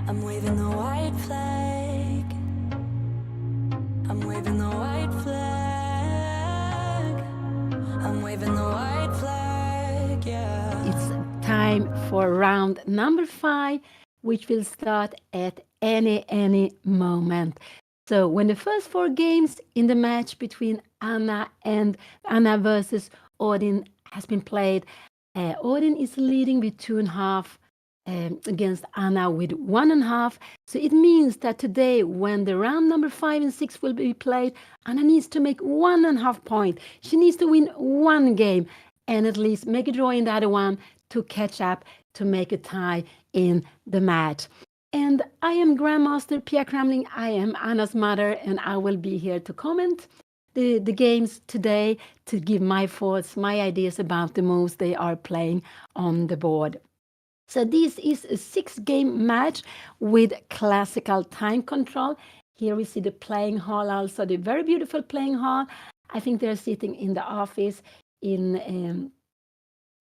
I'm waving the white flag. I'm waving the white flag. I'm waving the white flag, yeah. It's time for round number 5, which will start at any moment. So when the first 4 games in the match between Anna versus Odin has been played, Odin is leading with 2.5 against Anna with 1.5. So it means that today, when the round number 5 and 6 will be played, Anna needs to make 1.5 points. She needs to win 1 game and at least make a draw in the other one to catch up to make a tie in the match. And I am Grandmaster Pia Cramling. I am Anna's mother, and I will be here to comment the games today, to give my thoughts, my ideas about the moves they are playing on the board. So this is a 6-game match with classical time control. Here we see the playing hall also, the very beautiful playing hall. I think they're sitting in the office in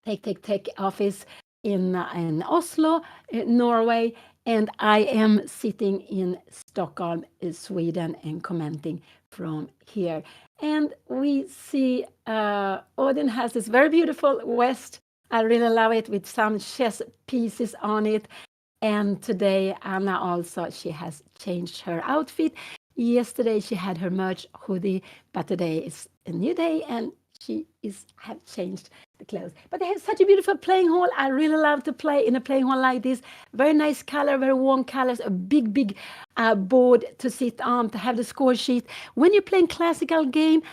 Tech office in Oslo, Norway, and I am sitting in Stockholm, Sweden, and commenting from here. And we see Odin has this very beautiful vest. I really love it, with some chess pieces on it. And today, Anna also, she has changed her outfit. Yesterday, she had her merch hoodie, but today is a new day, and she have changed the clothes. But they have such a beautiful playing hall. I really love to play in a playing hall like this. Very nice color, very warm colors, a big board to sit on, to have the score sheet. When you're playing classical game,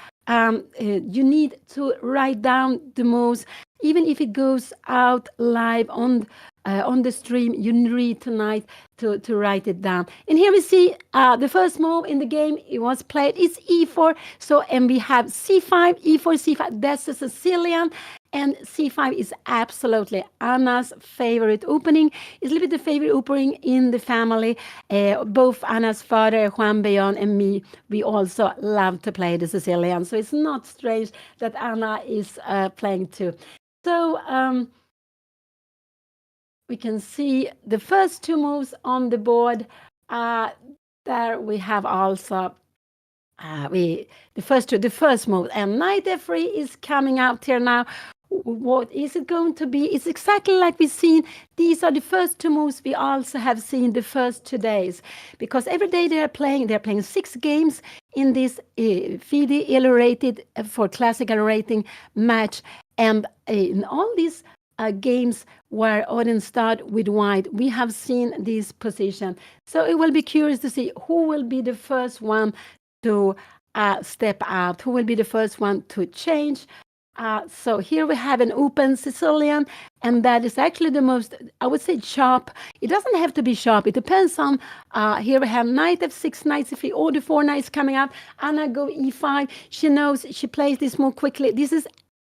you need to write down the moves. Even if it goes out live on the stream, you need tonight to write it down. And here we see the first move in the game. It was played. It's e4. So, and we have c5, e4, c5. That's the Sicilian. And c5 is absolutely Anna's favorite opening. It's a little bit the favorite opening in the family. Both Anna's father, Juan Beyon, and me, we also love to play the Sicilian. So it's not strange that Anna is playing too. So we can see the first 2 moves on the board. There we have also the first move, and knight f3 is coming out here now. What is it going to be? It's exactly like we've seen. These are the first 2 moves we also have seen the first 2 days, because every day they're playing 6 games in this FIDE Elo-rated for classical rating match. And in all these games where Odin start with white, we have seen this position. So it will be curious to see who will be the first one to step out, who will be the first one to change. So here we have an open Sicilian, and that is actually the most, I would say, sharp. It doesn't have to be sharp. It depends on, here we have knight f6, knight c3, all the 4 knights coming up. Anna go e5. She knows she plays this more quickly. This is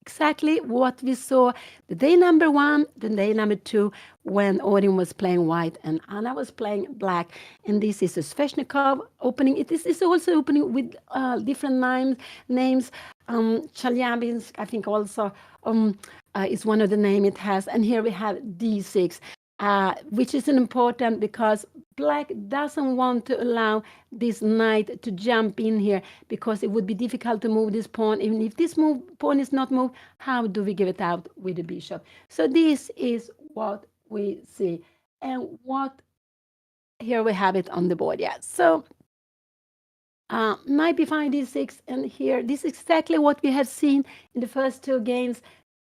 exactly what we saw the day number 1, the day number 2, when Odin was playing white and Anna was playing black. And this is a Sveshnikov opening. This is also opening with different names. Chelyabinsk, I think, also is one of the names it has. And here we have d6, which is important because black doesn't want to allow this knight to jump in here, because it would be difficult to move this pawn. Even if this pawn is not moved, how do we give it out with the bishop? So this is what we see. And here we have it on the board. Yeah. So knight b5, d6, and here, this is exactly what we have seen in the first 2 games.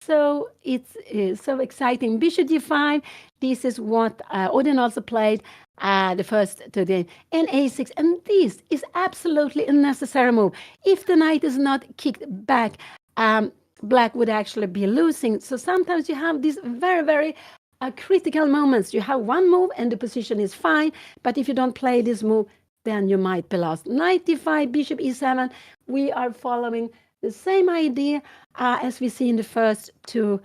So it's so exciting. Bishop d5, this is what Odin also played the first 2 games. And a6, and this is absolutely a necessary move. If the knight is not kicked back, black would actually be losing. So sometimes you have these very critical moments. You have one move and the position is fine, but if you don't play this move, then you might be lost. Knight d5, bishop e7. We are following the same idea as we see in the first 2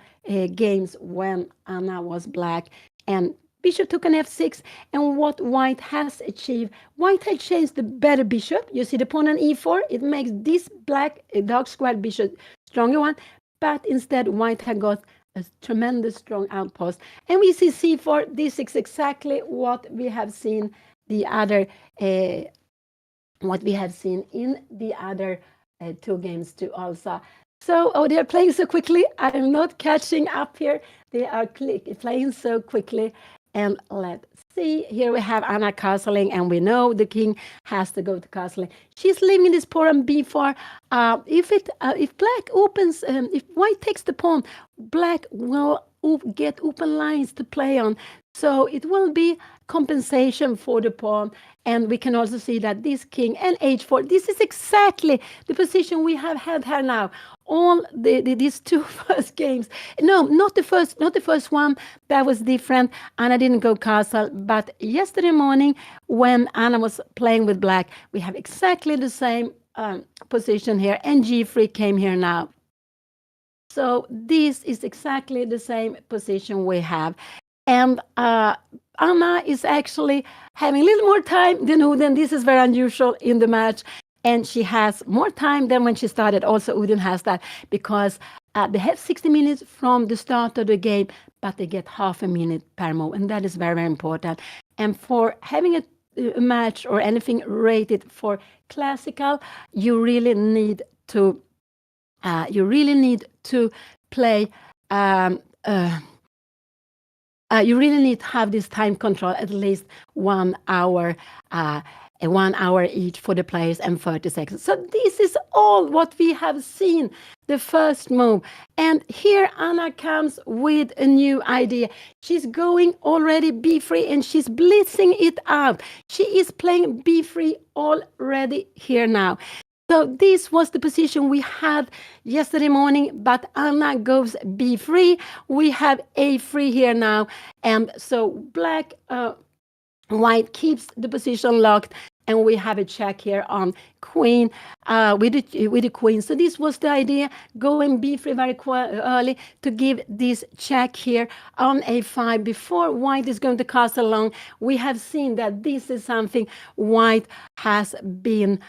games when Anna was black. And bishop took an f6. And what white has achieved, white has changed the better bishop. You see the pawn on e4. It makes this black dark square bishop stronger one. But instead, white had got a tremendous strong outpost. And we see c4. This is exactly what we have seen the other what we have seen in the other two games too also. So, oh, they're playing so quickly. I'm not catching up here. They are playing so quickly. And let's see. Here we have Anna castling, and we know the king has to go to castling. She's leaving this pawn on b4. If black opens, if white takes the pawn, black will get open lines to play on. So it will be compensation for the pawn. And we can also see that this king and h4, this is exactly the position we have had here now. All these two first games. No, not the first one. That was different. Anna didn't go castle. But yesterday morning, when Anna was playing with black, we have exactly the same position here. And g3 came here now. So this is exactly the same position we have. And Anna is actually having a little more time than Odin. This is very unusual in the match. And she has more time than when she started. Also, Odin has that because they have 60 minutes from the start of the game, but they get half a minute per move. And that is very, very important. And for having a match or anything rated for classical, you really need to play. You really need to have this time control at least 1 hour, 1 hour each for the players and 30 seconds. So this is all what we have seen, the first move. And here Anna comes with a new idea. She's going already b3 and she's blitzing it out. She is playing b3 already here now. So this was the position we had yesterday morning, but Anna goes b3. We have a3 here now. And so white keeps the position locked. And we have a check here on queen with the queen. So this was the idea, going b3 very early to give this check here on a5 before white is going to castle long. We have seen that this is something white has been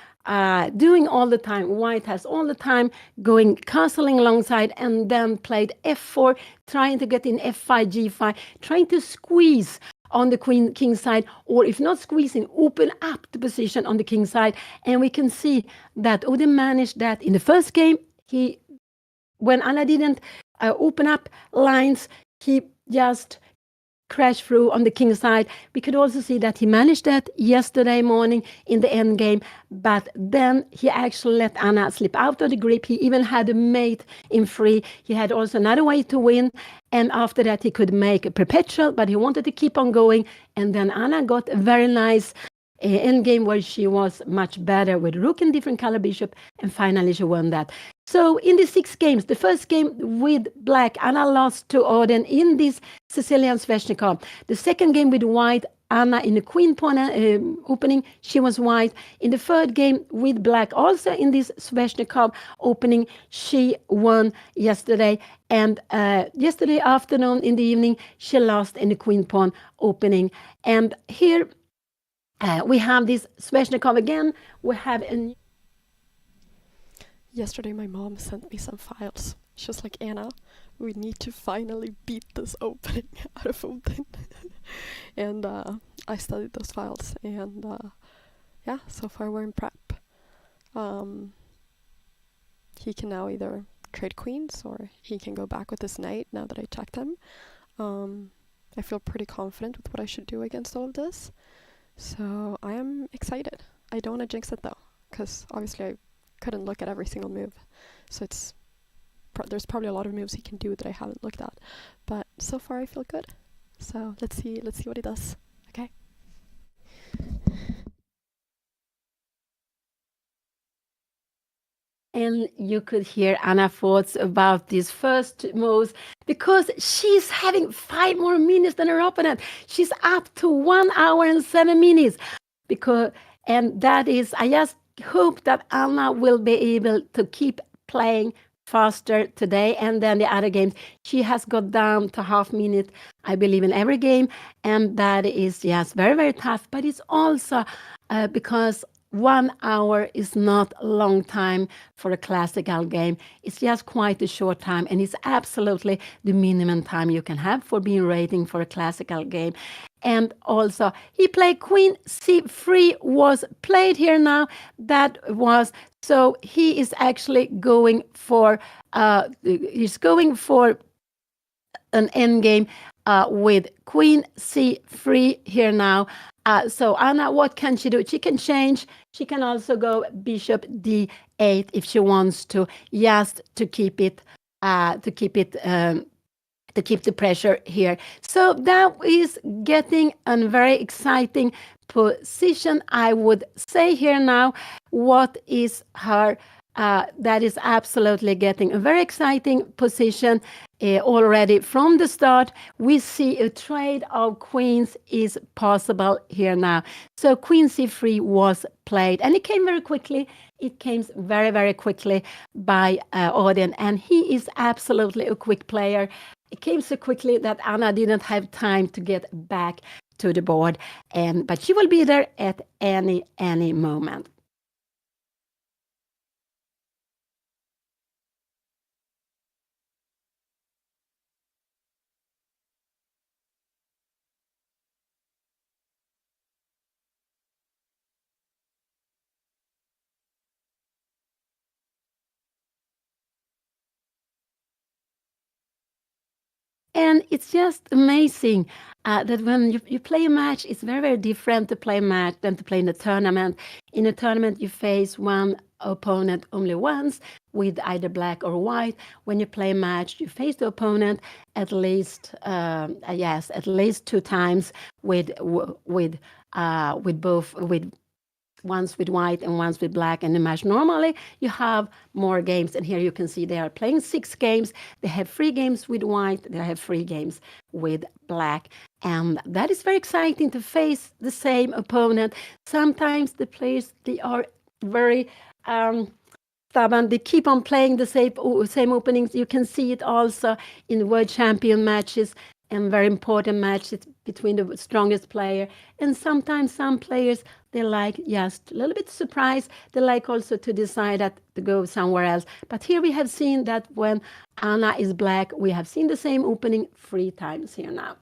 doing all the time. White has all the time going castling alongside and then played f4, trying to get in f5, g5, trying to squeeze on the king side, or if not squeezing, open up the position on the king side. And we can see that Odin managed that in the first game. When Anna didn't open up lines, he just crashed through on the king side. We could also see that he managed that yesterday morning in the end game, but then he actually let Anna slip out of the grip. He even had a mate in free. He had also another way to win, and after that he could make a perpetual, but he wanted to keep on going. And then Anna got a very nice end game where she was much better with rook and different color bishop, and finally she won that. So in the 6 games, the first game with black, Anna lost to Odin in this Sicilian Sveshnikov. The second game with white, Anna in the queen pawn opening, she was white. In the third game with black, also in this Sveshnikov opening, she won yesterday. And yesterday afternoon, in the evening, she lost in the queen pawn opening. And here we have this Sveshnikov again. We have a Yesterday my mom sent me some files. She was like, Anna, we need to finally beat this opening out of Odin. And I studied those files, and yeah, so far we're in prep. He can now either trade queens or he can go back with his knight now that I checked him. I feel pretty confident with what I should do against all of this. So I am excited. I don't want to jinx it though, because obviously I couldn't look at every single move. So there's probably a lot of moves he can do that I haven't looked at. But so far I feel good. So let's see what he does. Okay. And you could hear Anna's thoughts about these first moves, because she's having 5 more minutes than her opponent. She's up to 1 hour and 7 minutes. And that is, I just hope that Anna will be able to keep playing faster today, and then the other games she has got down to half minute, I believe, in every game, and that is, yes, very, very tough. But it's also because 1 hour is not a long time for a classical game. It's just quite a short time, and it's absolutely the minimum time you can have for being rating for a classical game. And also, he played Queen C3 was played here now. That was so he is actually going for an endgame with Queen C3 here now. So Anna, what can she do? She can change. She can also go Bishop D8 if she wants to, just to keep it, to keep it. To keep the pressure here. So that is getting a very exciting position, I would say here now. What is her? That is absolutely getting a very exciting position already from the start. We see a trade of queens is possible here now. So Queen C3 was played, and it came very quickly. It came very, very quickly by Odin, and he is absolutely a quick player. It came so quickly that Anna didn't have time to get back to the board, but she will be there at any moment. And it's just amazing that when you play a match, it's very, very different to play a match than to play in a tournament. In a tournament, you face one opponent only once with either black or white. When you play a match, you face the opponent at least, at least 2 times with both with once with white and once with black in the match. Normally, you have more games, and here you can see they are playing 6 games. They have 3 games with white, they have 3 games with black, and that is very exciting to face the same opponent. Sometimes the players, they are very stubborn. They keep on playing the same openings. You can see it also in World Champion matches and very important matches between the strongest player. And sometimes some players, they like just a little bit surprised. They like also to decide that to go somewhere else. But here we have seen that when Anna is black, we have seen the same opening 3 times here now.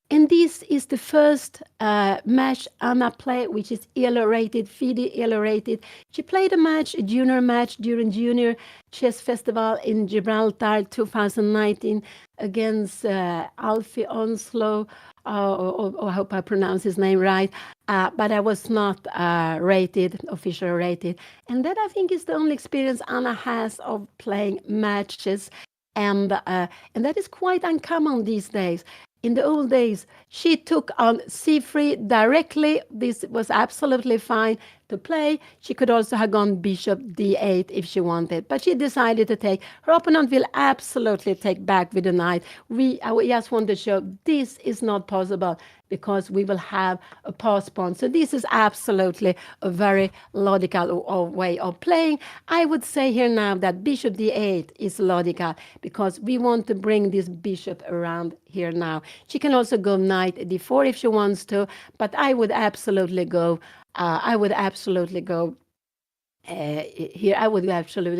And this is the first match Anna played, which is ELO rated, FIDE ELO rated. She played a junior match during Junior Chess Festival in Gibraltar 2019 against Alfie Onslow. I hope I pronounce his name right. But I was not officially rated. And that, I think, is the only experience Anna has of playing matches. And that is quite uncommon these days. In the old days, she took on C3 directly. This was absolutely fine to play. She could also have gone Bishop D8 if she wanted, but she decided to take. Her opponent will absolutely take back with the knight. I just want to show this is not possible because we will have a pass pawn. So this is absolutely a very logical way of playing. I would say here now that Bishop D8 is logical because we want to bring this bishop around here now. She can also go knight D4 if she wants to, but I would absolutely go here. I would absolutely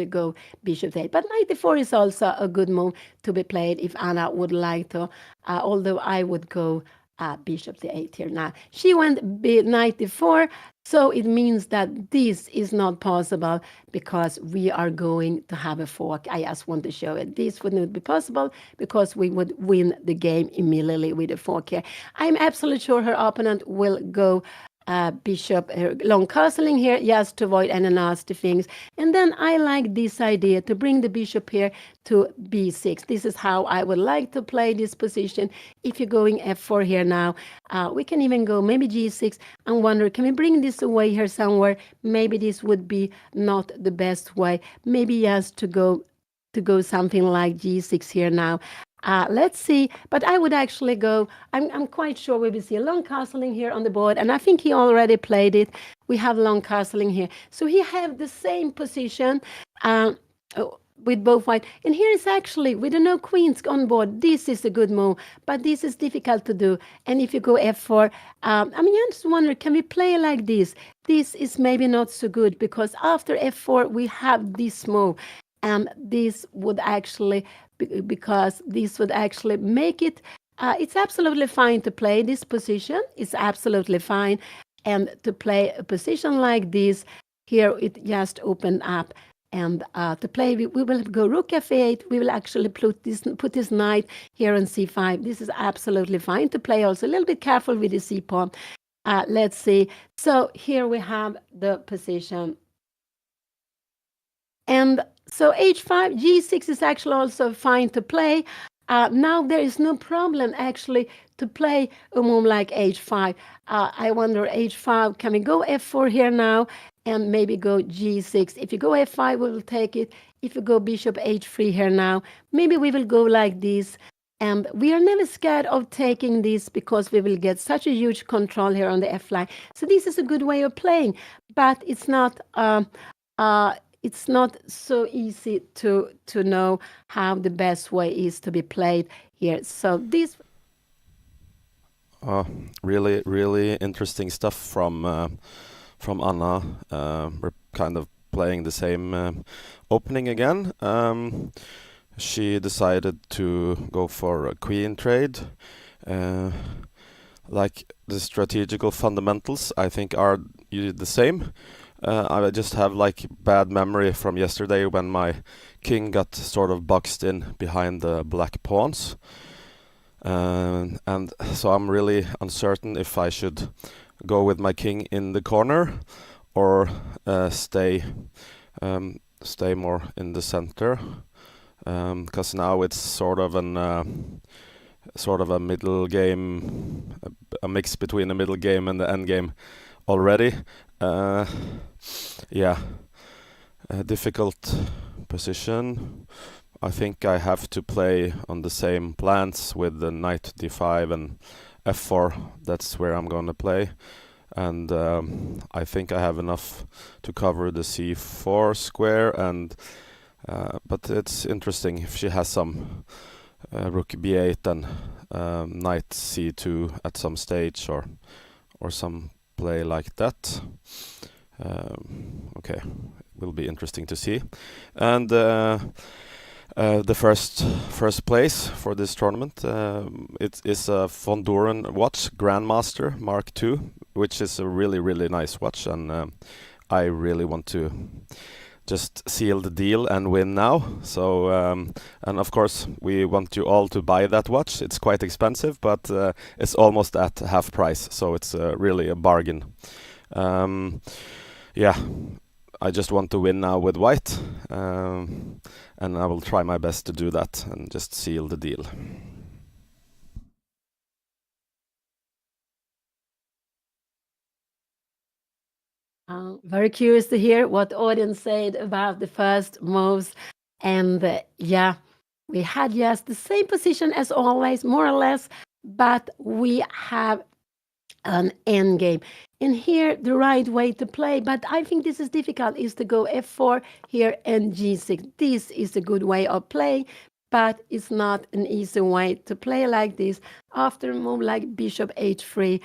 go Bishop D8. But knight D4 is also a good move to be played if Anna would like to, although I would go Bishop D8 here now. She went knight D4, so it means that this is not possible because we are going to have a fork. I just want to show it. This would not be possible because we would win the game immediately with a fork here. I'm absolutely sure her opponent will go bishop long castling here just to avoid any nasty things. And then I like this idea to bring the bishop here to b6. This is how I would like to play this position. If you're going f4 here now, we can even go maybe g6 and wonder, can we bring this away here somewhere? Maybe this would be not the best way. Maybe just to go something like g6 here now. Let's see, but I would actually go, I'm quite sure we will see a long castling here on the board, and I think he already played it. We have long castling here. So he have the same position. with both white. And here is actually, with the no queens on board, this is a good move, but this is difficult to do. And if you go f4, I just wonder, can we play like this? This is maybe not so good, because after f4, we have this move. And this would actually, because this would actually make it, it's absolutely fine to play this position. It's absolutely fine. And to play a position like this, here it just opened up. And to play, we will go rook f8. We will actually put this knight here on c5. This is absolutely fine to play. Also a little bit careful with the c pawn. Let's see. So here we have the position. And so h5, g6 is actually also fine to play. Now there is no problem actually to play a move like h5. I wonder, h5, can we go f4 here now and maybe go g6? If you go f5, we will take it. If you go bishop h3 here now, maybe we will go like this. And we are never scared of taking this, because we will get such a huge control here on the f line. So this is a good way of playing, but it's not so easy to know how the best way is to be played here. So this really, really interesting stuff from Anna. We're kind of playing the same opening again. She decided to go for a queen trade. Like the strategical fundamentals, I think are the same. I just have like bad memory from yesterday when my king got sort of boxed in behind the black pawns. And so I'm really uncertain if I should go with my king in the corner or stay more in the center. Because now it's sort of a middle game, a mix between the middle game and the end game already. Difficult position. I think I have to play on the same plans with the knight d5 and f4. That's where I'm gonna play. And I think I have enough to cover the c4 square. And but it's interesting if she has some rook b8 and knight c2 at some stage, or some play like that. Okay, will be interesting to see. And the first place for this tournament, it is a von Doren watch, Grandmaster Mark II, which is a really, really nice watch, and I really want to just seal the deal and win now. So and of course we want you all to buy that watch. It's quite expensive, but it's almost at half price, so it's really a bargain. I just want to win now with white, and I will try my best to do that and just seal the deal. Very curious to hear what Odin said about the first moves. And we had just the same position as always, more or less, but we have an end game. And here, the right way to play, but I think this is difficult, is to go f4 here and g6. This is a good way of playing, but it's not an easy way to play like this. After a move like bishop h3,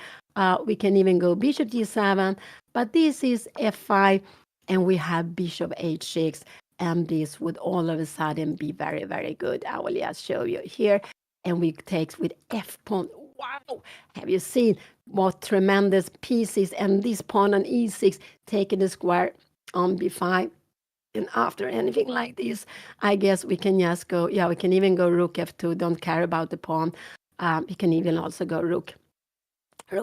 we can even go bishop g7, but this is f5, and we have bishop h6, and this would all of a sudden be very, very good. I will just show you here, and we take with f pawn. Wow, have you seen what tremendous pieces? And this pawn on e6 taking the square on b5. And after anything like this, I guess we can just go, we can even go rook f2, don't care about the pawn. We can even also go rook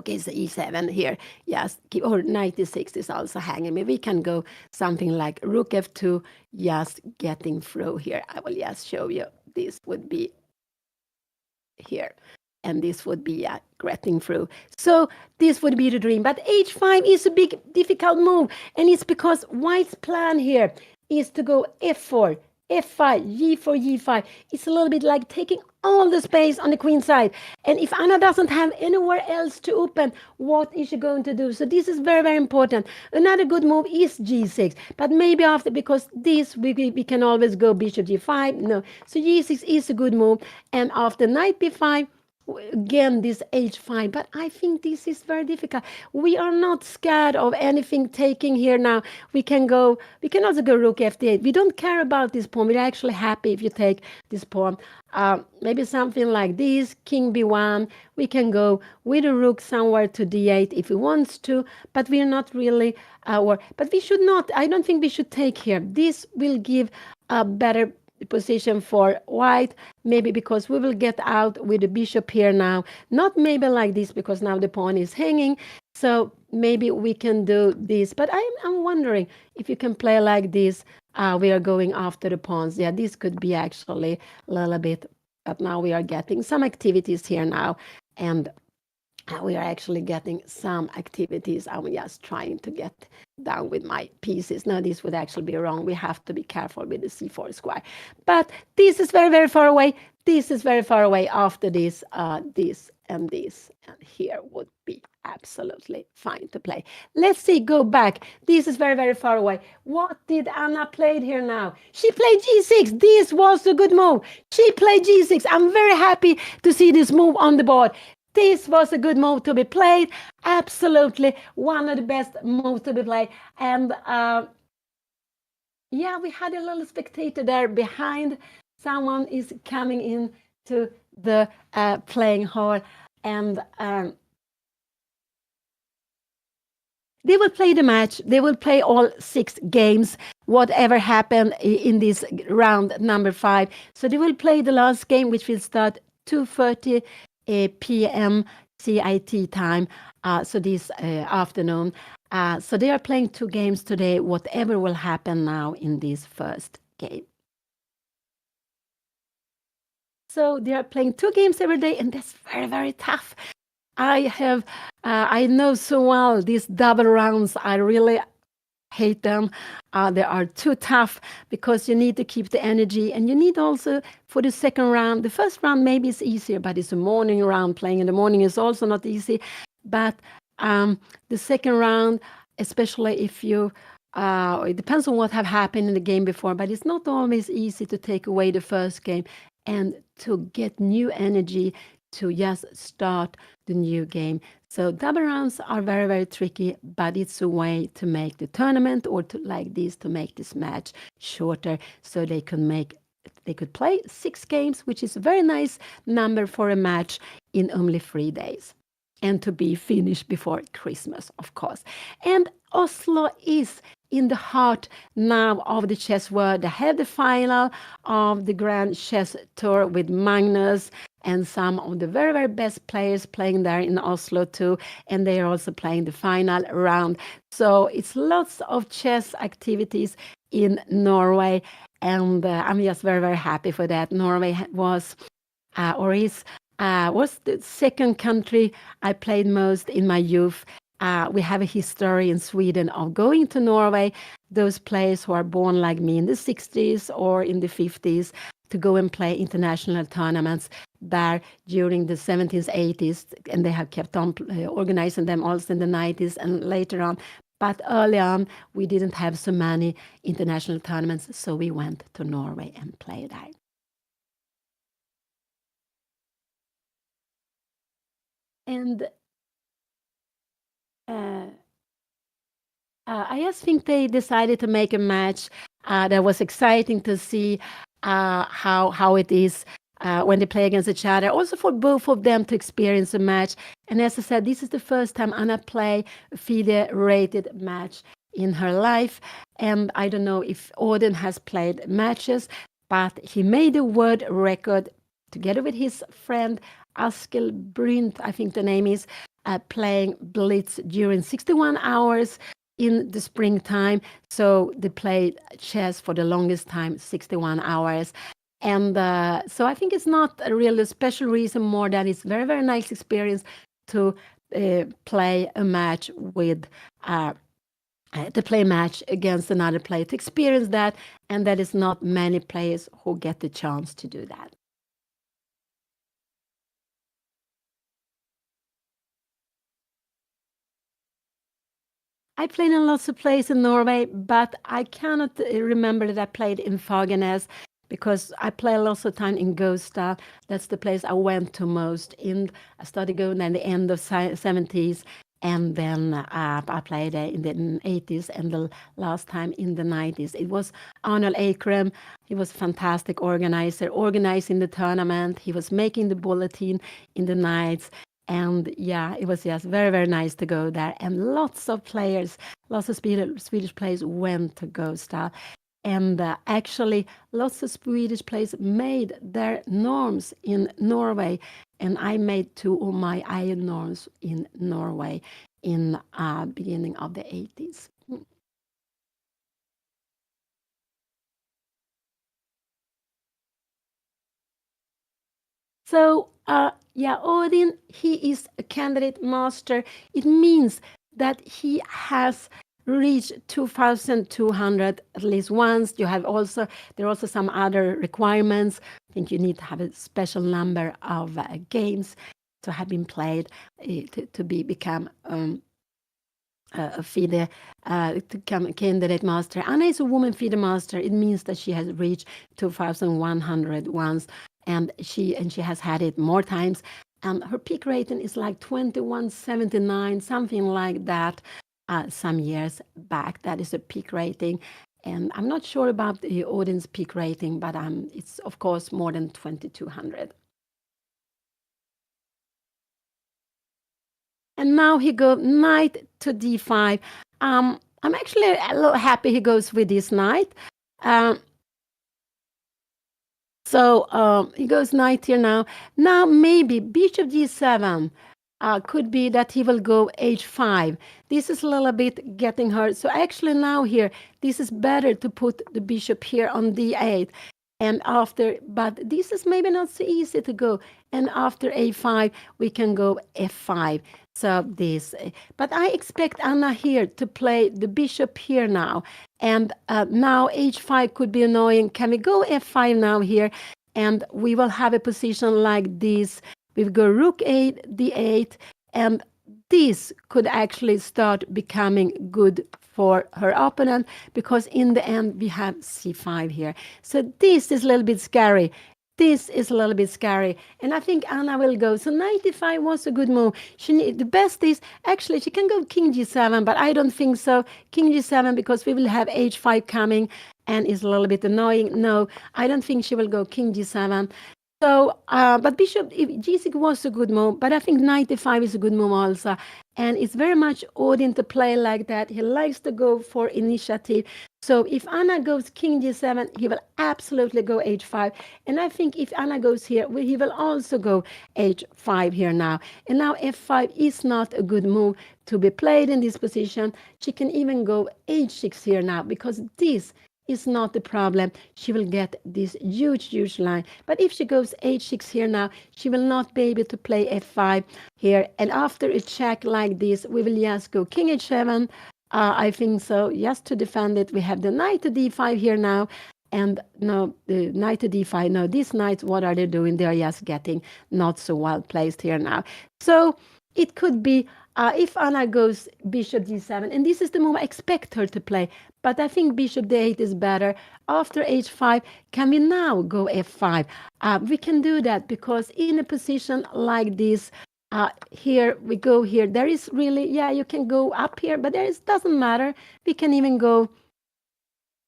is e7 here. Yes, or knight e6 is also hanging. Maybe we can go something like rook f2, just getting through here. I will just show you. This would be here. And this would be getting through. So this would be the dream. But h5 is a big, difficult move. And it's because white's plan here is to go f4, f5, g4, g5. It's a little bit like taking all the space on the queen side. And if Anna doesn't have anywhere else to open, what is she going to do? So this is very, very important. Another good move is g6, but maybe after, because this we can always go bishop g5. No, so g6 is a good move. And after knight b5, again this h5, but I think this is very difficult. We are not scared of anything taking here now. We can also go rook f8. We don't care about this pawn. We're actually happy if you take this pawn. Maybe something like this, king b1. We can go with a rook somewhere to d8 if we want to, but we're not really but we should not, I don't think we should take here. This will give a better position for white, maybe because we will get out with the bishop here now. Not maybe like this, because now the pawn is hanging. So maybe we can do this. But I'm wondering if you can play like this. We are going after the pawns. Yeah, this could be actually a little bit. But now we are getting some activities here now. And we are actually getting some activities. I'm just trying to get down with my pieces. No, this would actually be wrong. We have to be careful with the c4 square. But this is very, very far away. This is very far away. After this, this and this. And here would be absolutely fine to play. Let's see, go back. This is very, very far away. What did Anna play here now? She played g6. This was a good move. She played g6. I'm very happy to see this move on the board. This was a good move to be played. Absolutely one of the best moves to be played. And yeah, we had a little spectator there behind. Someone is coming in to the playing hall. And they will play the match. They will play all 6 games, whatever happened in this round number 5. So they will play the last game, which will start 2:30 p.m. CIT time, so this afternoon. So they are playing 2 games today, whatever will happen now in this first game. So they are playing 2 games every day, and that's very, very tough. I know so well these double rounds. I really hate them. They are too tough because you need to keep the energy, and you need also for the second round. The first round maybe is easier, but it's a morning round. Playing in the morning is also not easy. But the second round, especially if you, it depends on what have happened in the game before, but it's not always easy to take away the first game and to get new energy to just start the new game. So double rounds are very, very tricky, but it's a way to make the tournament, or to like this, to make this match shorter, so they could play 6 games, which is a very nice number for a match in only 3 days, and to be finished before Christmas, of course. And Oslo is in the heart now of the chess world. They have the final of the Grand Chess Tour with Magnus and some of the very, very best players playing there in Oslo too. And they are also playing the final round. So it's lots of chess activities in Norway. And I'm just very, very happy for that. Norway was the second country I played most in my youth. We have a history in Sweden of going to Norway, those players who are born like me in the 60s or in the 50s, to go and play international tournaments there during the 70s, 80s, and they have kept on organizing them also in the 90s and later on. But early on, we didn't have so many international tournaments, so we went to Norway and played there. And I just think they decided to make a match that was exciting to see how it is when they play against each other. Also for both of them to experience a match. And as I said, this is the first time Anna play a FIDE-rated match in her life. And I don't know if Odin has played matches, but he made a world record together with his friend Askild Brynt, I think the name is, playing Blitz during 61 hours in the springtime. So they played chess for the longest time, 61 hours. And so I think it's not a really special reason, more than it's very, very nice experience to play a match with to play a match against another player, to experience that, and that is not many players who get the chance to do that. I played in lots of places in Norway, but I cannot remember that I played in Fagernes because I play lots of time in Gosta. That's the place I went to most. I started going in the end of 70s, and then I played in the 80s, and the last time in the 90s. It was Arnold Akram. He was a fantastic organizer, organizing the tournament. He was making the bulletin in the nights. And yeah, it was just very, very nice to go there. And lots of players, lots of Swedish players went to Gosta. And actually, lots of Swedish players made their norms in Norway. And I made 2 of my iron norms in Norway in beginning of the 80s. So, yeah, Odin, he is a candidate master. It means that he has reached 2,200 at least once. There are also some other requirements. I think you need to have a special number of games to have been played to become a FIDE, to become a candidate master. Anna is a woman FIDE master. It means that she has reached 2,100 once, and she has had it more times. Her peak rating is like 2179, something like that. Some years back, that is a peak rating. And I'm not sure about the Odin's peak rating, but it's of course more than 2,200. And now he goes knight to d5. I'm actually a little happy he goes with this knight. So he goes knight here now. Now maybe bishop g7. Could be that he will go h5. This is a little bit getting hurt. So actually now here, this is better to put the bishop here on d8. And but this is maybe not so easy to go. And after a5, we can go f5. So but I expect Anna here to play the bishop here now. And now h5 could be annoying. Can we go f5 now here? And we will have a position like this. We go rook 8, d8, and this could actually start becoming good for her opponent, because in the end we have c5 here. So this is a little bit scary. And I think Anna will go. So 95 was a good move. The best is, actually, she can go king g7, but I don't think so. King g7, because we will have h5 coming, and it's a little bit annoying. No, I don't think she will go king g7. So, but bishop g6 was a good move, but I think 95 is a good move also. And it's very much Odin to play like that. He likes to go for initiative. So if Anna goes king g7, he will absolutely go h5. And I think if Anna goes here, he will also go h5 here now. And now f5 is not a good move to be played in this position. She can even go h6 here now, because this is not the problem. She will get this huge line. But if she goes h6 here now, she will not be able to play f5 here. And after a check like this, we will just go king h7. I think so. Just to defend it, we have the knight to d5 here now. And no, the knight to d5. No, these knights, what are they doing? They are just getting not so well placed here now. So it could be if Anna goes bishop d7, and this is the move I expect her to play, but I think bishop d8 is better. After h5, can we now go f5? We can do that, because in a position like this, here we go here. There is really, yeah, you can go up here, but doesn't matter. We can even go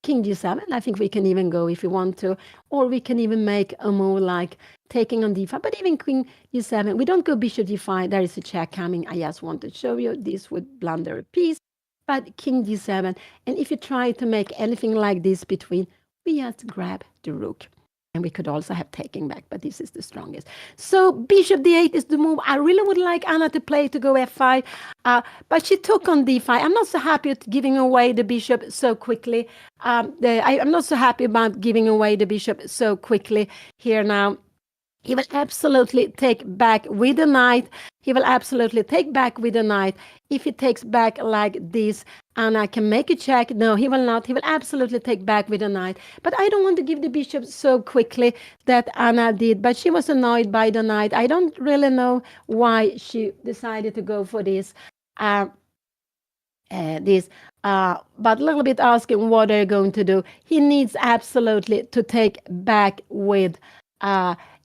king g7. I think we can even go if we want to, or we can even make a move like taking on d5, but even queen g7. We don't go bishop d5. There is a check coming. I just want to show you. This would blunder a piece, but king g7. And if you try to make anything like this between, we just grab the rook. And we could also have taking back, but this is the strongest. So bishop d8 is the move I really would like Anna to play, to go f5. But she took on d5. I'm not so happy with giving away the bishop so quickly. I'm not so happy about giving away the bishop so quickly here now. He will absolutely take back with the knight. He will absolutely take back with the knight. If he takes back like this, Anna can make a check. No, he will not. He will absolutely take back with the knight. But I don't want to give the bishop so quickly that Anna did. But she was annoyed by the knight. I don't really know why she decided to go for this. this. But a little bit asking what are you going to do. He needs absolutely to take back with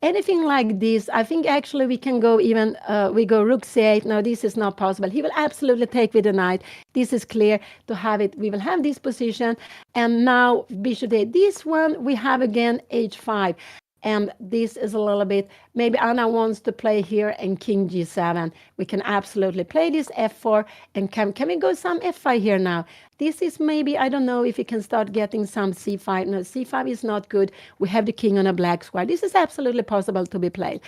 anything like this. I think actually we can go even, we go rook c8. No, this is not possible. He will absolutely take with the knight. This is clear to have it. We will have this position. And now bishop d8. This one we have again h5. And this is a little bit, maybe Anna wants to play here and king g7. We can absolutely play this f4 and can we go some f5 here now? This is maybe, I don't know if we can start getting some c5. No, c5 is not good. We have the king on a black square. This is absolutely possible to be played.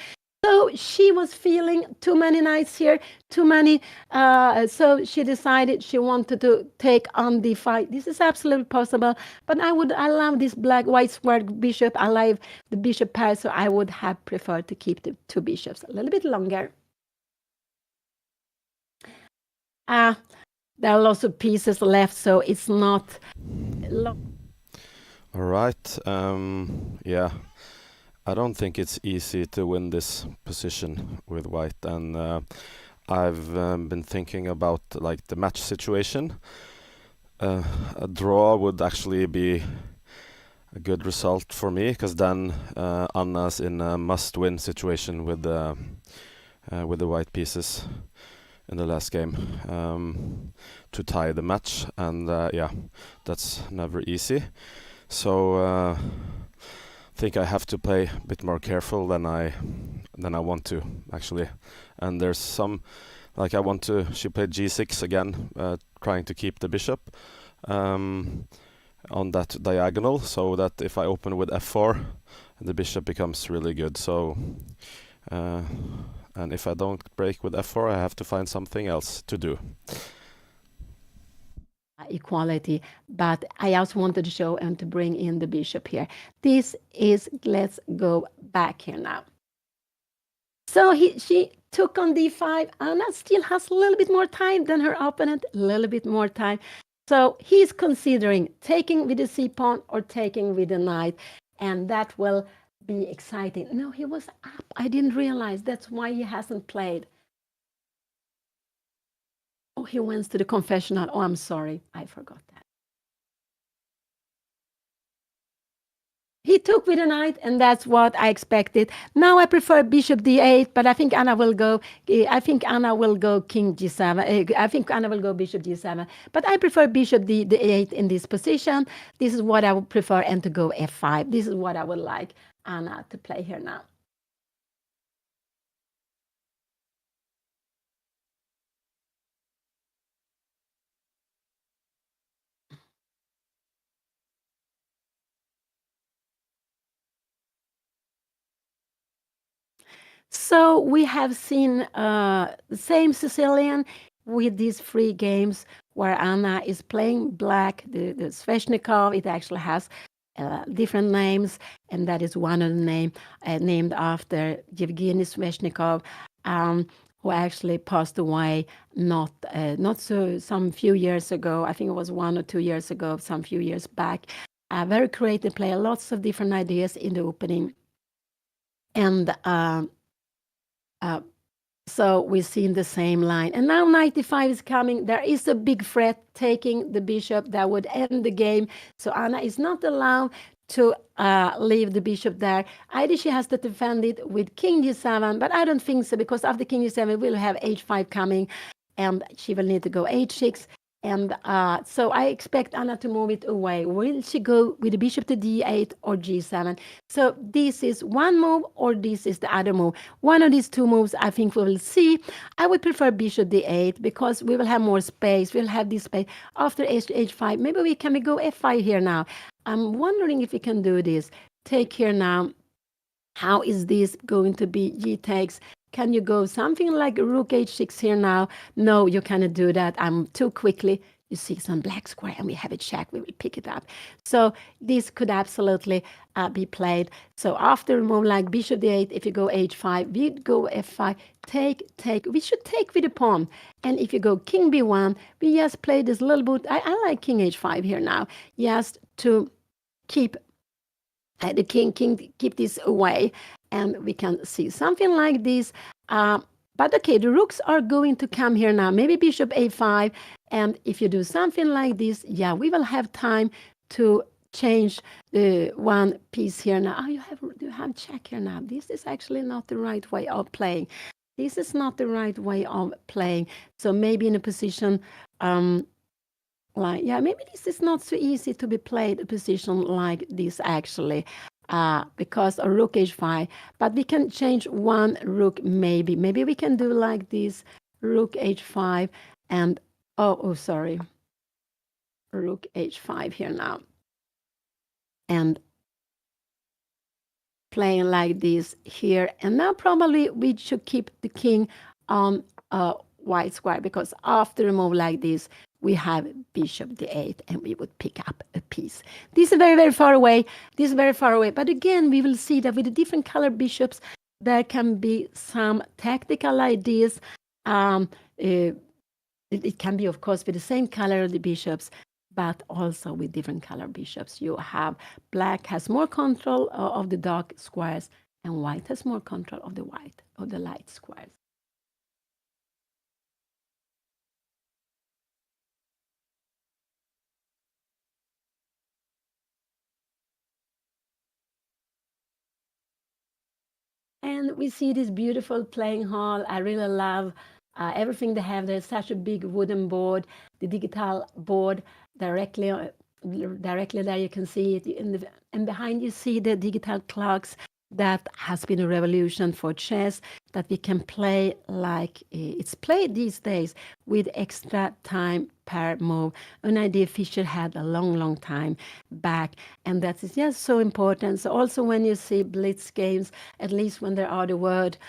So she was feeling too many knights here, too many. So she decided she wanted to take on d5. This is absolutely possible, but I love this black-white square bishop. I love the bishop pair, so I would have preferred to keep the two bishops a little bit longer. There are lots of pieces left, so it's not long. All right. Yeah. I don't think it's easy to win this position with white, and I've been thinking about like the match situation. A draw would actually be a good result for me, because then Anna's in a must-win situation with the white pieces in the last game to tie the match, and yeah, that's never easy. So. Think I have to play a bit more careful than I want to, actually. And there's some, like she played g6 again, trying to keep the bishop on that diagonal, so that if I open with f4, the bishop becomes really good. So, and if I don't break with f4, I have to find something else to do. Equality, but I also wanted to show and to bring in the bishop here. This is, let's go back here now. So she took on d5. Anna still has a little bit more time than her opponent, a little bit more time. So he's considering taking with the c-pawn or taking with the knight, and that will be exciting. No, he was up. I didn't realize. That's why he hasn't played. Oh, he went to the confessional. Oh, I'm sorry. I forgot that. He took with a knight, and that's what I expected. Now I prefer bishop d8, but I think Anna will go. I think Anna will go king g7. I think Anna will go bishop d7. But I prefer bishop d8 in this position. This is what I would prefer, and to go f5. This is what I would like Anna to play here now. So we have seen the same Sicilian with these 3 games where Anna is playing black, the Sveshnikov. It actually has different names, and that is one of the name named after Yevgeny Sveshnikov, who actually passed away not so some few years ago. I think it was 1 or 2 years ago, some few years back. A very creative player, lots of different ideas in the opening, and so we've seen the same line. And now 95 is coming. There is a big threat taking the bishop that would end the game. So Anna is not allowed to leave the bishop there. Either she has to defend it with king g7, but I don't think so, because after king g7 we'll have h5 coming, and she will need to go h6. And so I expect Anna to move it away. Will she go with the bishop to d8 or g7? So this is one move, or this is the other move. One of these two moves I think we will see. I would prefer bishop d8, because we will have more space. We'll have this space after h5. Maybe we can go f5 here now. I'm wondering if we can do this. Take here now. How is this going to be? G takes. Can you go something like rook h6 here now? No, you cannot do that. I'm too quickly. You see some black square, and we have a check. We will pick it up. So this could absolutely be played. So after a move like bishop d8, if you go h5, we go f5, take. We should take with the pawn. And if you go king b1, we just play this little bit. I like king h5 here now, just to keep the king keep this away, and we can see something like this. But okay, the rooks are going to come here now. Maybe bishop a5, And if you do something like this, yeah, we will have time to change one piece here now. Oh, you have check here now. This is actually not the right way of playing. This is not the right way of playing. So maybe in a position like, yeah, maybe this is not so easy to be played a position like this actually. Because of rook h5, but we can change one rook maybe. Maybe we can do like this, rook h5 and, sorry, rook h5 here now. And playing like this here. And now probably we should keep the king on a white square, because after a move like this, we have bishop d8 and we would pick up a piece. This is very, very far away. This is very far away. But again, we will see that with the different color bishops, there can be some tactical ideas. It can be, of course, with the same color of the bishops, but also with different color bishops. You have black has more control of the dark squares, and white has more control of the light squares. And we see this beautiful playing hall. I really love everything they have. There's such a big wooden board, the digital board directly there. You can see it and behind you see the digital clocks. That has been a revolution for chess, that we can play like it's played these days with extra time per move. An idea Fischer had a long time back, and that is just so important. So also when you see blitz games, at least when there are the word,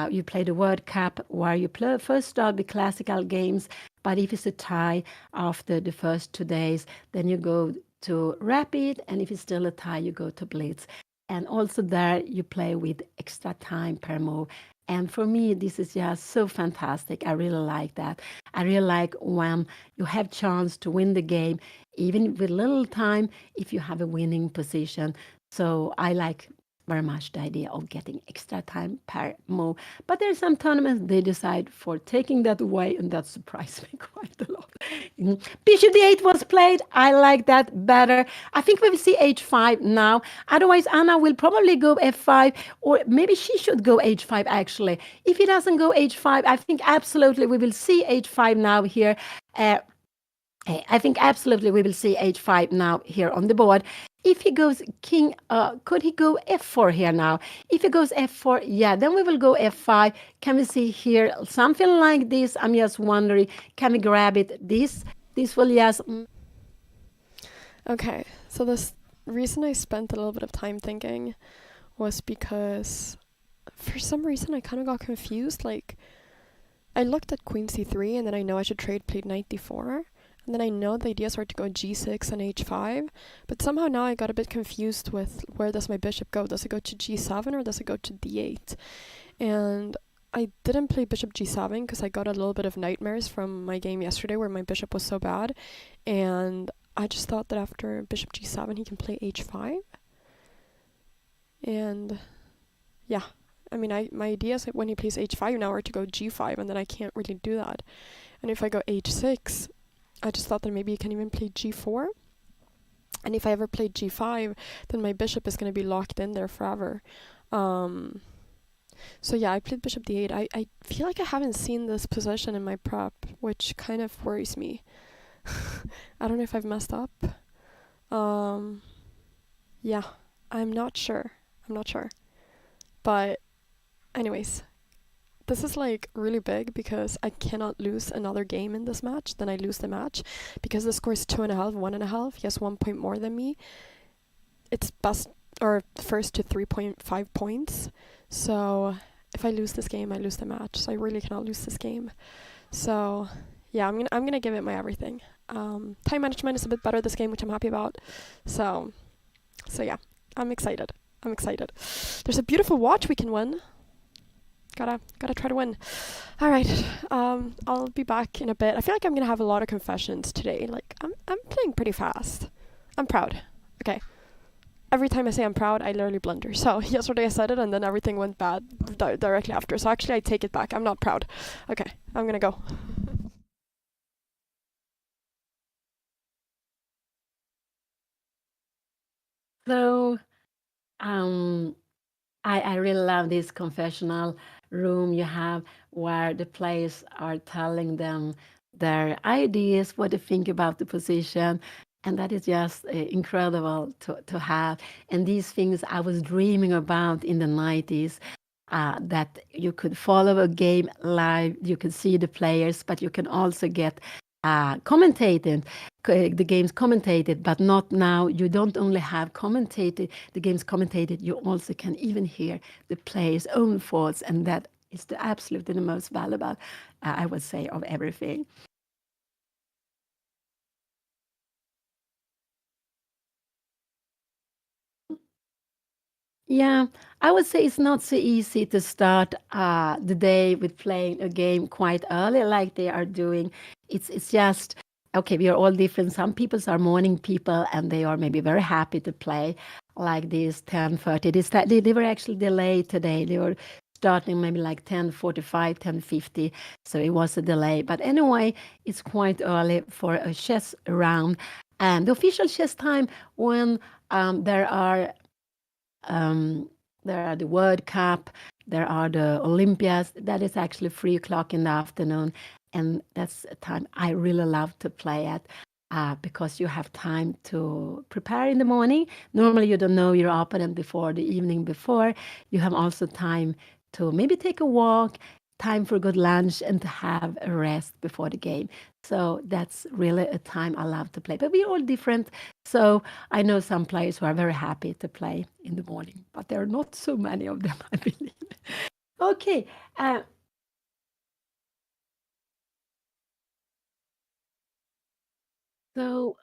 you play the World Cup, where you first start with classical games, but if it's a tie after the first 2 days, then you go to rapid, and if it's still a tie, you go to blitz. And also there you play with extra time per move. And for me, this is just so fantastic. I really like that. I really like when you have chance to win the game, even with little time, if you have a winning position. So I like very much the idea of getting extra time per move. But there are some tournaments they decide for taking that away, and that surprised me quite a lot. Bishop d8 was played. I like that better. I think we will see h5 now. Otherwise, Anna will probably go f5, or maybe she should go h5 actually. If he doesn't go h5, I think absolutely we will see h5 now here. I think absolutely we will see h5 now here on the board. If he goes king, could he go f4 here now? If he goes f4, yeah, then we will go f5. Can we see here something like this? I'm just wondering, can we grab it? This will just... Okay, so the reason I spent a little bit of time thinking was because for some reason I kind of got confused. Like, I looked at queen c3, and then I know I should trade plate knight d4. And then I know the ideas were to go g6 and h5, but somehow now I got a bit confused with where does my bishop go? Does it go to g7 or does it go to d8? And I didn't play bishop g7 because I got a little bit of nightmares from my game yesterday where my bishop was so bad. And I just thought that after bishop g7 he can play h5. And yeah, I mean, my ideas when he plays h5 now are to go g5, and then I can't really do that. And if I go h6, I just thought that maybe you can even play g4. And if I ever play g5, then my bishop is going to be locked in there forever. So yeah, I played bishop d8. I feel like I haven't seen this position in my prep, which kind of worries me. I don't know if I've messed up. Yeah, I'm not sure. But anyways, this is like really big because I cannot lose another game in this match. Then I lose the match because the score is 2.5, 1.5. He has 1 point more than me. It's best or first to 3.5 points. So if I lose this game, I lose the match. So I really cannot lose this game. So yeah, I'm gonna give it my everything. Time management is a bit better this game, which I'm happy about. So yeah, I'm excited. There's a beautiful watch we can win. Gotta try to win. All right. I'll be back in a bit. I feel like I'm gonna have a lot of confessions today. Like I'm playing pretty fast. I'm proud. Okay. Every time I say I'm proud, I literally blunder. So yesterday I said it, and then everything went bad directly after. So actually, I take it back. I'm not proud. Okay. I'm gonna go. So um, I really love this confessional room you have where the players are telling them their ideas, what they think about the position. And that is just incredible to have. And these things I was dreaming about in the 90s. That you could follow a game live, you could see the players, but you can also get commentated, the games commentated, but not now. You don't only have commentated the games commentated, you also can even hear the players' own thoughts, and that is the absolutely the most valuable, I would say, of everything. Yeah, I would say it's not so easy to start the day with playing a game quite early, like they are doing. It's just okay. We are all different. Some people are morning people, and they are maybe very happy to play like this 10:30. They were actually delayed today. They were starting maybe like 10:45, 10:50. So it was a delay. But anyway, it's quite early for a chess round, and the official chess time when there are there are the World Cup, there are the Olympiads. That is actually 3 o'clock in the afternoon, and that's a time I really love to play at. Because you have time to prepare in the morning. Normally, you don't know your opponent before the evening before. You have also time to maybe take a walk, time for a good lunch, and to have a rest before the game. So that's really a time I love to play. But we're all different. So I know some players who are very happy to play in the morning, but there are not so many of them, I believe. Okay. So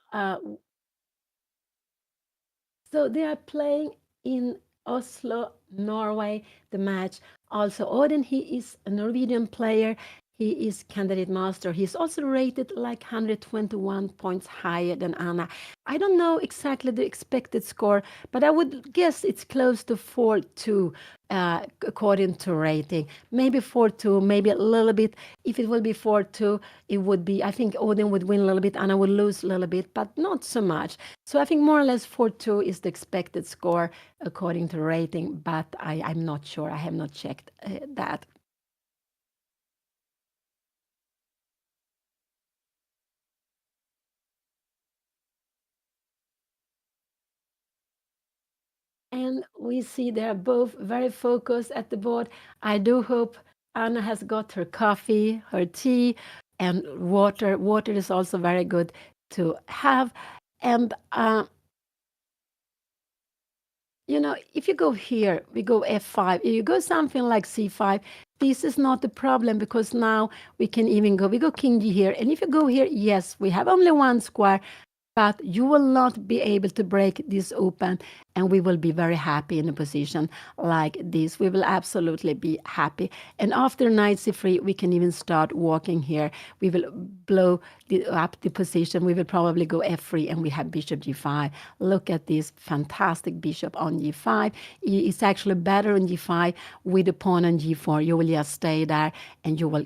So they are playing in Oslo, Norway, the match. Also, Odin, he is a Norwegian player. He is candidate master. He's also rated like 121 points higher than Anna. I don't know exactly the expected score, but I would guess it's close to 4-2 according to rating. Maybe 4-2, maybe a little bit. If it will be 4-2, it would be, I think Odin would win a little bit, Anna would lose a little bit, but not so much. So I think more or less 4-2 is the expected score according to rating, but I'm not sure. I have not checked that. And we see they're both very focused at the board. I do hope Anna has got her coffee, her tea, and water. Water is also very good to have. And if you go here, we go f5, if you go something like c5, this is not the problem because now we can even go, we go king g here. And if you go here, yes, we have only one square, but you will not be able to break this open, and we will be very happy in a position like this. We will absolutely be happy. And after knight c3, we can even start walking here. We will blow up the position. We will probably go f3, and we have bishop g5. Look at this fantastic bishop on g5. It's actually better on g5 with the pawn on g4. You will just stay there, and you will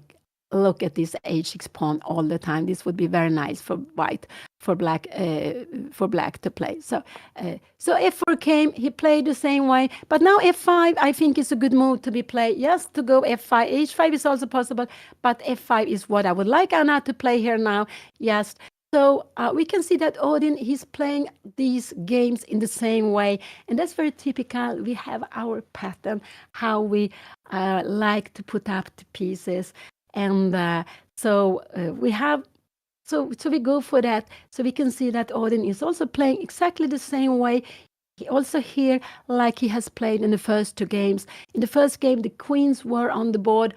look at this h6 pawn all the time. This would be very nice for white, for black to play. So f4 came. He played the same way, but now f5 I think is a good move to be played. Yes, to go f5. h5 is also possible, but f5 is what I would like Anna to play here now. Yes. So we can see that Odin, he's playing these games in the same way, and that's very typical. We have our pattern, how we like to put up the pieces. And so we have, so we go for that. So we can see that Odin is also playing exactly the same way. He also here, like he has played in the first two games. In the first game, the queens were on the board.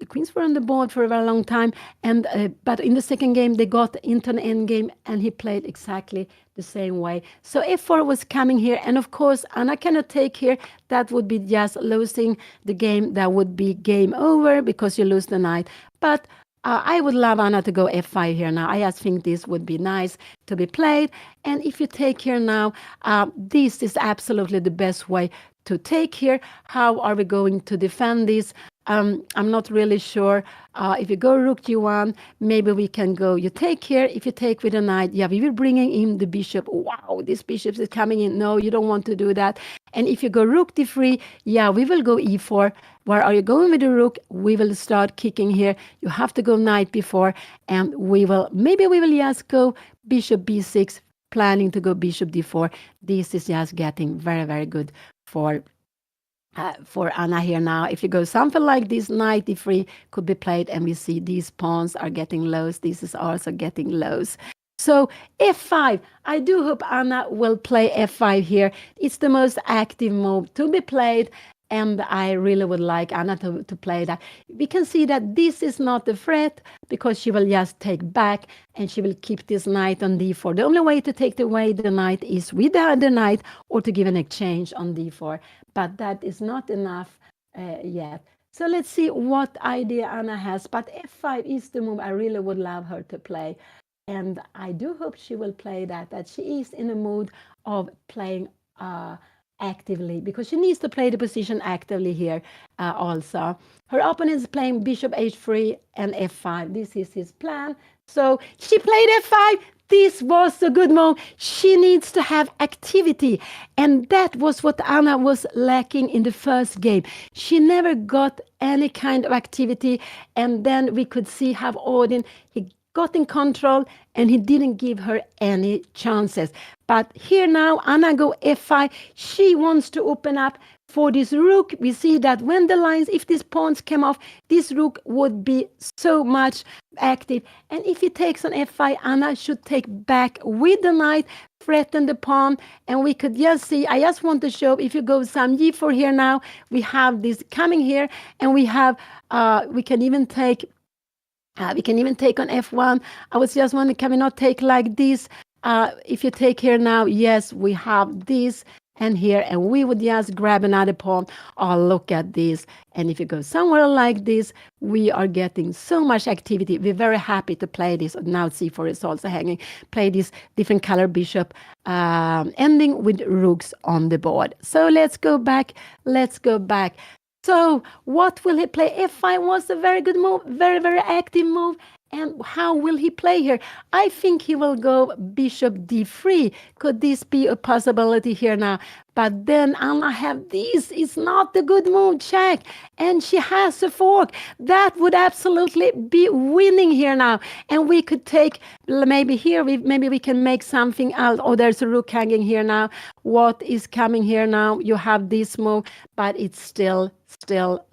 The queens were on the board for a very long time, and but in the second game they got into an end game, and he played exactly the same way. So f4 was coming here, and of course Anna cannot take here. That would be just losing the game. That would be game over because you lose the knight. But I would love Anna to go f5 here now. I just think this would be nice to be played. And if you take here now, this is absolutely the best way to take here. How are we going to defend this? I'm not really sure. If you go rook g1, maybe we can go, you take here. If you take with a knight, yeah, we will bringing in the bishop. Wow, this bishop is coming in. No, you don't want to do that. And if you go rook d3, yeah, we will go e4. Where are you going with the rook? We will start kicking here. You have to go knight b4, and maybe we will just go bishop b6, planning to go bishop d4. This is just getting very, very good for Anna here now. If you go something like this, knight d3 could be played, and we see these pawns are getting lows. This is also getting lows. So f5, I do hope Anna will play f5 here. It's the most active move to be played, and I really would like Anna to play that. We can see that this is not a threat because she will just take back and she will keep this knight on d4. The only way to take away the knight is with the other knight or to give an exchange on d4, but that is not enough yet. So let's see what idea Anna has, but f5 is the move I really would love her to play. And I do hope she will play that she is in a mood of playing actively, because she needs to play the position actively here also. Her opponent is playing bishop h3 and f5. This is his plan. So she played f5. This was a good move. She needs to have activity. And that was what Anna was lacking in the first game. She never got any kind of activity. And then we could see how Odin, he got in control and he didn't give her any chances. But here now, Anna go f5. She wants to open up for this rook. We see that when the lines, if these pawns came off, this rook would be so much active. And if he takes on f5, Anna should take back with the knight, threaten the pawn, and we could just see, I just want to show, if you go some g4 here now, we have this coming here, and we have, we can even take on f1. I was just wondering, can we not take like this? If you take here now, yes, we have this and here, and we would just grab another pawn. Oh, look at this. And if you go somewhere like this, we are getting so much activity. We're very happy to play this. Now c4 is also hanging. Play this different color bishop, ending with rooks on the board. So let's go back. So what will he play? f5 was a very good move, very, very active move. And how will he play here? I think he will go bishop d3. Could this be a possibility here now? But then Anna have this. It's not a good move, check. And she has a fork. That would absolutely be winning here now. And we could take, maybe here, maybe we can make something else. Oh, there's a rook hanging here now. What is coming here now? You have this move, but it's still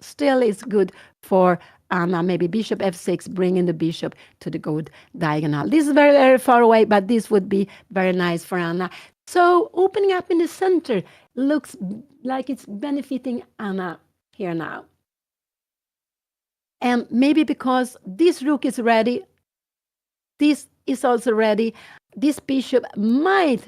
is good for Anna. Maybe bishop f6, bringing the bishop to the good diagonal. This is very, very far away, but this would be very nice for Anna. So opening up in the center looks like it's benefiting Anna here now. And maybe because this rook is ready, this is also ready. This bishop might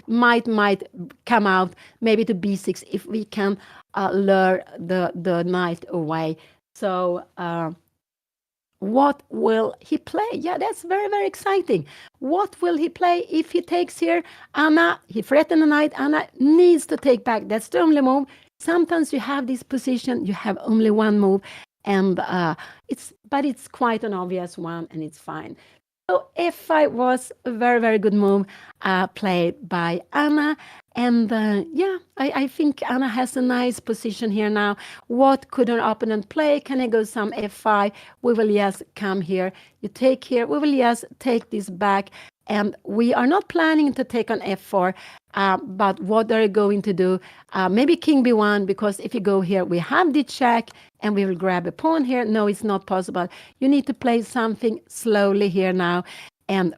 come out maybe to b6 if we can lure the knight away. So what will he play? Yeah, that's very, very exciting. What will he play if he takes here? Anna, he threatened the knight. Anna needs to take back. That's the only move. Sometimes you have this position, you have only one move, and it's quite an obvious one, and it's fine. So f5 was a very, very good move played by Anna. And I think Anna has a nice position here now. What could her opponent play? Can I go some f5? We will just come here. You take here. We will just take this back. And we are not planning to take on f4. But what are you going to do? Maybe king b1, because if you go here, we have the check. And we will grab a pawn here. No, it's not possible. You need to play something slowly here now. And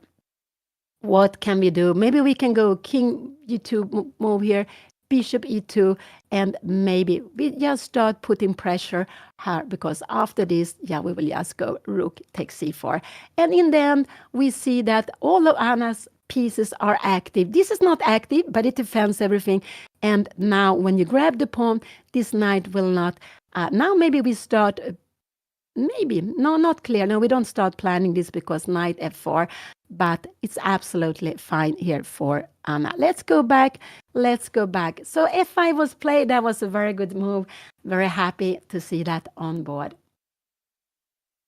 what can we do? Maybe we can go king g2 move here, bishop e2, and maybe we just start putting pressure here, because after this, we will just go rook takes c4. And in the end, we see that all of Anna's pieces are active. This is not active, but it defends everything. And now when you grab the pawn, this knight will not. Now maybe we start, not clear. No, we don't start planning this because knight f4, but it's absolutely fine here for Anna. Let's go back. So f5 was played. That was a very good move. Very happy to see that on board.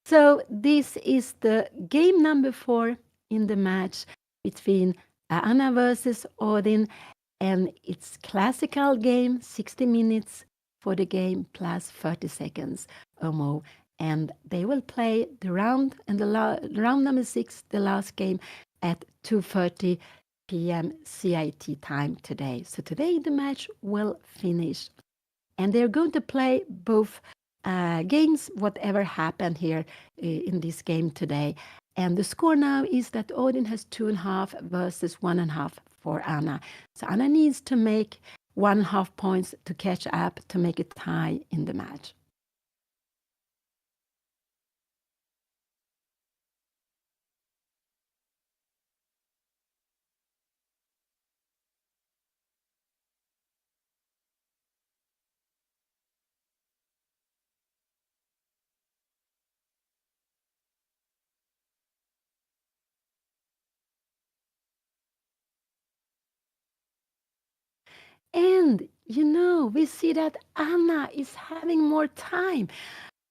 So this is the game number 4 in the match between Anna versus Odin, and it's classical game, 60 minutes for the game plus 30 seconds or more. And they will play the round and round number 6, the last game, at 2:30 p.m. CIT time today. So today the match will finish, and they're going to play both games, whatever happened here in this game today. And the score now is that Odin has 2.5 versus 1.5 for Anna. So Anna needs to make 1.5 points to catch up to make a tie in the match. And we see that Anna is having more time.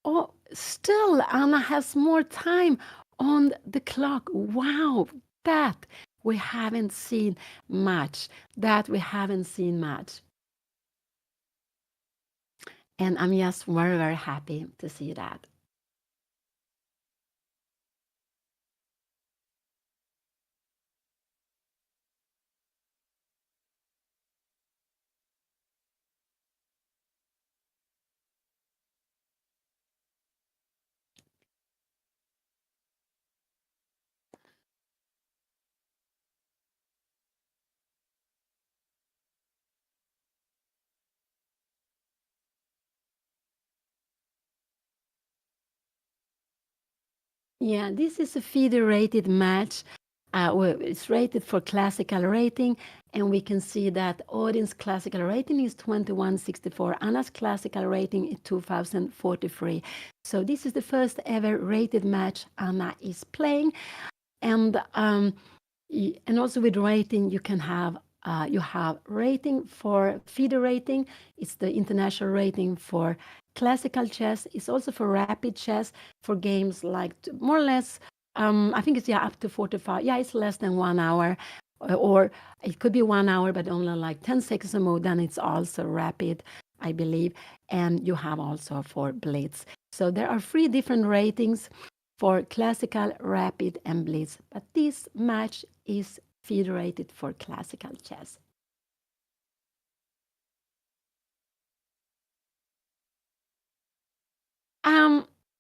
Oh, still, Anna has more time on the clock. Wow, that we haven't seen much. That we haven't seen much. And I'm just very, very happy to see that. Yeah, this is a FIDE rated match. Well, it's rated for classical rating, and we can see that Odin's classical rating is 2164. Anna's classical rating is 2043. So this is the first ever rated match Anna is playing, and also with rating you can have you have rating for FIDE rating. It's the international rating for classical chess. It's also for rapid chess for games like more or less. I think it's up to 45. Yeah, it's less than 1 hour, or it could be 1 hour, but only like 10 seconds or more. Then it's also rapid, I believe. And you have also for blitz. So there are 3 different ratings for classical, rapid, and blitz. But this match is FIDE rated for classical chess.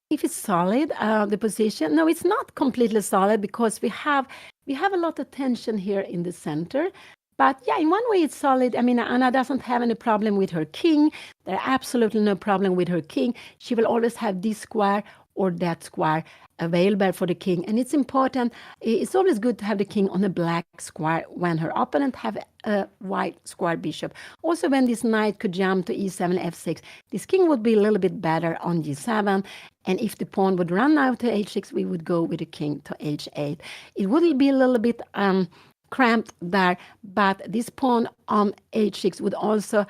If it's solid, the position. No, it's not completely solid because we have a lot of tension here in the center. But yeah, in one way it's solid. I mean, Anna doesn't have any problem with her king. There are absolutely no problem with her king. She will always have this square or that square available for the king. And it's important. It's always good to have the king on a black square when her opponent have a white square bishop. Also, when this knight could jump to e7, f6, this king would be a little bit better on g7. And if the pawn would run out to h6, we would go with the king to h8. It would be a little bit cramped there, but this pawn on h6 would also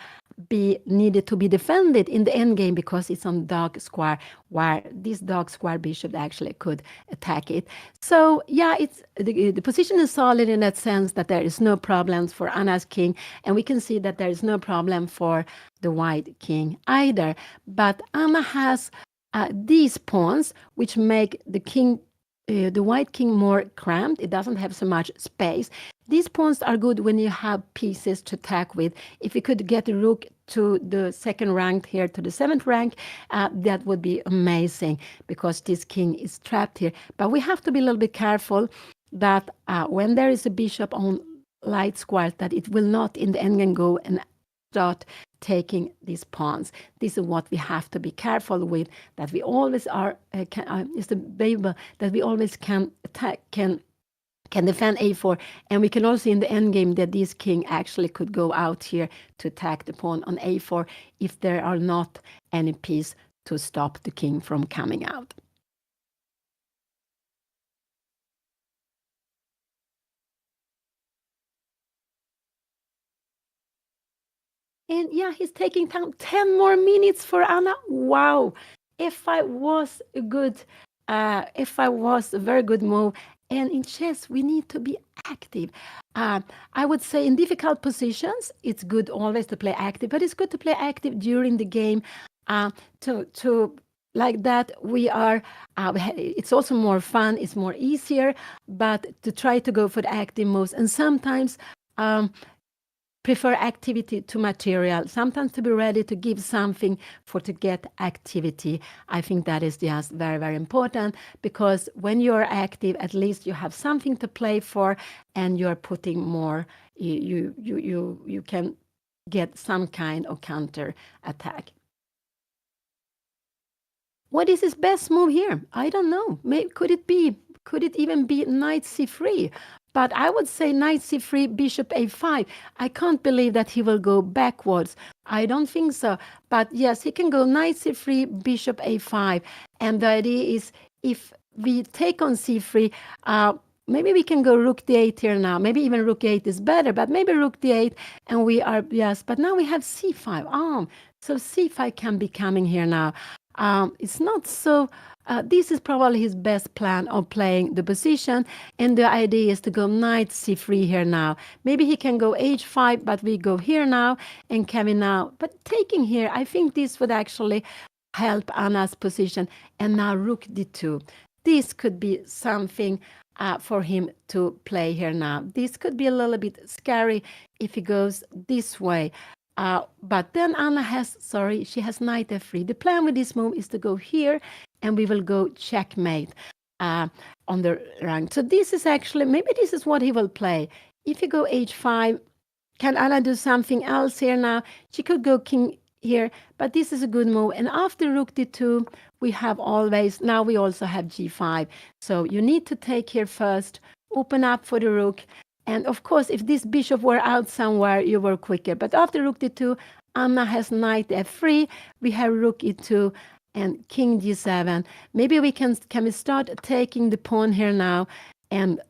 be needed to be defended in the endgame because it's on dark square, where this dark square bishop actually could attack it. So yeah, it's the position is solid in that sense that there is no problems for Anna's king, and we can see that there is no problem for the white king either. But Anna has these pawns which make the king the white king more cramped. It doesn't have so much space. These pawns are good when you have pieces to attack with. If you could get a rook to the second rank here to the 7th rank, that would be amazing because this king is trapped here. But we have to be a little bit careful that when there is a bishop on light squares, that it will not in the endgame go and start taking these pawns. This is what we have to be careful with, that we always are is the Babel that we always can attack, can defend a4, and we can also in the endgame that this king actually could go out here to attack the pawn on a4 if there are not any piece to stop the king from coming out. And yeah, he's taking time. 10 more minutes for Anna. Wow. If I was a good F5 was a very good move. And in chess, we need to be active. I would say in difficult positions, it's good always to play active, but it's good to play active during the game. To like that, it's also more fun, it's more easier, but to try to go for the active moves. And sometimes prefer activity to material, sometimes to be ready to give something to get activity. I think that is just very, very important, because when you're active, at least you have something to play for, and you're putting more, you can get some kind of counter attack. What is his best move here? I don't know. Could it even be knight c3? But I would say knight c3, bishop a5. I can't believe that he will go backwards. I don't think so. But yes, he can go knight c3, bishop a5. And the idea is, if we take on c3, maybe we can go rook d8 here now. Maybe even rook d8 is better, but maybe rook d8, and but now we have c5. So c5 can be coming here now. It's not so. This is probably his best plan of playing the position, and the idea is to go knight c3 here now. Maybe he can go h5, but we go here now, and can we now? But taking here, I think this would actually help Anna's position. And now rook d2. This could be something for him to play here now. This could be a little bit scary if he goes this way. But then Anna she has knight f3. The plan with this move is to go here, and we will go checkmate on the rank. So this is actually, maybe this is what he will play. If you go h5, can Anna do something else here now? She could go king here, but this is a good move. And after rook d2, we also have g5. So you need to take here first, open up for the rook. And of course, if this bishop were out somewhere, you were quicker. But after rook d2, Anna has knight f3. We have rook e2 and king g7. Maybe we can we start taking the pawn here now, and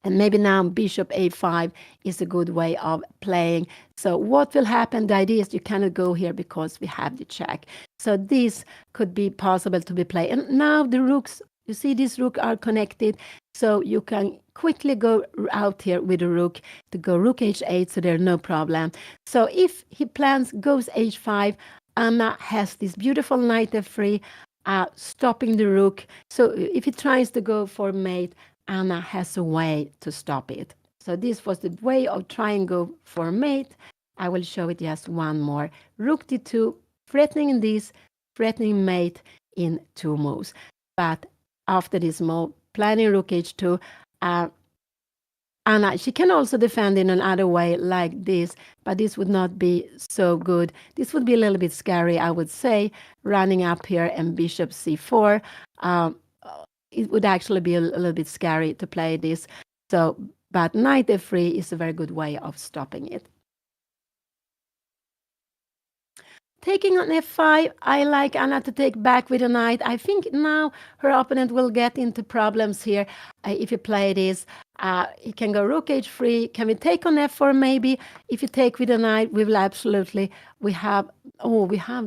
maybe now bishop a5 is a good way of playing. So what will happen? The idea is you cannot go here because we have the check. So this could be possible to be played. And now the rooks, you see these rooks are connected. So you can quickly go out here with the rook to go rook h8, so there's no problem. So if he goes h5, Anna has this beautiful knight f3, stopping the rook. So if he tries to go for mate, Anna has a way to stop it. So this was the way of trying to go for mate. I will show it just one more. Rook d2, threatening this, threatening mate in 2 moves. But after this move, planning rook h2, Anna, she can also defend in another way like this, but this would not be so good. This would be a little bit scary, I would say, running up here and bishop c4. It would actually be a little bit scary to play this. So, but knight f3 is a very good way of stopping it. Taking on f5, I like Anna to take back with a knight. I think now her opponent will get into problems here if you play this. He can go rook h3. Can we take on f4 maybe? If you take with a knight, we will absolutely. We have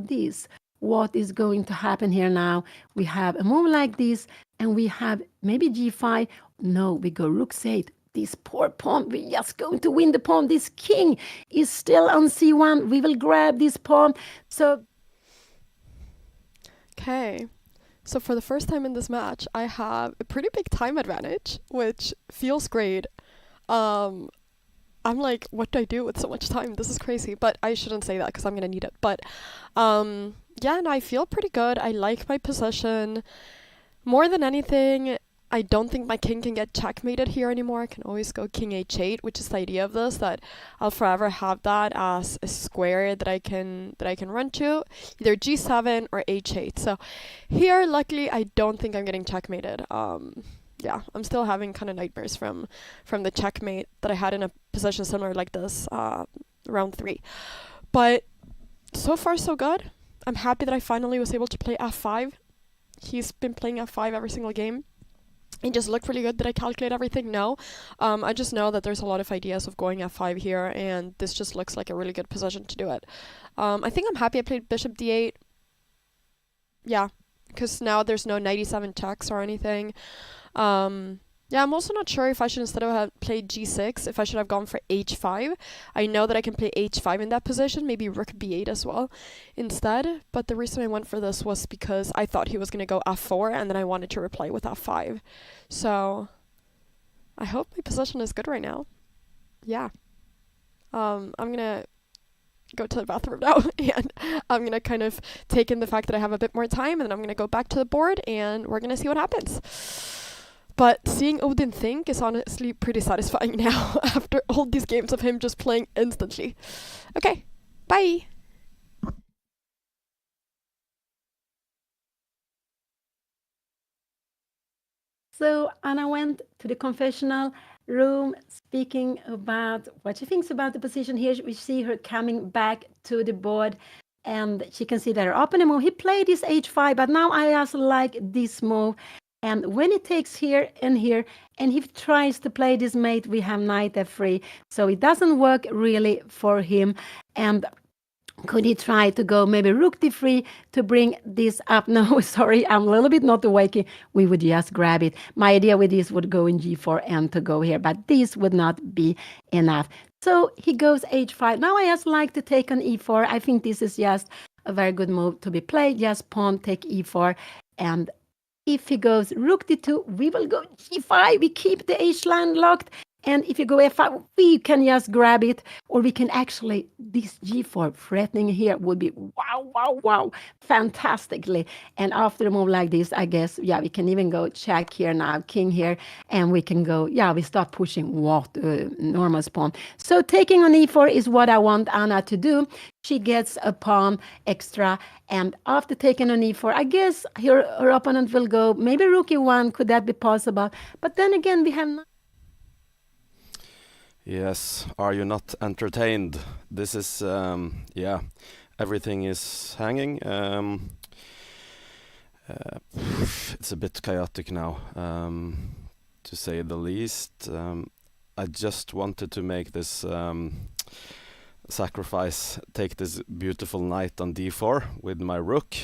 this. What is going to happen here now? We have a move like this, and we have maybe g5. No, we go rook c8. This poor pawn, we're just going to win the pawn. This king is still on c1. We will grab this pawn. So, Okay. So for the first time in this match, I have a pretty big time advantage, which feels great. I'm like, what do I do with so much time? This is crazy. But I shouldn't say that because I'm going to need it. But yeah, and I feel pretty good. I like my position. More than anything, I don't think my king can get checkmated here anymore. I can always go king h8, which is the idea of this, that I'll forever have that as a square that I can run to, either g7 or h8. So here, luckily, I don't think I'm getting checkmated. Yeah, I'm still having kind of nightmares from the checkmate that I had in a position similar like this, round 3. But so far, so good. I'm happy that I finally was able to play f5. He's been playing f5 every single game. It just looked really good. Did I calculate everything? No. I just know that there's a lot of ideas of going f5 here, and this just looks like a really good position to do it. I think I'm happy I played bishop d8. Yeah, because now there's no 97 checks or anything. Yeah, I'm also not sure if I should, instead of have played g6, if I should have gone for h5. I know that I can play h5 in that position, maybe rook b8 as well instead. But the reason I went for this was because I thought he was going to go f4, and then I wanted to reply with f5. So I hope my position is good right now. Yeah. I'm going to go to the bathroom now, and I'm going to kind of take in the fact that I have a bit more time, and then I'm going to go back to the board, and we're going to see what happens. But seeing Odin think is honestly pretty satisfying now after all these games of him just playing instantly. Okay, bye! So Anna went to the confessional room speaking about what she thinks about the position here. We see her coming back to the board, and she can see that her opponent move. He played this h5, but now I also like this move. And when he takes here, and he tries to play this mate, we have knight f3. So it doesn't work really for him. And could he try to go maybe rook d3 to bring this up? No, sorry, I'm a little bit not awake. We would just grab it. My idea with this would go in g4 and to go here, but this would not be enough. So he goes h5. Now I just like to take on e4. I think this is just a very good move to be played. Just pawn, take e4, and if he goes rook d2, we will go g5. We keep the h line locked. And if you go f5, we can just grab it. Or we can actually, this g4 threatening here would be wow, fantastically. And after a move like this, I guess, yeah, we can even go check here now, king here. And we can go, yeah, we start pushing what normal pawn. So taking on e4 is what I want Anna to do. She gets a pawn extra, and after taking on e4, I guess her opponent will go maybe rook e1. Could that be possible? But then again, we have not. Yes, are you not entertained? This is, yeah, everything is hanging. It's a bit chaotic now, to say the least. I just wanted to make this sacrifice, take this beautiful knight on d4 with my rook,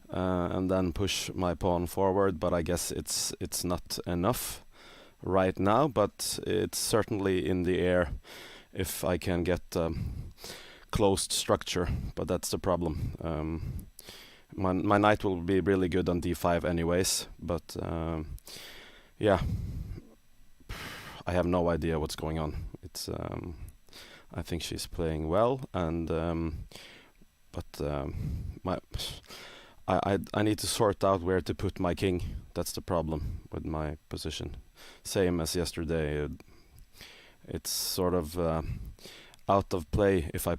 and then push my pawn forward, but I guess it's not enough right now, but it's certainly in the air if I can get closed structure, but that's the problem. My knight will be really good on d5 anyways, but yeah, I have no idea what's going on. It's I think she's playing well, and but I need to sort out where to put my king. That's the problem with my position. Same as yesterday. It's sort of out of play if I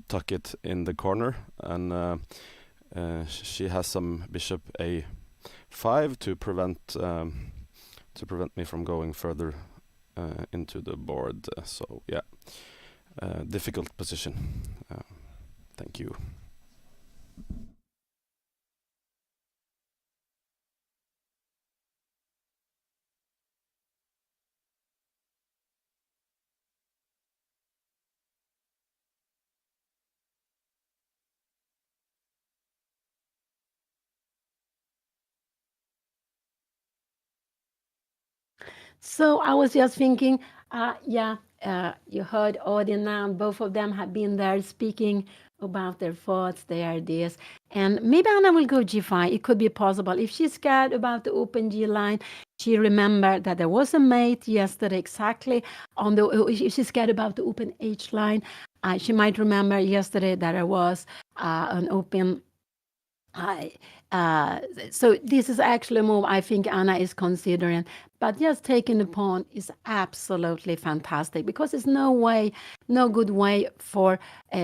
tuck it in the corner, and she has some bishop a5 to prevent me from going further into the board. So yeah, difficult position. Thank you. So I was just thinking, you heard Odin now, both of them have been there speaking about their thoughts, their ideas. And maybe Anna will go g5. It could be possible. If she's scared about the open g line, she remembered that there was a mate yesterday exactly on the, if she's scared about the open h line, she might remember yesterday that there was an open so this is actually a move I think Anna is considering, but just taking the pawn is absolutely fantastic because there's no good way for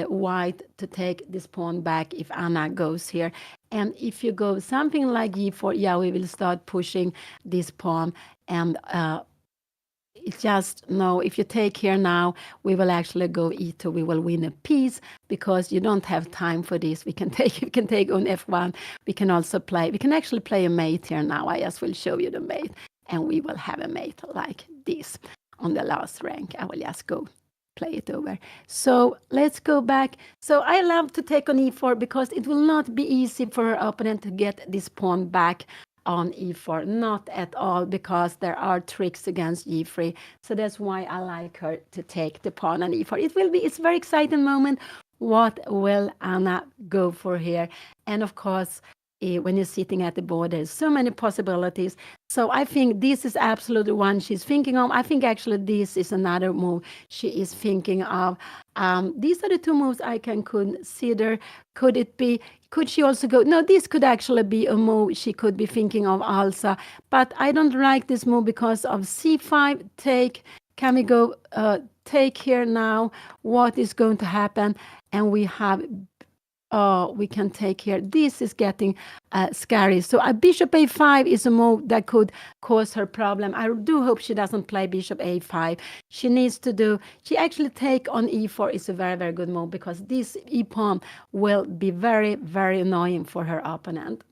white to take this pawn back if Anna goes here. And if you go something like e4, yeah, we will start pushing this pawn, and it's just, no, if you take here now, we will actually go e2, we will win a piece because you don't have time for this. We can take on f1. We can actually play a mate here now. I just will show you the mate, and we will have a mate like this on the last rank. I will just go play it over. So let's go back. So I love to take on e4 because it will not be easy for her opponent to get this pawn back on e4. Not at all, because there are tricks against e3. So that's why I like her to take the pawn on e4. It's a very exciting moment. What will Anna go for here? And of course, when you're sitting at the board, there's so many possibilities. So I think this is absolutely one she's thinking of. I think actually this is another move she is thinking of. These are the two moves I can consider. Could she also go? No, this could actually be a move she could be thinking of also. But I don't like this move because of c5 take. Can we go take here now? What is going to happen? And we have we can take here. This is getting scary. So a bishop a5 is a move that could cause her problem. I do hope she doesn't play bishop a5. She actually take on e4 is a very, very good move, because this e-pawn will be very, very annoying for her opponent.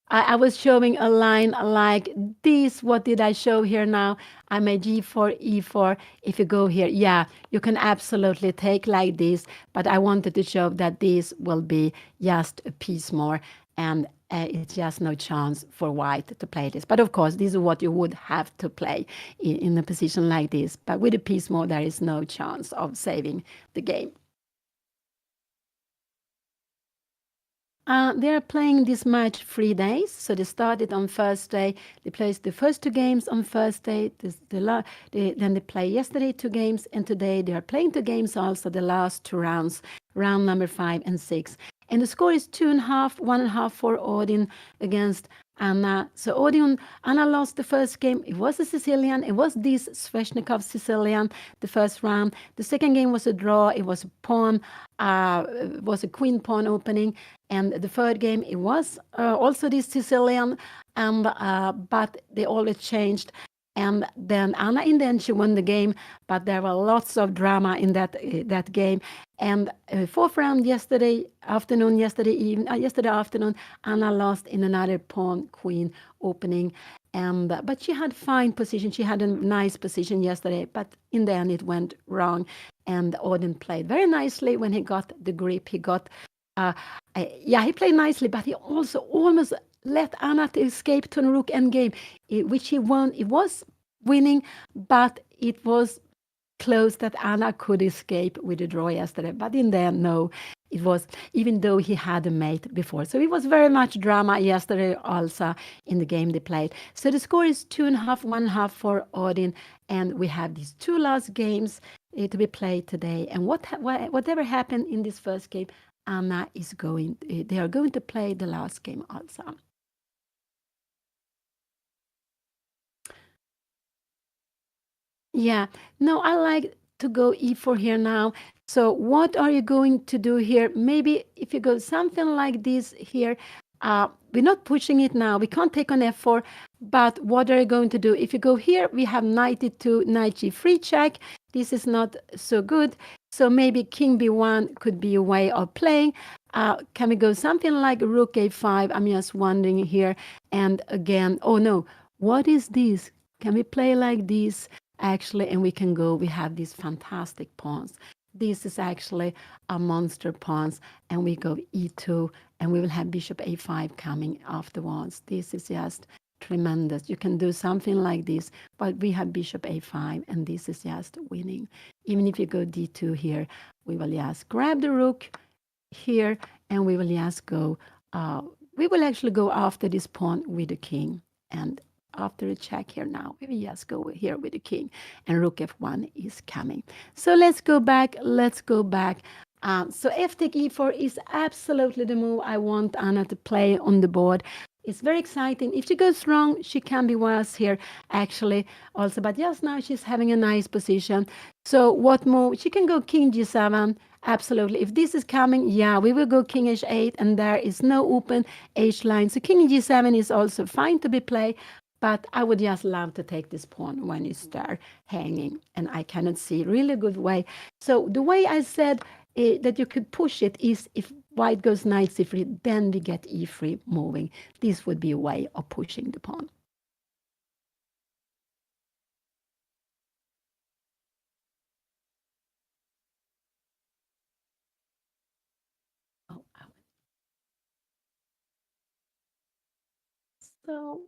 I was showing a line like this. What did I show here now? I made g4, e4. If you go here, yeah, you can absolutely take like this. But I wanted to show that this will be just a piece more. And it's just no chance for white to play this. But of course, this is what you would have to play in a position like this. But with a piece more, there is no chance of saving the game. They are playing this match 3 days. So they started on Thursday. They played the first 2 games on Thursday. Then they play yesterday 2 games. And today they are playing 2 games also, the last 2 rounds, round number 5 and 6. And the score is 2.5, 1.5 for Odin against Anna. So Anna lost the first game. It was a Sicilian. It was this Sveshnikov Sicilian, the first round. The second game was a draw. It was a pawn. It was a queen pawn opening. And the third game, it was also this Sicilian. But they always changed. And then Anna, in the end, she won the game, but there were lots of drama in that game. And fourth round yesterday afternoon, Anna lost in another pawn queen opening. But she had fine position. She had a nice position yesterday, but in the end it went wrong. And Odin played very nicely when he got the grip. He played nicely, but he also almost let Anna to escape to a rook endgame, which he won. It was winning, but it was close that Anna could escape with a draw yesterday. But in the end, no, it was, even though he had a mate before. So it was very much drama yesterday also in the game they played. So the score is 2.5, 1.5 for Odin. And we have these 2 last games to be played today. And whatever happened in this first game, Anna they are going to play the last game also. Yeah, no, I like to go e4 here now. So what are you going to do here? Maybe if you go something like this here, we're not pushing it now. We can't take on f4, but what are you going to do? If you go here, we have knight e2, knight g3 check. This is not so good. So maybe king b1 could be a way of playing. Can we go something like rook a5? I'm just wondering here. And again, oh no, what is this? Can we play like this? Actually, and we have these fantastic pawns. This is actually a monster pawns, and we go e2, and we will have bishop a5 coming afterwards. This is just tremendous. You can do something like this, but we have bishop a5, and this is just winning. Even if you go d2 here, we will just grab the rook here, and we will just go, we will actually go after this pawn with the king, and after a check here now, we just go here with the king, and rook f1 is coming. So let's go back. So f take e4 is absolutely the move I want Anna to play on the board. It's very exciting. If she goes wrong, she can be worse here, actually, also. But just now, she's having a nice position. So what move? She can go king g7. Absolutely. If this is coming, yeah, we will go king h8, and there is no open h line. So king g7 is also fine to be played. But I would just love to take this pawn when it's there hanging, and I cannot see really good way. So the way I said that you could push it is if white goes knight c3, then we get e3 moving. This would be a way of pushing the pawn. So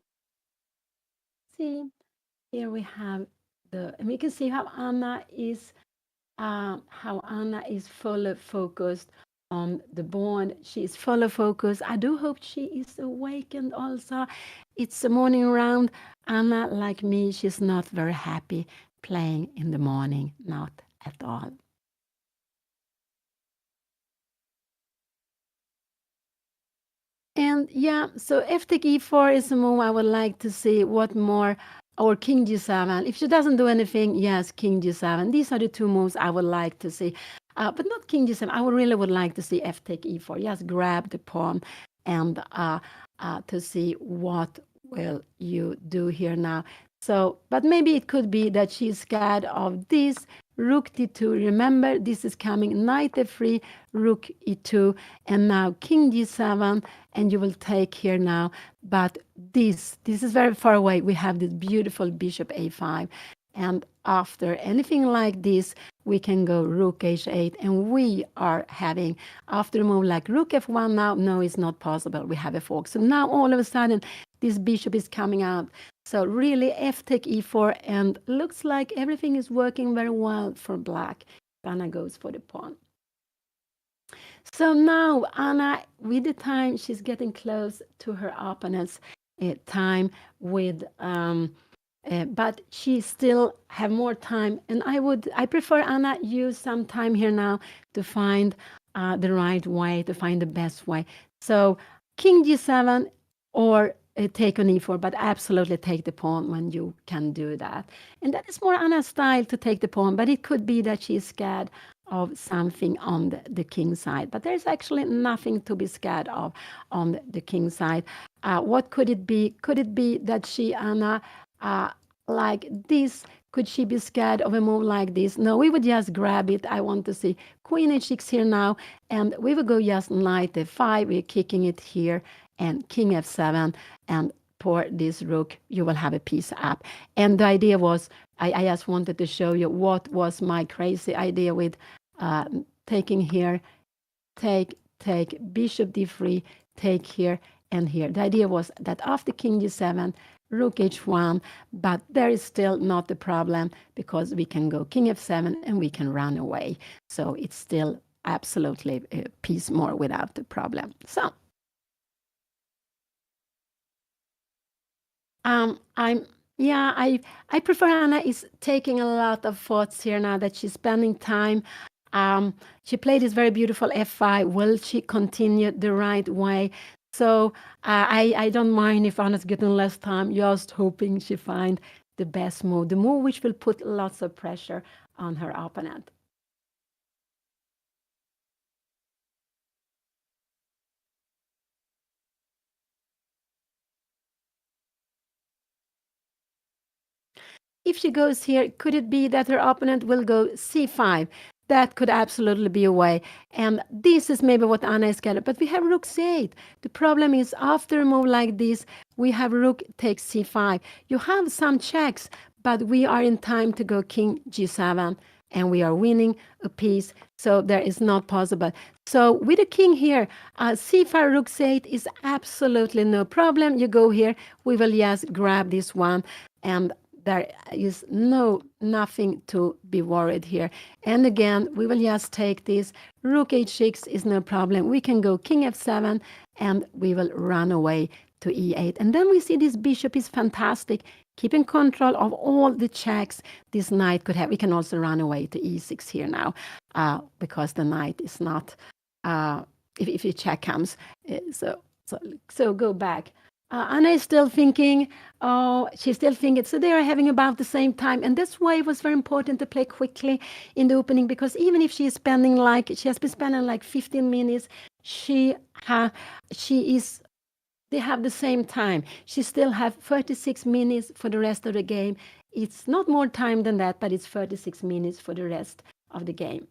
see, here we have and we can see how Anna is fully focused on the bond. She is fully focused. I do hope she is awakened also. It's a morning round. Anna, like me, she's not very happy playing in the morning, not at all. And yeah, so f take e4 is a move I would like to see. What more? Or king g7. If she doesn't do anything, yes, king g7. These are the two moves I would like to see. But not king g7. I really would like to see f take e4. Just grab the pawn and to see what will you do here now. So, but maybe it could be that she's scared of this. Rook d2. Remember, this is coming knight f3, rook e2, and now king g7, and you will take here now. But this is very far away. We have this beautiful bishop a5, and after anything like this, we can go rook h8, and we are having, after a move like rook f1 now, no, it's not possible. We have a fork. So now all of a sudden, this bishop is coming out. So really f take e4, and looks like everything is working very well for black. Anna goes for the pawn. So now Anna, with the time, she's getting close to her opponent's time with, but she still have more time. And I prefer Anna use some time here now to find the right way, to find the best way. So king g7 or take on e4, but absolutely take the pawn when you can do that. And that is more Anna's style, to take the pawn, but it could be that she's scared of something on the king side. But there's actually nothing to be scared of on the king side. What could it be? Could it be that she, Anna, like this, could she be scared of a move like this? No, we would just grab it. I want to see queen h6 here now, and we will go just knight f5. We're kicking it here, and king f7, and pour this rook, you will have a piece up. And the idea was, I just wanted to show you what was my crazy idea with taking here, take, bishop d3, take here and here. The idea was that after king g7, rook h1, but there is still not a problem because we can go king f7 and we can run away. So it's still absolutely a piece more without the problem. So I prefer Anna is taking a lot of thoughts here now that she's spending time. She played this very beautiful f5. Will she continue the right way? So I don't mind if Anna's getting less time, just hoping she find the best move, the move which will put lots of pressure on her opponent. If she goes here, could it be that her opponent will go c5? That could absolutely be a way. And this is maybe what Anna is scared of. But we have rook c8. The problem is, after a move like this, we have rook takes c5. You have some checks, but we are in time to go king g7, and we are winning a piece, so there is not possible. So with the king here, c5 rook c8 is absolutely no problem. You go here, we will just grab this one, and there is nothing to be worried here. And again, we will just take this. Rook h6 is no problem. We can go king f7, and we will run away to e8. And then we see this bishop is fantastic, keeping control of all the checks this knight could have. We can also run away to e6 here now, because the knight is not, if a check comes. So go back. Anna is still thinking, she's still thinking. So they are having about the same time. And that's why it was very important to play quickly in the opening, because even if she has been spending like 15 minutes, they have the same time. She still have 36 minutes for the rest of the game. It's not more time than that, but it's 36 minutes for the rest of the game.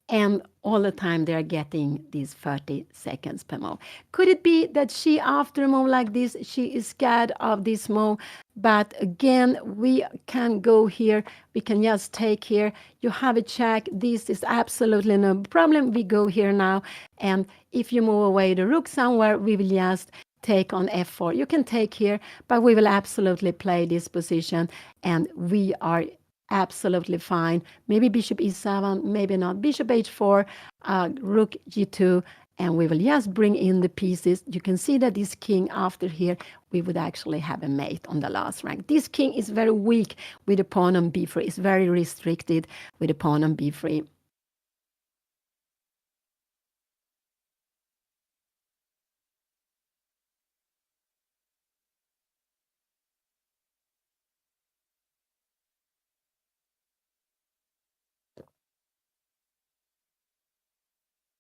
and all the time they are getting these 30 seconds per move. Could it be that she, after a move like this, she is scared of this move? But again, we can go here. We can just take here. You have a check. This is absolutely no problem. We go here now. And if you move away the rook somewhere, we will just take on f4. You can take here, but we will absolutely play this position. And we are absolutely fine. Maybe bishop e7, maybe not. Bishop h4, rook g2, and we will just bring in the pieces. You can see that this king after here, we would actually have a mate on the last rank. This king is very weak with a pawn on b3. It's very restricted with a pawn on b3.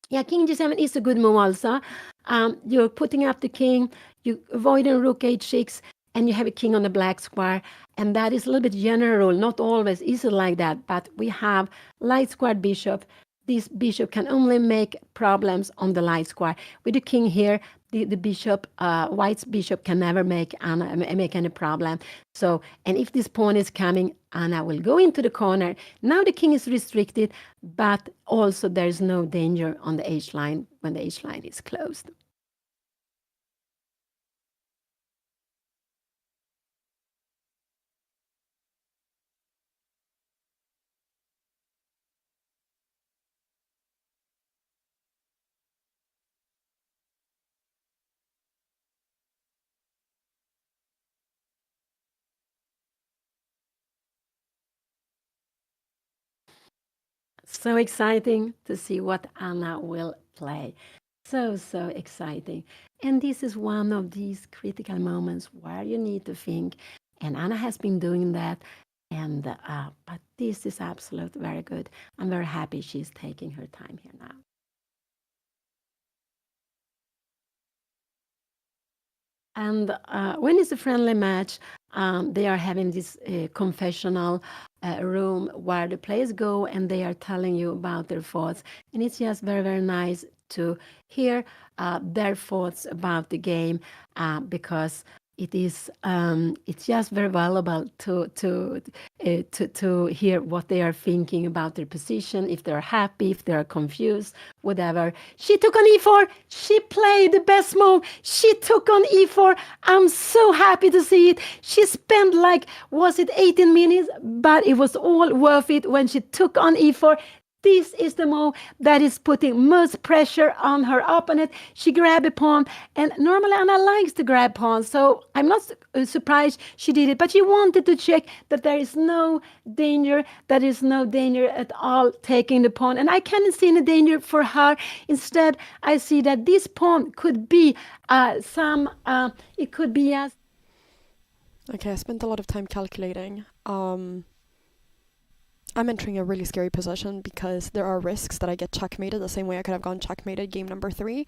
Yeah, king g7 is a good move also. You're putting up the king, you avoiding rook h6, and you have a king on the black square. And that is a little bit general, not always is it like that, but we have light squared bishop. This bishop can only make problems on the light square. With the king here, the bishop, white's bishop can never make any problem. So, and if this pawn is coming, Anna will go into the corner. Now the king is restricted, but also there's no danger on the h line when the h line is closed. So exciting to see what Anna will play. So exciting. And this is one of these critical moments where you need to think. And Anna has been doing that. And but this is absolutely very good. I'm very happy she's taking her time here now. And when it's a friendly match, they are having this confessional room where the players go and they are telling you about their thoughts. And it's just very, very nice to hear their thoughts about the game because it is it's just very valuable to hear what they are thinking about their position, if they're happy, if they're confused, whatever. She took on e4. She played the best move. She took on e4. I'm so happy to see it. She spent like, was it 18 minutes? But it was all worth it when she took on e4. This is the move that is putting most pressure on her opponent. She grabbed a pawn, and normally Anna likes to grab pawns, so I'm not surprised she did it. But she wanted to check that there is no danger, at all taking the pawn. And I can't see any danger for her. Instead, I see that this pawn could be it could be as... Okay, I spent a lot of time calculating. I'm entering a really scary position because there are risks that I get checkmated the same way I could have gone checkmated game number 3.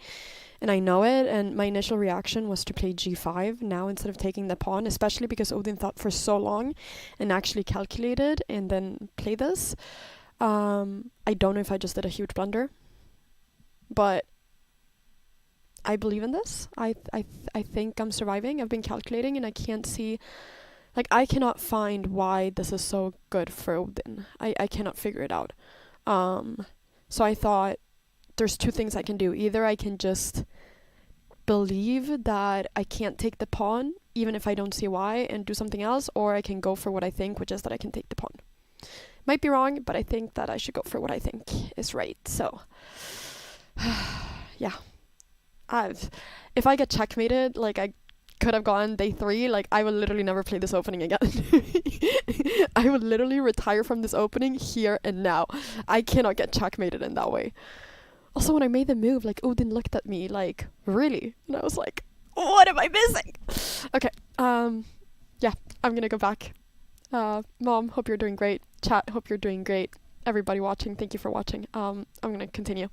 And I know it, and my initial reaction was to play g5 now instead of taking the pawn, especially because Odin thought for so long and actually calculated and then play this. I don't know if I just did a huge blunder, but I believe in this. I think I'm surviving. I've been calculating and I can't see... Like, I cannot find why this is so good for Odin. I cannot figure it out. So I thought there's two things I can do. Either I can just believe that I can't take the pawn, even if I don't see why, and do something else, or I can go for what I think, which is that I can take the pawn. Might be wrong, but I think that I should go for what I think is right. So, yeah. If I get checkmated, like I could have gone day 3, like I will literally never play this opening again. I would literally retire from this opening here and now. I cannot get checkmated in that way. Also, when I made the move, like Odin looked at me like, really? And I was like, what am I missing? Okay, yeah, I'm gonna go back. Mom, hope you're doing great. Chat, hope you're doing great. Everybody watching, thank you for watching. I'm gonna continue.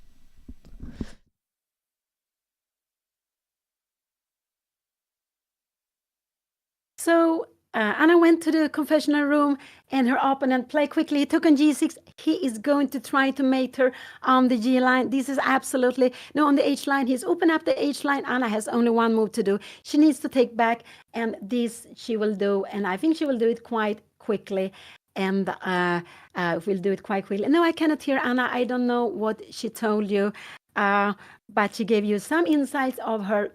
So Anna went to the confessional room and her opponent played quickly. He took on g6. He is going to try to mate her on the g line. This is absolutely, no, on the h line. He's opened up the h line. Anna has only one move to do. She needs to take back, and this she will do. And I think she will do it quite quickly. And we'll do it quite quickly. No, I cannot hear Anna. I don't know what she told you. But she gave you some insights of her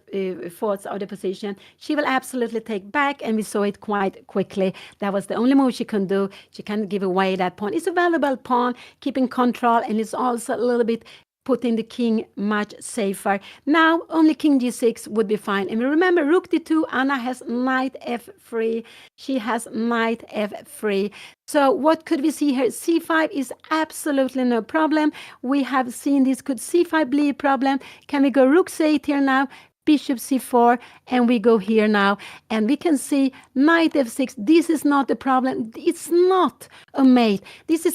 thoughts of the position. She will absolutely take back, and we saw it quite quickly. That was the only move she can do. She can't give away that pawn. It's a valuable pawn, keeping control, and it's also a little bit putting the king much safer. Now, only king g6 would be fine. And remember, rook d2, Anna has knight f3. She has knight f3. So what could we see here? c5 is absolutely no problem. We have seen this. Could c5 be a problem? Can we go rook c8 here now? Bishop c4, and we go here now, and we can see knight f6. This is not the problem. It's not a mate.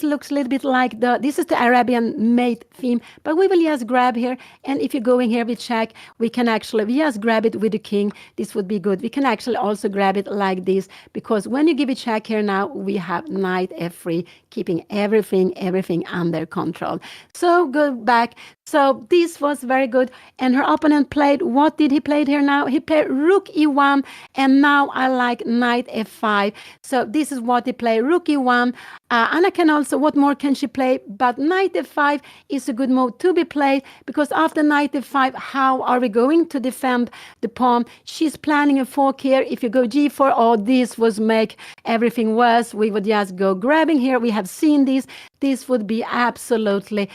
Looks a little bit like this is the Arabian mate theme, but we will just grab here, and if you're going here with check, we can actually just grab it with the king. This would be good. We can actually also grab it like this, because when you give it check here now, we have knight f3, keeping everything under control. So go back. So this was very good, and her opponent played, what did he play here now? He played rook e1, and now I like knight f5. So this is what he played, rook e1. Anna can also, what more can she play? But knight f5 is a good move to be played, because after knight f5, how are we going to defend the pawn? She's planning a fork here. If you go g4, oh, this would make everything worse. We would just go grabbing here. We have seen this. This would be absolutely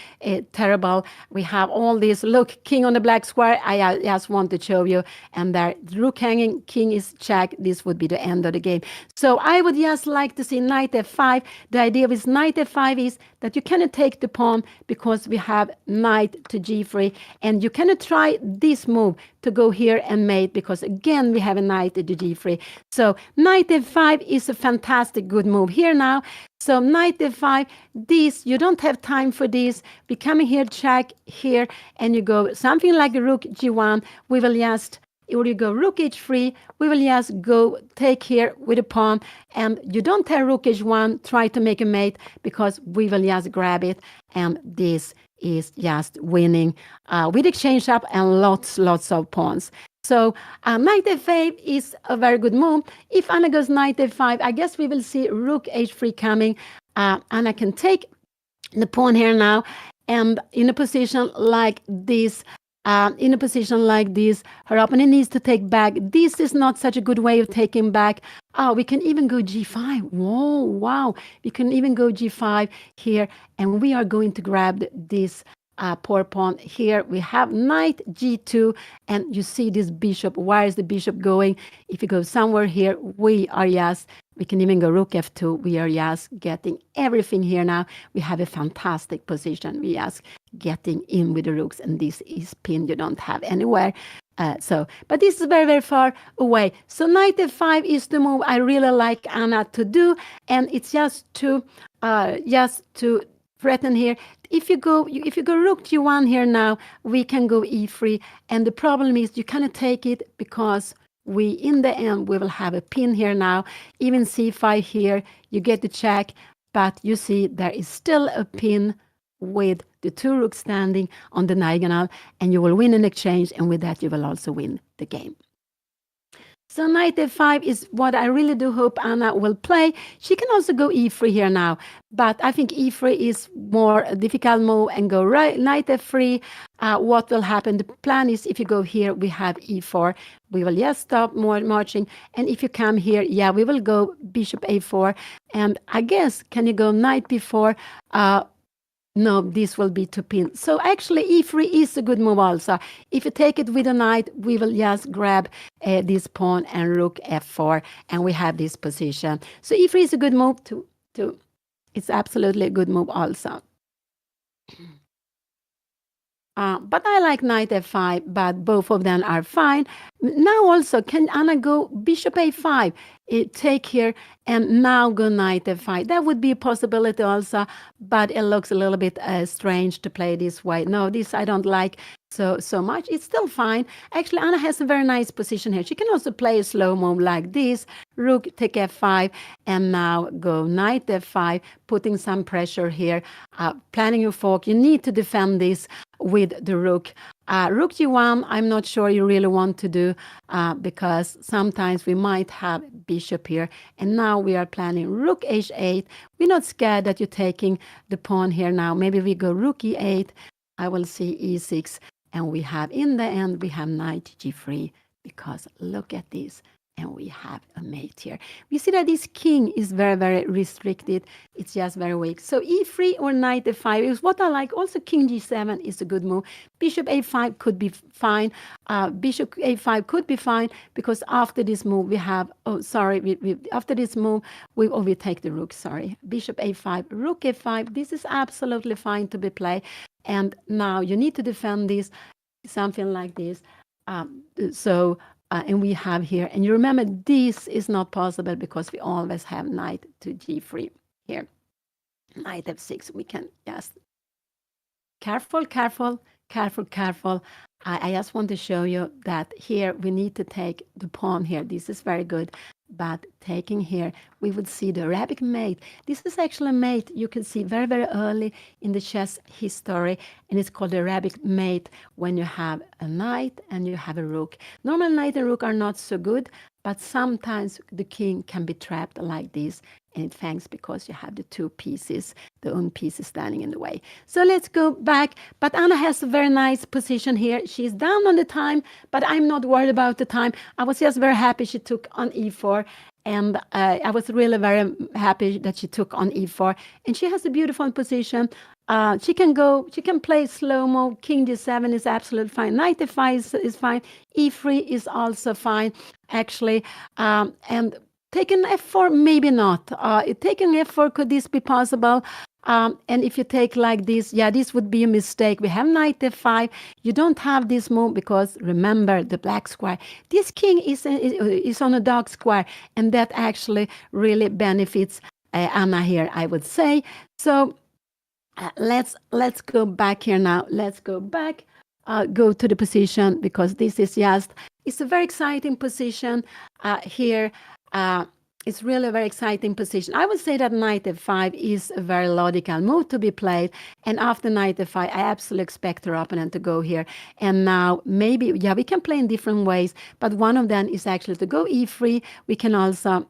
terrible. We have all this, look, king on the black square. I just want to show you. And there, rook hanging, king is check. This would be the end of the game. So I would just like to see knight f5. The idea with knight f5 is that you cannot take the pawn because we have knight to g3. And you cannot try this move to go here and mate, because again, we have a knight to g3. So knight f5 is a fantastic good move here now. So knight f5, this, you don't have time for this. We come here, check here, and you go something like rook g1. We will just, or you go rook h3. We will just go take here with a pawn, and you don't have rook h1, try to make a mate, because we will just grab it, and this is just winning with exchange up and lots of pawns. So knight f5 is a very good move. If Anna goes knight f5, I guess we will see rook h3 coming. Anna can take the pawn here now, and in a position like this, her opponent needs to take back. This is not such a good way of taking back. Oh, we can even go g5. Whoa, wow. We can even go g5 here, and we are going to grab this poor pawn here. We have knight g2, and you see this bishop. Where is the bishop going? If you go somewhere here, we can even go rook f2. We are just getting everything here now. We have a fantastic position. We are getting in with the rooks, and this is pin you don't have anywhere. But this is very far away. So knight f5 is the move I really like Anna to do, and it's just to threaten here. If you go rook g1 here now, we can go e3, and the problem is you cannot take it, because in the end we will have a pin here now. Even c5 here, you get the check, but you see there is still a pin with the two rooks standing on the diagonal, and you will win an exchange, and with that you will also win the game. So knight f5 is what I really do hope Anna will play. She can also go e3 here now, but I think e3 is more a difficult move, and go right knight f3. What will happen? The plan is, if you go here, we have e4. We will just stop more marching, and if you come here, yeah, we will go bishop a4, and I guess, can you go knight b4? No, this will be to pin. So actually e3 is a good move also. If you take it with a knight, we will just grab this pawn and rook f4, and we have this position. So e3 is a good move it's absolutely a good move also. But I like knight f5, but both of them are fine. Now also, can Anna go bishop a5? Take here, and now go knight f5. That would be a possibility also, but it looks a little bit strange to play this way. No, this I don't like. so much. It's still fine. Actually, Anna has a very nice position here. She can also play a slow move like this. Rook take f5, and now go knight f5, putting some pressure here. Planning your fork. You need to defend this with the rook. Rook g1, I'm not sure you really want to do because sometimes we might have bishop here. And now we are planning rook h8. We're not scared that you're taking the pawn here now. Maybe we go rook e8. I will see e6. And we have, in the end, we have knight g3 because look at this. And we have a mate here. We see that this king is very, very restricted. It's just very weak. So e3 or knight f5 is what I like. Also, king g7 is a good move. Bishop a5 could be fine. Bishop a5 could be fine because after this move we have, after this move we take the rook, Bishop a5, rook f5. This is absolutely fine to be played. And now you need to defend this, something like this. And we have here, and you remember this is not possible because we always have knight to g3 here. Knight f6, we can just, careful. I just want to show you that here we need to take the pawn here. This is very good. But taking here, we would see the Arabic mate. This is actually a mate you can see very, very early in the chess history, and it's called the Arabic mate when you have a knight and you have a rook. Normal knight and rook are not so good, but sometimes the king can be trapped like this, and it thanks because you have the two pieces, the own pieces standing in the way. So let's go back. But Anna has a very nice position here. She's down on the time, but I'm not worried about the time. I was just very happy she took on e4. And I was really very happy that she took on e4. And she has a beautiful position. She can play slow-mo. King g7 is absolutely fine. Knight f5 is fine. e3 is also fine, actually. And taking f4, maybe not. Taking f4, could this be possible? And if you take like this, this would be a mistake. We have knight f5. You don't have this move because remember the black square. This king is on a dark square, and that actually really benefits Anna here, I would say. So let's go back here now. Let's go back. Go to the position because this is it's a very exciting position here. It's really a very exciting position. I would say that knight f5 is a very logical move to be played. And after knight f5, I absolutely expect her opponent to go here. And now maybe, we can play in different ways. But one of them is actually to go e3. We can also...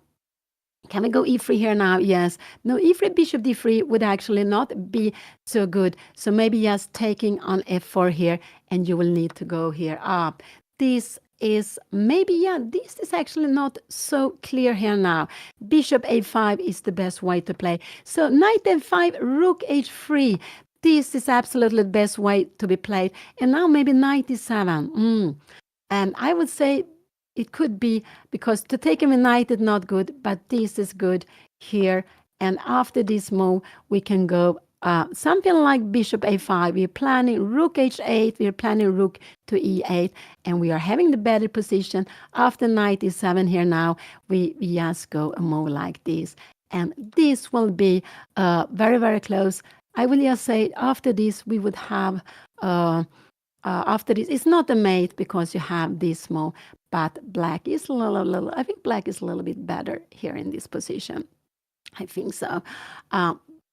Can we go e3 here now? Yes. No, e3, bishop d3 would actually not be so good. So maybe just taking on f4 here, and you will need to go here up. This is maybe, this is actually not so clear here now. Bishop a5 is the best way to play. So knight f5, rook h3. This is absolutely the best way to be played. And now maybe knight e7. And I would say it could be because to take him a knight is not good, but this is good here. And after this move, we can go something like bishop a5. We're planning rook h8. We're planning rook to e8. And we are having the better position. After knight e7 here now, we just go a move like this. And this will be very, very close. I will just say after this, we would have... after this, it's not a mate because you have this move, but black is I think black is a little bit better here in this position. I think so.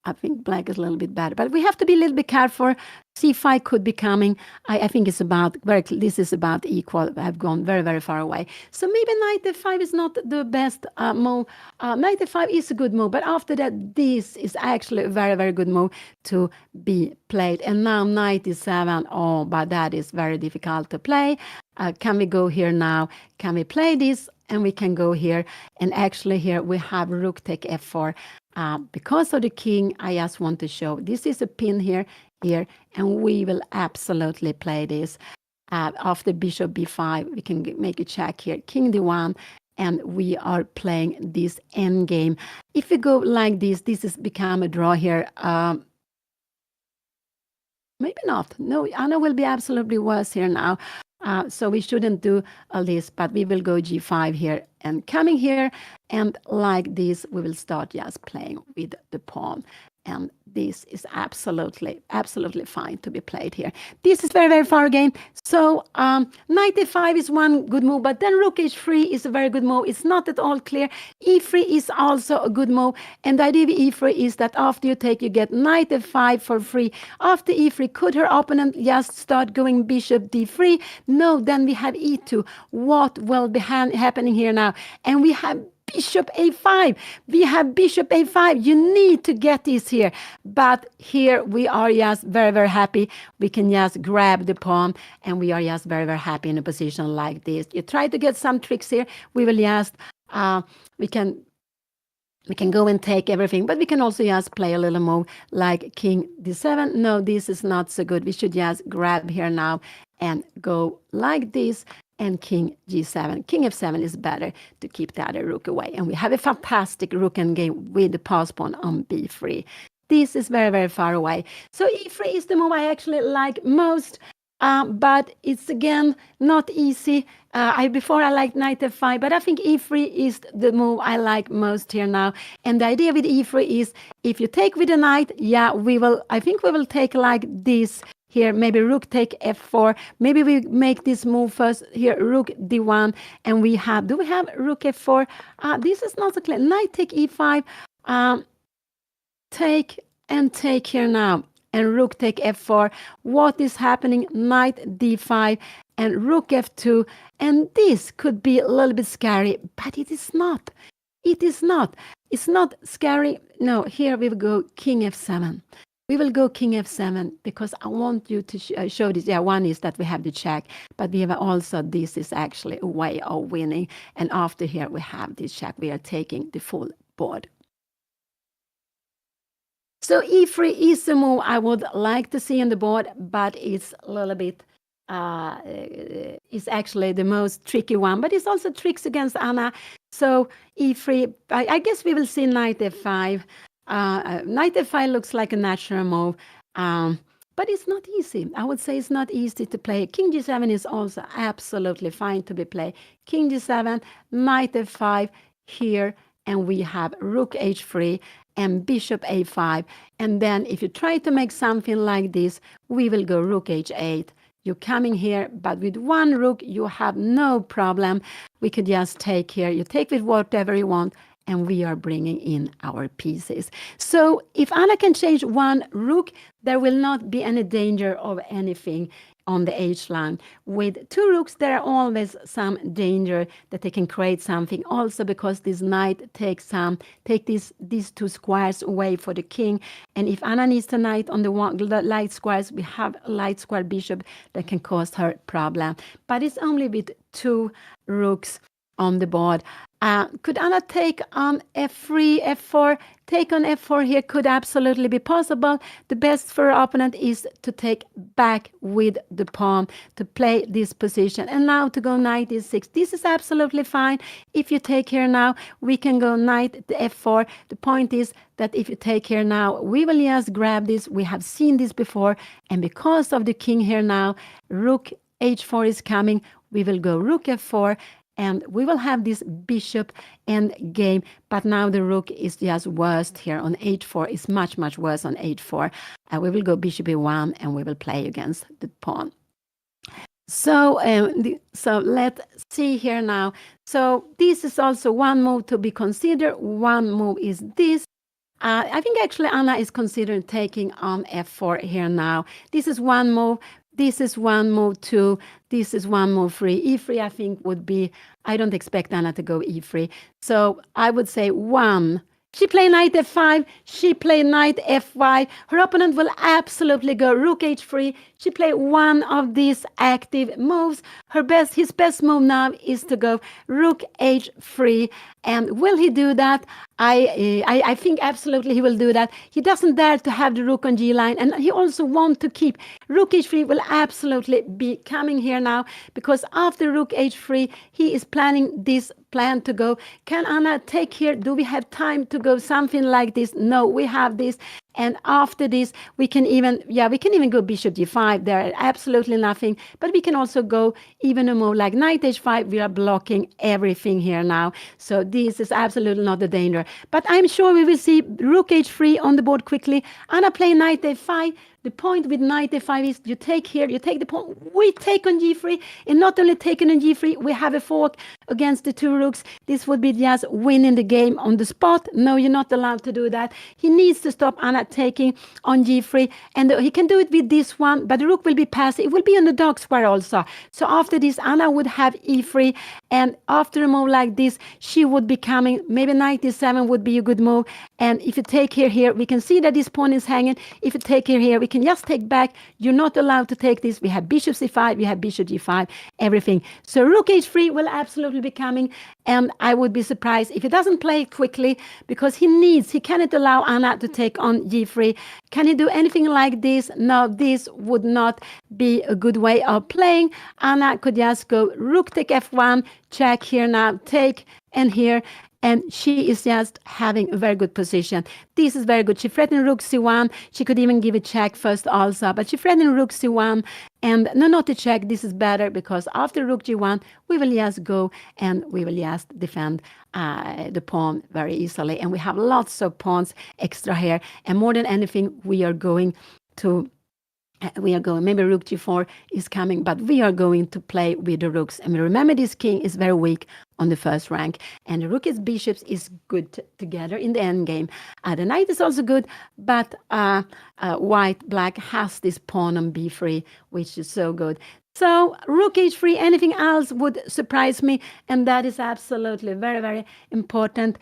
I think black is a little bit better, but we have to be a little bit careful. c5 could be coming. I think it's about this is about equal. I've gone very, very far away. So maybe knight f5 is not the best move. Knight f5 is a good move, but after that, this is actually a very, very good move to be played. And now knight e7. Oh, but that is very difficult to play. Can we go here now? Can we play this? And we can go here. And actually here we have rook take f4. Because of the king, I just want to show this is a pin here, and we will absolutely play this. After bishop b5, we can make a check here, king d1, and we are playing this end game. If we go like this has become a draw here. Maybe not. No, Anna will be absolutely worse here now. So we shouldn't do all this, but we will go g5 here and coming here. And like this, we will start just playing with the pawn. and this is absolutely fine to be played here. This is very, very far game. So knight e5 is one good move, but then rook h3 is a very good move. It's not at all clear. e3 is also a good move, and the idea with e3 is that after you take, you get knight f5 for free. After e3, could her opponent just start going bishop d3? No, then we have e2. What will be happening here now? And we have bishop a5. We have bishop a5. You need to get this here. But here we are just very, very happy. We can just grab the pawn, and we are just very, very happy in a position like this. You try to get some tricks here. We will just, we can go and take everything, but we can also just play a little move like king d7. No, this is not so good. We should just grab here now and go like this. And king g7. King f7 is better to keep the other rook away. And we have a fantastic rook endgame with the pass pawn on b3. This is very, very far away. So e3 is the move I actually like most, but it's again not easy. Before I liked knight f5, but I think e3 is the move I like most here now. And the idea with e3 is if you take with the knight, yeah, I think we will take like this. Here, maybe rook take f4. Maybe we make this move first. Here, rook d1. And do we have rook f4? This is not so clear. Knight take e5. Take here now. And rook take f4. What is happening? Knight d5 and rook f2. And this could be a little bit scary, but it is not. It is not. It's not scary. No, here we will go king f7. We will go king f7 because I want you to show this. Yeah, one is that we have the check, but we have also, this is actually a way of winning. And after here, we have this check. We are taking the full board. So e3 is a move I would like to see on the board, but it's a little bit, it's actually the most tricky one, but it's also tricks against Anna. So e3, I guess we will see knight f5. Knight f5 looks like a natural move, but it's not easy. I would say it's not easy to play. King g7 is also absolutely fine to be played. King g7, knight f5 here, and we have rook h3 and bishop a5. And then if you try to make something like this, we will go rook h8. You're coming here, but with one rook, you have no problem. We could just take here. You take with whatever you want, and we are bringing in our pieces. So if Anna can change one rook, there will not be any danger of anything on the H-line. With two rooks, there are always some danger that they can create something. Also because this knight take these two squares away for the king. And if Anna needs the knight on the light squares, we have a light square bishop that can cause her problem. But it's only with two rooks on the board. Could Anna take on f3, f4? Take on f4 here could absolutely be possible. The best for her opponent is to take back with the pawn to play this position. And now to go knight e6. This is absolutely fine. If you take here now, we can go knight to f4. The point is that if you take here now, we will just grab this. We have seen this before. And because of the king here now, rook h4 is coming. We will go rook f4. And we will have this bishop end game, but now the rook is just worst here on h4. It's much, much worse on h4. We will go bishop e1, and we will play against the pawn. So, so let's see here now. So this is also one move to be considered. One move is this. I think actually Anna is considering taking on f4 here now. This is one move. This is one move too. This is one move three. E3, I think, would be, I don't expect Anna to go E3. So I would say one. She played knight f5. She played knight f5. Her opponent will absolutely go rook h3. She played one of these active moves. His best move now is to go rook h3. And will he do that? I think absolutely he will do that. He doesn't dare to have the rook on g-line, and he also wants to keep rook h3 will absolutely be coming here now, because after rook h3 he is planning this plan to go. Can Anna take here? Do we have time to go something like this? No, we have this. And after this, we can even go bishop g5. There are absolutely nothing. But we can also go even a move like knight h5. We are blocking everything here now. So this is absolutely not a danger. But I'm sure we will see rook h3 on the board quickly. Anna play knight a5. The point with knight a5 is you take here, you take the pawn, we take on g3, and not only taking on g3, we have a fork against the two rooks. This would be just winning the game on the spot. No, you're not allowed to do that. He needs to stop Anna taking on g3, and he can do it with this one, but the rook will be passive. It will be on the dark square also. So after this, Anna would have e3, and after a move like this, she would be coming, maybe knight e7 would be a good move, and if you take here, we can see that this pawn is hanging. If you take here, we can just take back. You're not allowed to take this. We have bishop c5, we have bishop g5, everything. So rook h3 will absolutely be coming, and I would be surprised if he doesn't play it quickly, because he cannot allow Anna to take on g3. Can he do anything like this? No, this would not be a good way of playing. Anna could just go rook take f1, check here now, take, and here. And she is just having a very good position. This is very good. She threatened rook c1. She could even give a check first also. But she threatened rook c1. And no, not a check. This is better, because after rook g1, we will just go and we will just defend the pawn very easily. And we have lots of pawns extra here. And more than anything, maybe rook g4 is coming, but we are going to play with the rooks. And remember, this king is very weak on the first rank, and the rook and bishops is good together in the end game. The knight is also good, but black has this pawn on b3, which is so good. So rook h3, anything else would surprise me, and that is absolutely very, very important.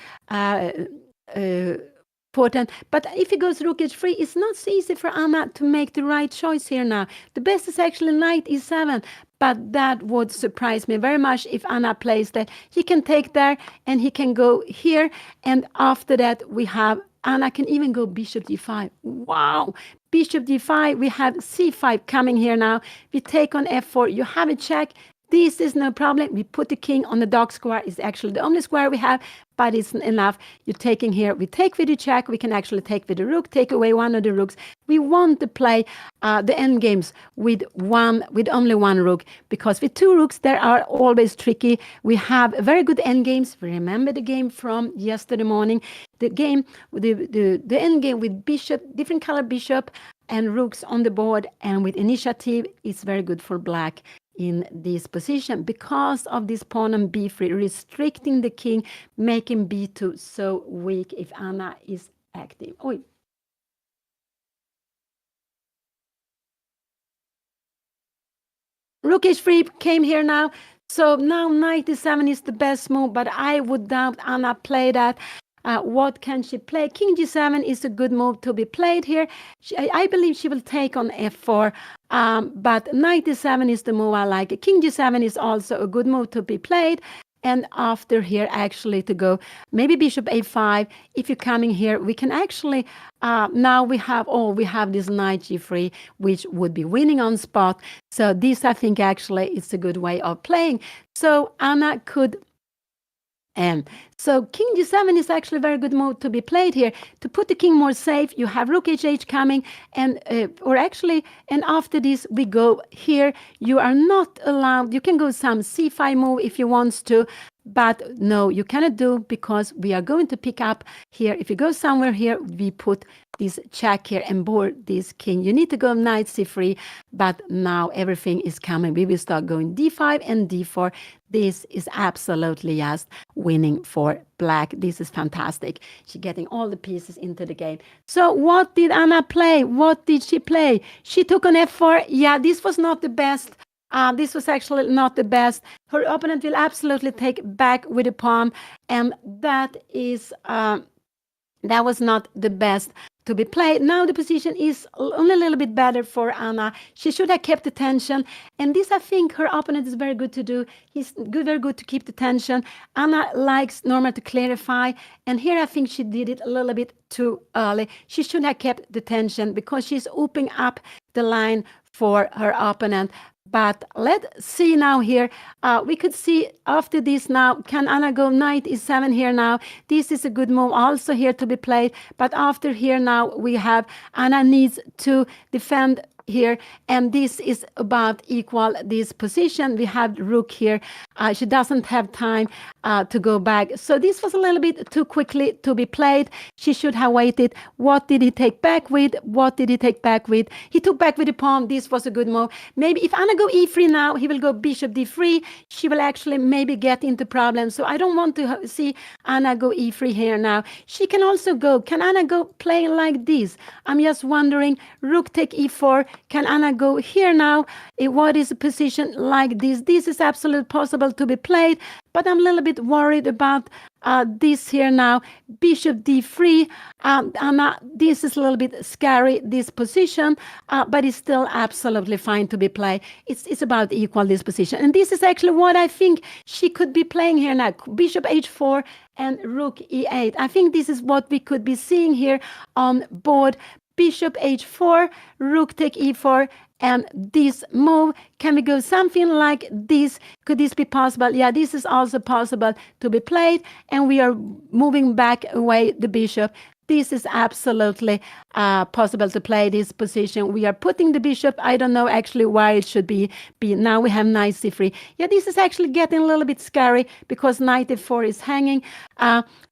But if he goes rook h3, it's not so easy for Anna to make the right choice here now. The best is actually knight e7, but that would surprise me very much if Anna plays that. He can take there, and he can go here, and after that we have Anna can even go bishop d5. Wow! Bishop d5, we have c5 coming here now. We take on f4, you have a check. This is no problem. We put the king on the dark square. It's actually the only square we have, but it's enough. You're taking here. We take with the check. We can actually take with the rook, take away one of the rooks. We want to play the end games with only one rook, because with two rooks, they are always tricky. We have very good end games. Remember the game from yesterday morning. The game, the end game with bishop, different color bishop and rooks on the board, and with initiative, it's very good for black in this position because of this pawn on b3, restricting the king, making b2 so weak if Anna is active. Oi. Rook h3 came here now. So now knight e7 is the best move, but I would doubt Anna play that. What can she play? King g7 is a good move to be played here. I believe she will take on f4, but knight e7 is the move I like. King g7 is also a good move to be played. And after here, actually, to go maybe bishop a5. If you're coming here, we can actually, now we have this knight g3, which would be winning on spot. So this, I think, actually, it's a good way of playing. So Anna could... So king g7 is actually a very good move to be played here. To put the king more safe, you have rook h8 coming, and after this we go here. You are not allowed, you can go some c5 move if you want to, but no, you cannot do, because we are going to pick up here. If you go somewhere here, we put this check here and board this king. You need to go knight c3, but now everything is coming. We will start going d5 and d4. This is absolutely just winning for black. This is fantastic. She's getting all the pieces into the game. So what did Anna play? What did she play? She took on f4. Yeah, this was not the best. This was actually not the best. Her opponent will absolutely take back with a pawn, and that was not the best to be played. Now the position is only a little bit better for Anna. She should have kept the tension, and this I think her opponent is very good to do. He's very good to keep the tension. Anna likes normal to clarify, and here I think she did it a little bit too early. She should have kept the tension because she's opening up the line for her opponent. But let's see now here. We could see after this now, can Anna go knight e7 here now? This is a good move also here to be played. But after here now, we have Anna needs to defend here, and this is about equal this position. We have rook here. She doesn't have time to go back. So this was a little bit too quickly to be played. She should have waited. What did he take back with? What did he take back with? He took back with the pawn. This was a good move. Maybe if Anna go e3 now, he will go bishop d3. She will actually maybe get into problems. So I don't want to see Anna go e3 here now. She can also go. Can Anna go playing like this? I'm just wondering. Rook take e4. Can Anna go here now? What is a position like this? This is absolutely possible to be played, but I'm a little bit worried about this here now. Bishop d3. Anna, this is a little bit scary, this position, but it's still absolutely fine to be played. It's about equal this position. And this is actually what I think she could be playing here now. Bishop h4 and rook e8. I think this is what we could be seeing here on board. Bishop h4, rook take e4, and this move. Can we go something like this? Could this be possible? Yeah, this is also possible to be played, and we are moving back away the bishop. This is absolutely possible to play this position. We are putting the bishop. I don't know actually where it should be. Now we have knight c3. Yeah, this is actually getting a little bit scary because knight f4 is hanging.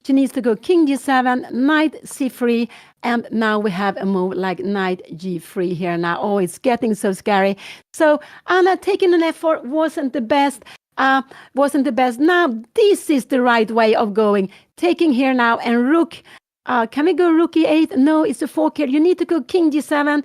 She needs to go king g7, knight c3, and now we have a move like knight g3 here now. Oh, it's getting so scary. So Anna taking an f4 wasn't the best. Now this is the right way of going. Taking here now and rook. Can we go rook e8? No, it's a fork here. You need to go king g7.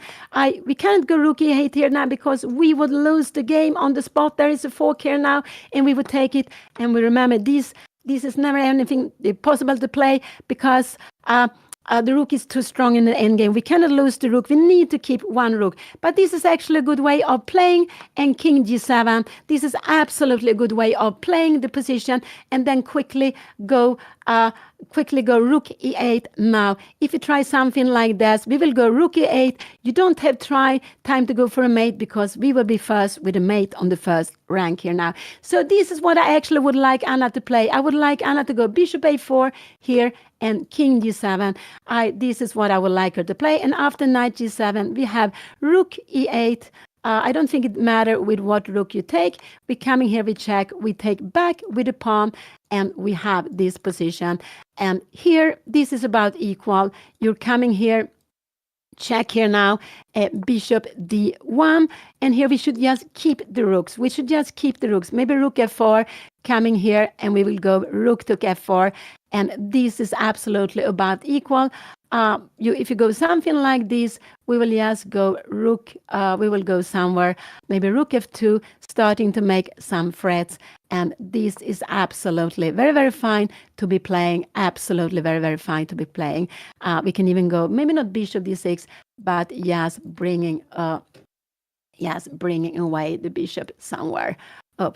We can't go rook e8 here now because we would lose the game on the spot. There is a fork here now, and we would take it. And we remember this is never anything possible to play because the rook is too strong in the endgame. We cannot lose the rook. We need to keep one rook. But this is actually a good way of playing. And king g7. This is absolutely a good way of playing the position. And then quickly go rook e8 now. If you try something like this, we will go rook e8. You don't have time to go for a mate because we will be first with a mate on the first rank here now. So this is what I actually would like Anna to play. I would like Anna to go bishop a4 here and king g7. This is what I would like her to play. And after knight g7, we have rook e8. I don't think it matters with what rook you take. We coming here, we check, we take back with the pawn, and we have this position. And here, this is about equal. You're coming here, check here now, bishop d1, and here we should just keep the rooks. We should just keep the rooks. Maybe rook f4 coming here, and we will go rook took f4, and this is absolutely about equal. If you go something like this, we will just go rook, we will go somewhere, maybe rook f2, starting to make some threats, and this is absolutely very, very fine to be playing, absolutely very, very fine to be playing. We can even go, maybe not bishop d6, but just bringing away the bishop somewhere.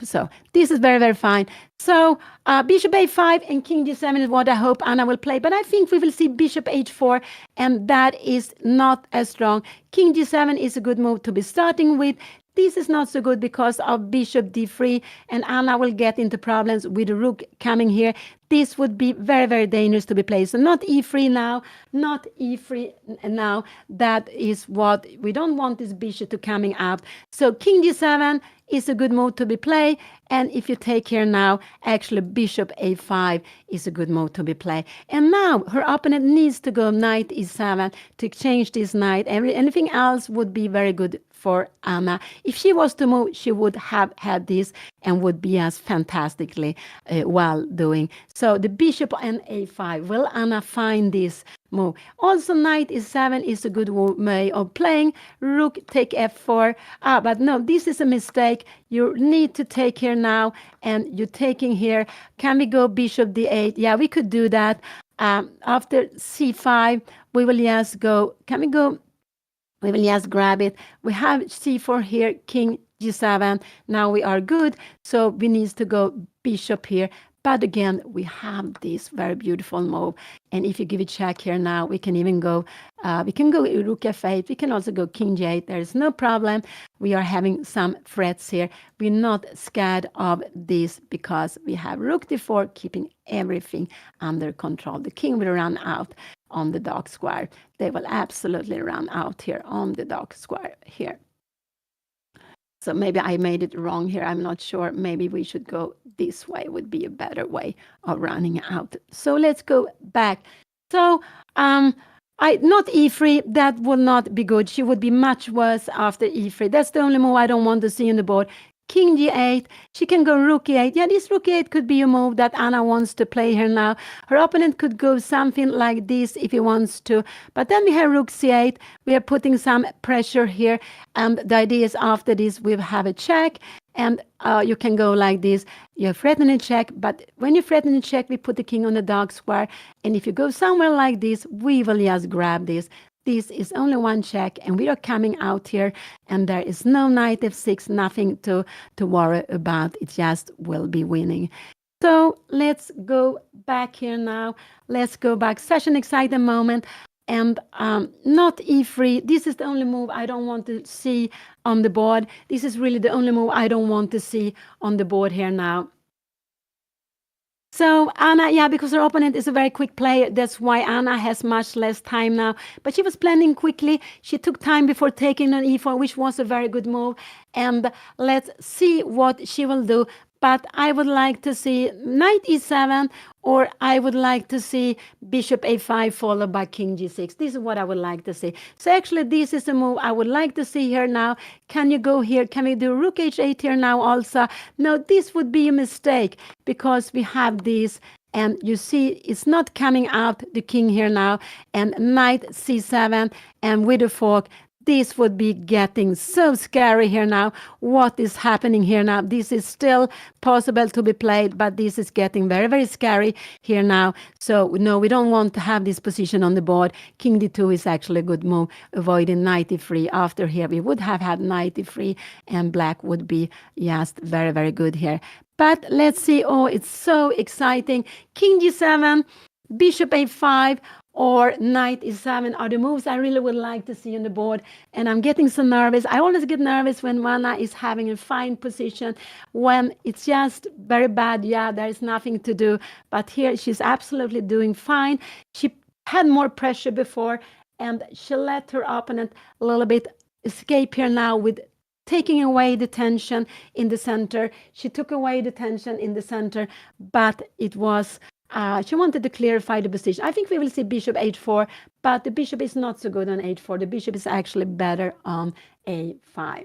So this is very, very fine. So bishop a5 and king g7 is what I hope Anna will play. But I think we will see bishop h4, and that is not as strong. King g7 is a good move to be starting with. This is not so good because of bishop d3, and Anna will get into problems with the rook coming here. This would be very, very dangerous to be played. So not e3 now, not e3 now. That is what we don't want, this bishop to coming out. So king g7 is a good move to be played. And if you take here now, actually bishop a5 is a good move to be played. And now her opponent needs to go knight e7 to exchange this knight. Anything else would be very good for Anna. If she was to move, she would have had this and would be as fantastically well doing. So the bishop and a5. Will Anna find this move? Also, knight e7 is a good way of playing. Rook take f4. But no, this is a mistake. You need to take here now, and you're taking here. Can we go bishop d8? Yeah, we could do that. After c5, we will just go. Can we go? We will just grab it. We have c4 here, king g7. Now we are good. So we need to go bishop here. But again, we have this very beautiful move. And if you give a check here now, we can even go, we can go rook f8. We can also go king g8. There is no problem. We are having some threats here. We're not scared of this because we have rook d4, keeping everything under control. The king will run out on the dark square. They will absolutely run out here on the dark square here. So maybe I made it wrong here. I'm not sure. Maybe we should go this way would be a better way of running out. So let's go back. So not e3, that would not be good. She would be much worse after e3. That's the only move I don't want to see on the board. King g8, she can go rook e8. Yeah, this rook e8 could be a move that Anna wants to play here now. Her opponent could go something like this if he wants to. But then we have rook c8. We are putting some pressure here. And the idea is after this, we have a check. And you can go like this. You threaten a check. But when you threaten a check, we put the king on the dark square. And if you go somewhere like this, we will just grab this. This is only one check, and we are coming out here, and there is no knight f6, nothing to worry about. It just will be winning. So let's go back here now. Let's go back. Such an exciting moment. And not e3. This is the only move I don't want to see on the board. This is really the only move I don't want to see on the board here now. So Anna, yeah, because her opponent is a very quick player. That's why Anna has much less time now. But she was planning quickly. She took time before taking on e4, which was a very good move. And let's see what she will do. But I would like to see knight e7, or I would like to see bishop a5 followed by king g6. This is what I would like to see. So actually, this is a move I would like to see here now. Can you go here? Can we do rook h8 here now also? No, this would be a mistake because we have this. And you see, it's not coming out, the king here now. And knight c7, and with the fork, this would be getting so scary here now. What is happening here now? This is still possible to be played, but this is getting very, very scary here now. So, no, we don't want to have this position on the board. King d2 is actually a good move, avoiding knight e3. After here, we would have had knight e3, and black would be just very, very good here. But let's see. Oh, it's so exciting. King g7, bishop a5, or knight e7 are the moves I really would like to see on the board. And I'm getting so nervous. I always get nervous when Anna is having a fine position. When it's just very bad, yeah, there is nothing to do. But here she's absolutely doing fine. She had more pressure before, and she let her opponent a little bit escape here now with taking away the tension in the center. She took away the tension in the center, but it was she wanted to clarify the position. I think we will see bishop h4, but the bishop is not so good on h4. The bishop is actually better on a5.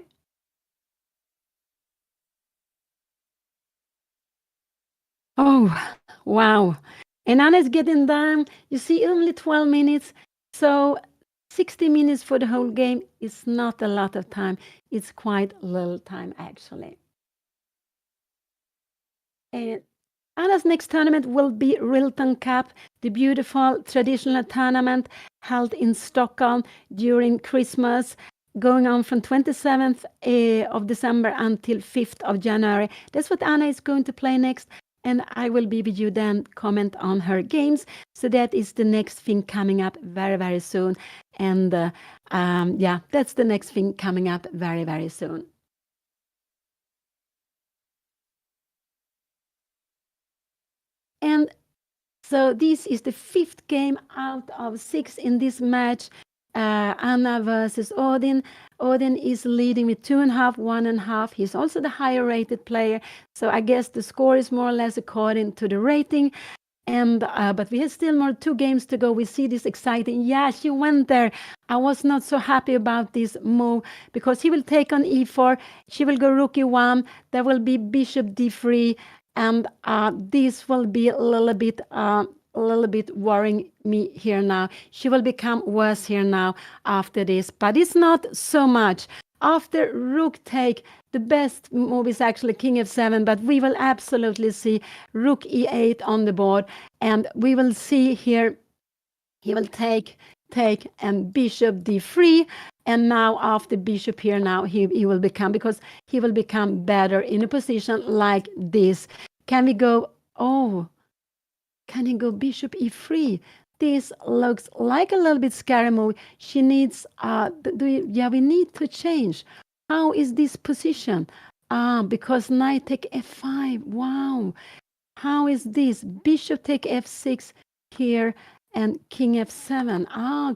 Oh, wow. And Anna is getting done. You see, only 12 minutes. So 60 minutes for the whole game is not a lot of time. It's quite little time, actually. And Anna's next tournament will be Rilton Cup, the beautiful traditional tournament held in Stockholm during Christmas, going on from 27th of December until 5th of January. That's what Anna is going to play next, and I will be with you then, comment on her games. So that is the next thing coming up very, very soon. And yeah, that's the next thing coming up very, very soon. And so this is the 5th game out of 6 in this match. Anna versus Odin. Odin is leading with 2.5, 1.5. He's also the higher rated player. So I guess the score is more or less according to the rating. And but we have still more 2 games to go. We see this exciting. Yeah, she went there. I was not so happy about this move because he will take on e4. She will go rook e1. There will be bishop d3. And this will be a little bit worrying me here now. She will become worse here now after this, but it's not so much. After rook take, the best move is actually king f7, but we will absolutely see rook e8 on the board, and we will see here he will take, and bishop d3. And now after bishop here now, he will become, because he will become better in a position like this. Can we go Oh, can he go bishop e3? This looks like a little bit scary move. She needs, we need to change. How is this position? Because knight take f5. Wow. How is this? Bishop take f6 here and king f7.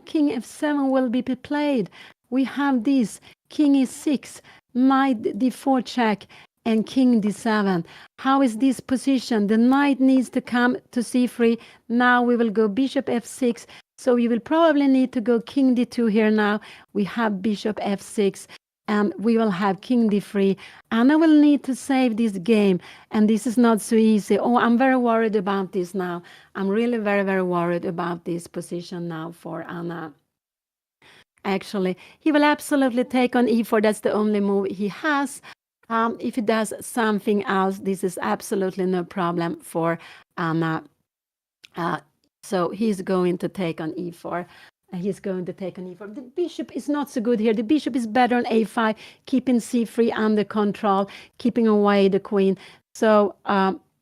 King f7 will be played. We have this king e6, knight d4 check, and king d7. How is this position? The knight needs to come to c3. Now we will go bishop f6. So you will probably need to go king d2 here now. We have bishop f6. And we will have king d3. Anna will need to save this game, and this is not so easy. Oh, I'm very worried about this now. I'm really very, very worried about this position now for Anna. Actually, he will absolutely take on e4. That's the only move he has. If he does something else, this is absolutely no problem for Anna. So he's going to take on e4. He's going to take on e4. The bishop is not so good here. The bishop is better on a5, keeping c3 under control, keeping away the queen. So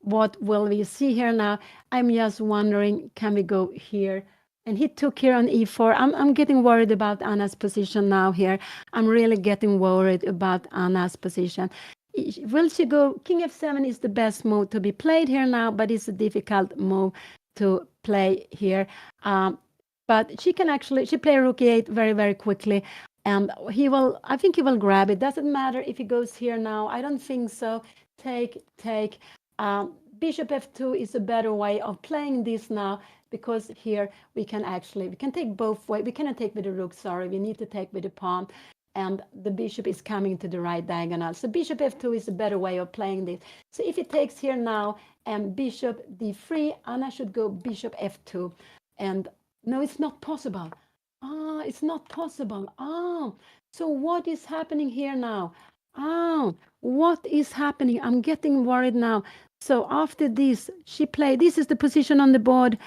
what will we see here now? I'm just wondering, can we go here? And he took here on e4. I'm getting worried about Anna's position now here. I'm really getting worried about Anna's position. Will she go? King f7 is the best move to be played here now, but it's a difficult move to play here. But she can actually, she play rook e8 very, very quickly. And I think he will grab it. Doesn't matter if he goes here now. I don't think so. Take. Bishop f2 is a better way of playing this now, because here we can take both ways. We cannot take with the rook, sorry. We need to take with the pawn. And the bishop is coming to the right diagonal. So bishop f2 is a better way of playing this. So if he takes here now and bishop d3, Anna should go bishop f2. And no, it's not possible. It's not possible. So what is happening here now? What is happening? I'm getting worried now. So after this, she played. This is the position on the board.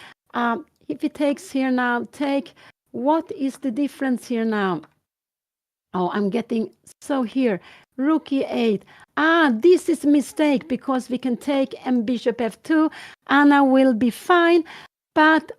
If he takes here now, what is the difference here now? I'm getting, so here, rook e8. This is a mistake, because we can take and bishop f2. Anna will be fine. But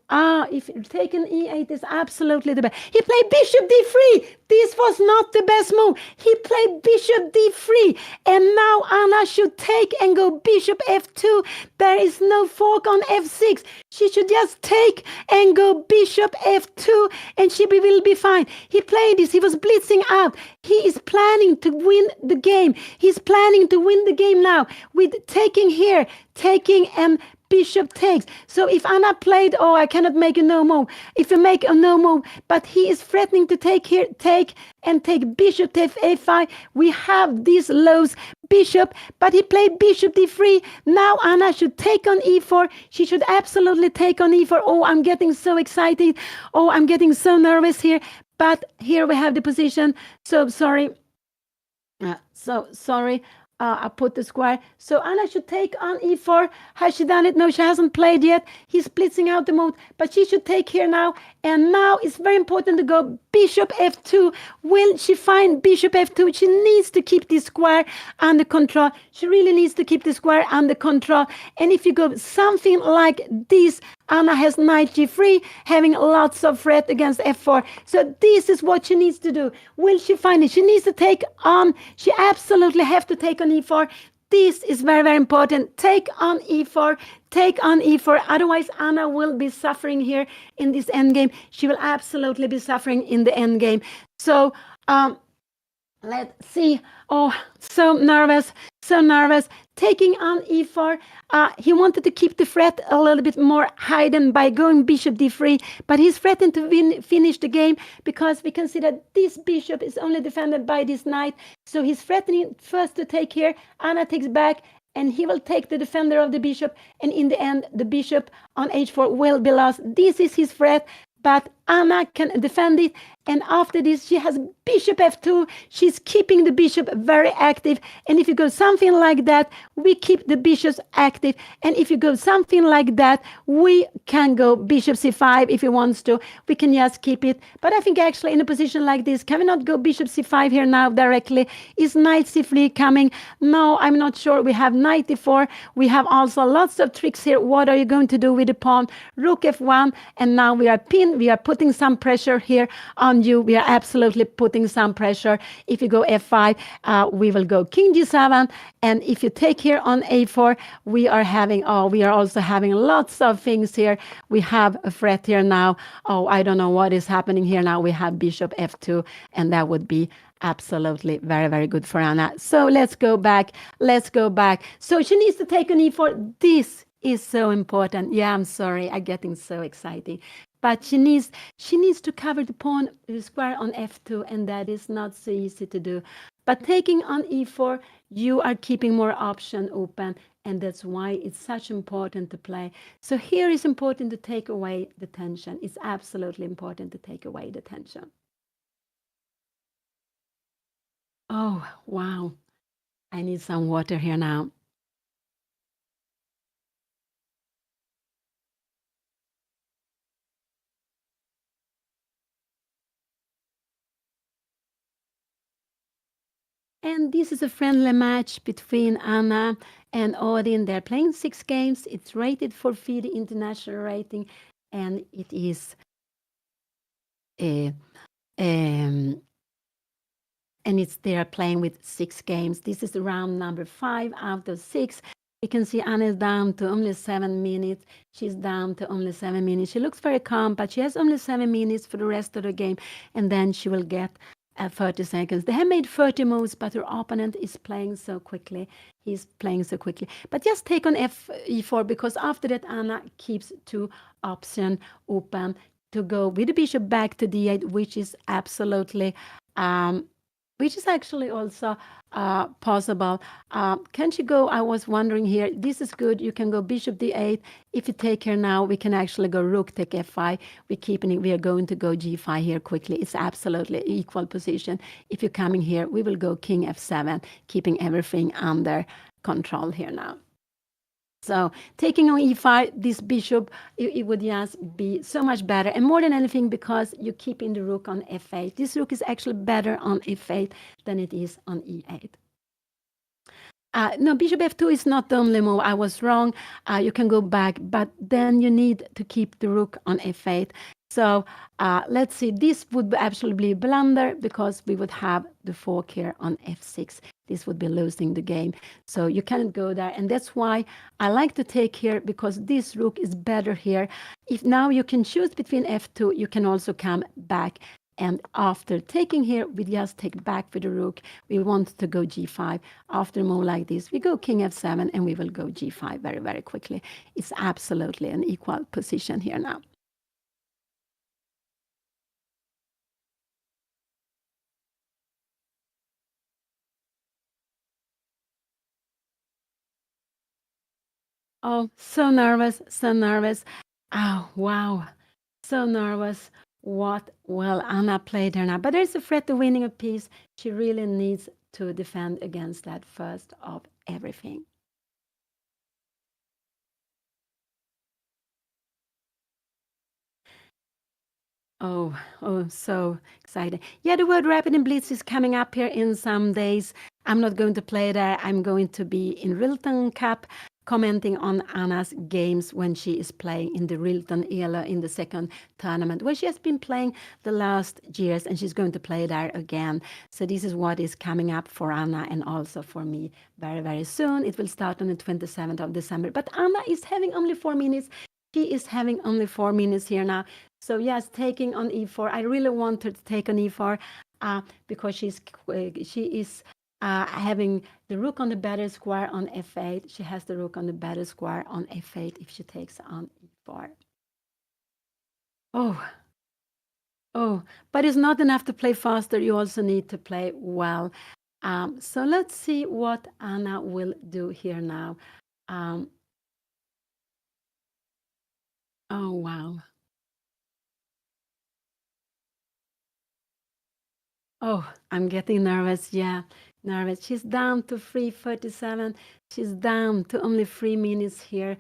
if taking e8 is absolutely the best. He played bishop d3. This was not the best move. He played bishop d3. And now Anna should take and go bishop f2. There is no fork on f6. She should just take and go bishop f2, and she will be fine. He played this. He was blitzing out. He is planning to win the game. He's planning to win the game now with taking here, taking and bishop takes. So if Anna played, I cannot make a no move. If you make a no move, but he is threatening to take here, take bishop to a5. We have this lows bishop, but he played bishop d3. Now Anna should take on e4. She should absolutely take on e4. I'm getting so excited. I'm getting so nervous here. But here we have the position. So sorry. I put the square. So Anna should take on e4. Has she done it? No, she hasn't played yet. He's blitzing out the move, but she should take here now. And now it's very important to go bishop f2. Will she find bishop f2? She needs to keep this square under control. She really needs to keep the square under control. And if you go something like this, Anna has knight g3, having lots of threat against f4. So this is what she needs to do. Will she find it? She needs to take on. She absolutely have to take on e4. This is very, very important. Take on e4. Take on e4. Otherwise, Anna will be suffering here in this endgame. She will absolutely be suffering in the endgame. So let's see. So nervous. Taking on e4. He wanted to keep the threat a little bit more hidden by going bishop d3, but he's threatened to finish the game, because we can see that this bishop is only defended by this knight. So he's threatening first to take here. Anna takes back, and he will take the defender of the bishop, and in the end, the bishop on h4 will be lost. This is his threat, but Anna can defend it. And after this, she has bishop f2. She's keeping the bishop very active. And if you go something like that, we keep the bishops active. And if you go something like that, we can go bishop c5 if he wants to. We can just keep it. But I think actually in a position like this, can we not go bishop c5 here now directly? Is knight c3 coming? No, I'm not sure. We have knight e4. We have also lots of tricks here. What are you going to do with the pawn? Rook f1. And now we are pinned. We are putting some pressure here on you. We are absolutely putting some pressure. If you go f5, we will go king g7. And if you take here on a4, we are also having lots of things here. We have a threat here now. Oh, I don't know what is happening here now. We have bishop f2, and that would be absolutely very, very good for Anna. So let's go back. Let's go back. So she needs to take an e4. This is so important. Yeah, I'm sorry. I'm getting so excited. But she needs to cover the pawn, the square on f2, and that is not so easy to do. But taking on e4, you are keeping more option open, and that's why it's such important to play. So here is important to take away the tension. It's absolutely important to take away the tension. Oh, wow. I need some water here now. And this is a friendly match between Anna and Odin. They're playing 6 games. It's rated for FIDE international rating, and it is they're playing with 6 games. This is round number 5 out of 6. You can see Anna is down to only 7 minutes. She's down to only 7 minutes. She looks very calm, but she has only 7 minutes for the rest of the game, and then she will get 30 seconds. They have made 30 moves, but her opponent is playing so quickly. He's playing so quickly. But just take on e4, because after that, Anna keeps 2 options open to go with the bishop back to d8, which is absolutely which is actually also possible. Can she go? I was wondering here. This is good. You can go bishop d8. If you take here now, we can actually go rook take f5. We are going to go g5 here quickly. It's absolutely equal position. If you're coming here, we will go king f7, keeping everything under control here now. So taking on e5, this bishop, it would just be so much better. And more than anything, because you're keeping the rook on f8. This rook is actually better on f8 than it is on e8. No, bishop f2 is not the only move. I was wrong. You can go back, but then you need to keep the rook on f8. So let's see. This would actually be a blunder, because we would have the fork here on f6. This would be losing the game. So you cannot go there. And that's why I like to take here, because this rook is better here. If now you can choose between f2, you can also come back. And after taking here, we just take back with the rook. We want to go g5. After a move like this, we go king f7, and we will go g5 very, very quickly. It's absolutely an equal position here now. Oh, so nervous, so nervous. Oh, wow. So nervous. What will Anna play there now? But there's a threat to winning a piece. She really needs to defend against that first of everything. Oh, so exciting. Yeah, the word Rapid and Blitz is coming up here in some days. I'm not going to play there. I'm going to be in Rilton Cup, commenting on Anna's games when she is playing in the Rilton ELA in the second tournament, where she has been playing the last years, and she's going to play there again. So this is what is coming up for Anna, and also for me very, very soon. It will start on the 27th of December. But Anna is having only 4 minutes. She is having only 4 minutes here now. So yes, taking on e4. I really want her to take on e4 because she is having the rook on the better square on f8. She has the rook on the better square on f8 if she takes on e4. Oh, but it's not enough to play faster. You also need to play well. So let's see what Anna will do here now. Oh, wow. Oh, I'm getting nervous. Yeah, nervous. She's down to 3:37. She's down to only 3 minutes here.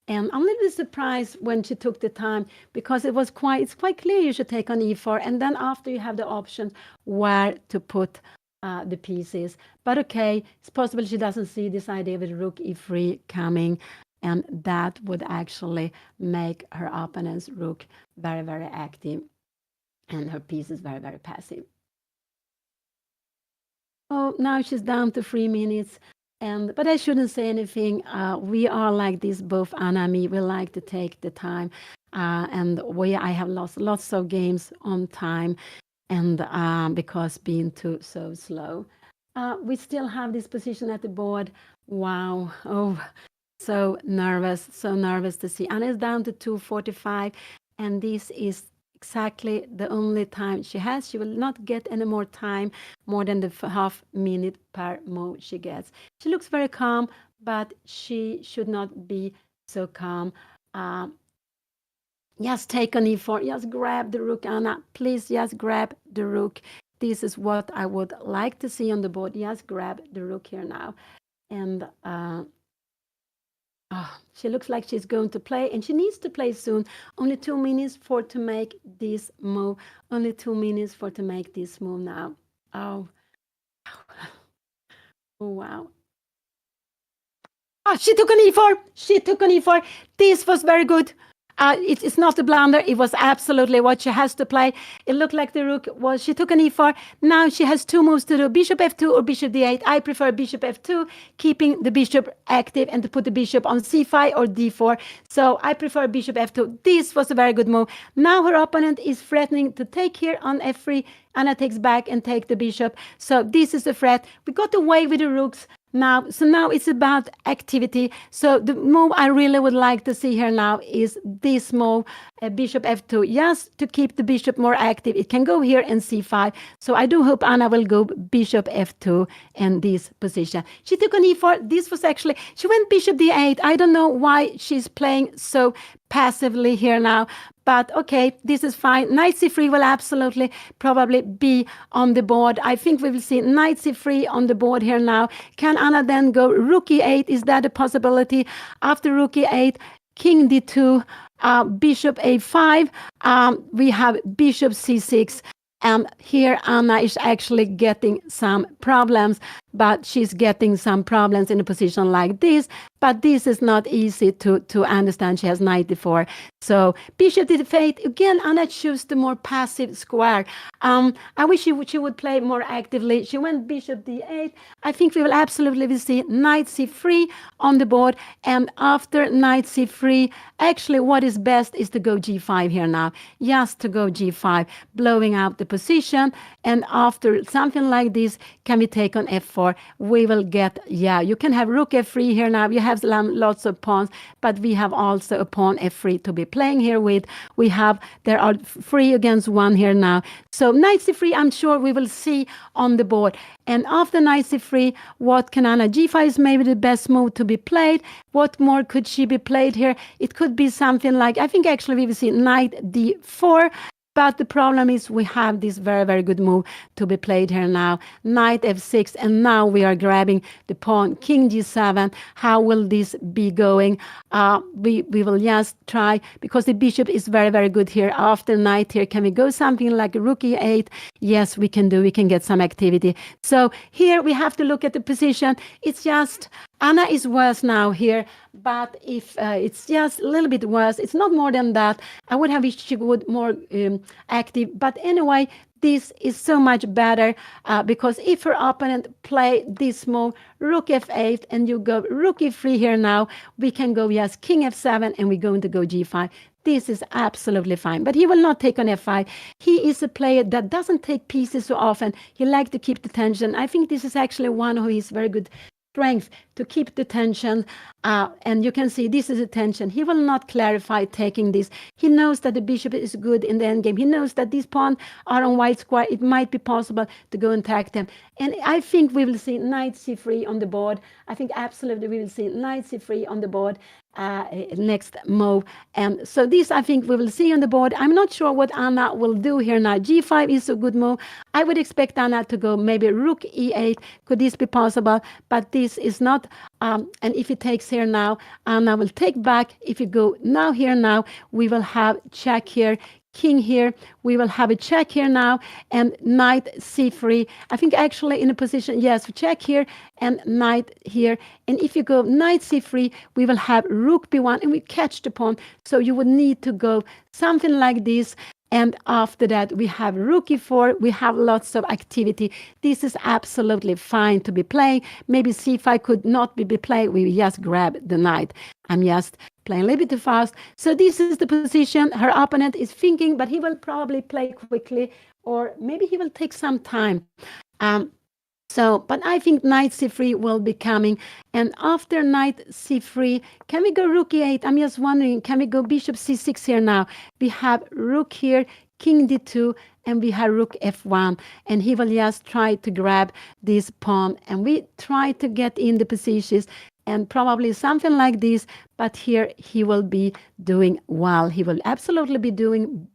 And I'm a little bit surprised when she took the time because it's quite clear you should take on e4. And then after you have the option where to put the pieces. But okay, it's possible she doesn't see this idea with rook e3 coming. And that would actually make her opponent's rook very, very active and her piece is very, very passive. Oh, now she's down to 3 minutes. But I shouldn't say anything. We are like this, both Anna and me. We like to take the time, and I have lost lots of games on time, and because being too so slow. We still have this position at the board. Wow! Oh, so nervous to see. Anna is down to 2:45, and this is exactly the only time she has. She will not get any more time, more than the half minute per move she gets. She looks very calm, but she should not be so calm. Just take on e4. Just grab the rook, Anna. Please just grab the rook. This is what I would like to see on the board. Just grab the rook here now. And she looks like she's going to play, and she needs to play soon. Only 2 minutes for to make this move. Only 2 minutes for to make this move now. Oh, oh wow. She took an e4. She took an e4. This was very good. It's not a blunder. It was absolutely what she has to play. It looked like the rook was. She took an e4. Now she has 2 moves to do: bishop f2 or bishop d8. I prefer bishop f2, keeping the bishop active, and to put the bishop on c5 or d4. So I prefer bishop f2. This was a very good move. Now her opponent is threatening to take here on f3. Anna takes back and take the bishop. So this is the threat. We got away with the rooks. Now it's about activity. So the move I really would like to see here now is this move, bishop f2, just to keep the bishop more active. It can go here and c5. So I do hope Anna will go bishop f2 in this position. She took an e4. This was actually, she went bishop d8. I don't know why she's playing so passively here now. But okay, this is fine. Knight c3 will absolutely probably be on the board. I think we will see knight c3 on the board here now. Can Anna then go rook e8? Is that a possibility? After rook e8, king d2, bishop a5. We have bishop c6. And here Anna is actually getting some problems, but she's getting some problems in a position like this. But this is not easy to understand. She has knight d4. So bishop d8. Again, Anna chose the more passive square. I wish she would play more actively. She went bishop d8. I think we will absolutely see knight c3 on the board. And after knight c3, actually what is best is to go g5 here now. Just to go g5, blowing out the position. And after something like this, can we take on f4? We will get, you can have rook f3 here now. You have lots of pawns, but we have also a pawn f3 to be playing here with. There are 3 against 1 here now. So knight c3, I'm sure we will see on the board. And after knight c3, what can Anna? g5 is maybe the best move to be played. What more could she be played here? It could be something like, I think actually we will see knight d4. But the problem is we have this very, very good move to be played here now. Knight f6, and now we are grabbing the pawn, king g7. How will this be going? We will just try, because the bishop is very, very good here. After knight here, can we go something like rook e8? Yes, we can do. We can get some activity. So here we have to look at the position. It's just Anna is worse now here, but if it's just a little bit worse, it's not more than that. I would have wished she would more active. But anyway, this is so much better because if her opponent play this move, rook f8, and you go rook e3 here now, we can go, yes, king f7, and we're going to go g5. This is absolutely fine. But he will not take on f5. He is a player that doesn't take pieces so often. He likes to keep the tension. I think this is actually one who is very good strength to keep the tension, and you can see this is a tension. He will not clarify taking this. He knows that the bishop is good in the endgame. He knows that these pawns are on white square. It might be possible to go and attack them. And I think we will see knight c3 on the board. I think absolutely we will see knight c3 on the board. next move. And so this, I think we will see on the board. I'm not sure what Anna will do here now. G5 is a good move. I would expect Anna to go maybe rook E8. Could this be possible? But this is not. And if he takes here now, Anna will take back. If you go now here now, we will have check here. King here, we will have a check here now, and knight c3. I think actually in a position, yes, check here and knight here. And if you go knight c3, we will have rook b1, and we catch the pawn. So you would need to go something like this. And after that, we have rook e4. We have lots of activity. This is absolutely fine to be playing. Maybe c5 could not be played. We just grab the knight. I'm just playing a little bit too fast. So this is the position. Her opponent is thinking, but he will probably play quickly, or maybe he will take some time. But I think knight c3 will be coming. And after knight c3, can we go rook e8? I'm just wondering, can we go bishop c6 here now? We have rook here, king d2, and we have rook f1. And he will just try to grab this pawn. And we try to get in the positions, and probably something like this. But here he will be doing well. He will absolutely be doing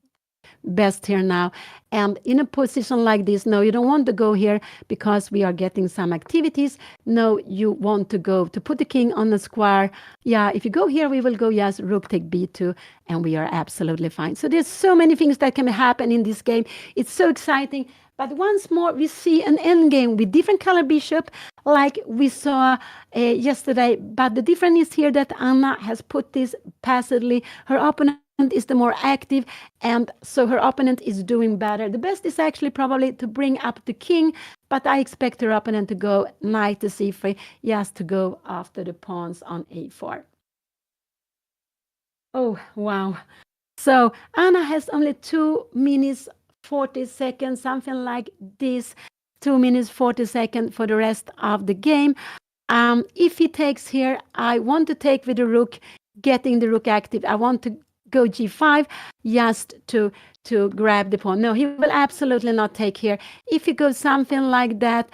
best here now. And in a position like this, no, you don't want to go here because we are getting some activities. No, you want to go to put the king on the square. Yeah, if you go here, we will go, yes, rook take b2, and we are absolutely fine. So there's so many things that can happen in this game. It's so exciting. But once more, we see an endgame with different color bishop like we saw yesterday. But the difference is here that Anna has put this passively. Her opponent is the more active, and so her opponent is doing better. The best is actually probably to bring up the king, but I expect her opponent to go knight to c3, yes, to go after the pawns on a4. Oh, wow. So Anna has only 2 minutes 40 seconds, something like this, 2 minutes 40 seconds for the rest of the game. If he takes here, I want to take with the rook, getting the rook active. I want to go g5 just to grab the pawn. No, he will absolutely not take here. If you go something like that,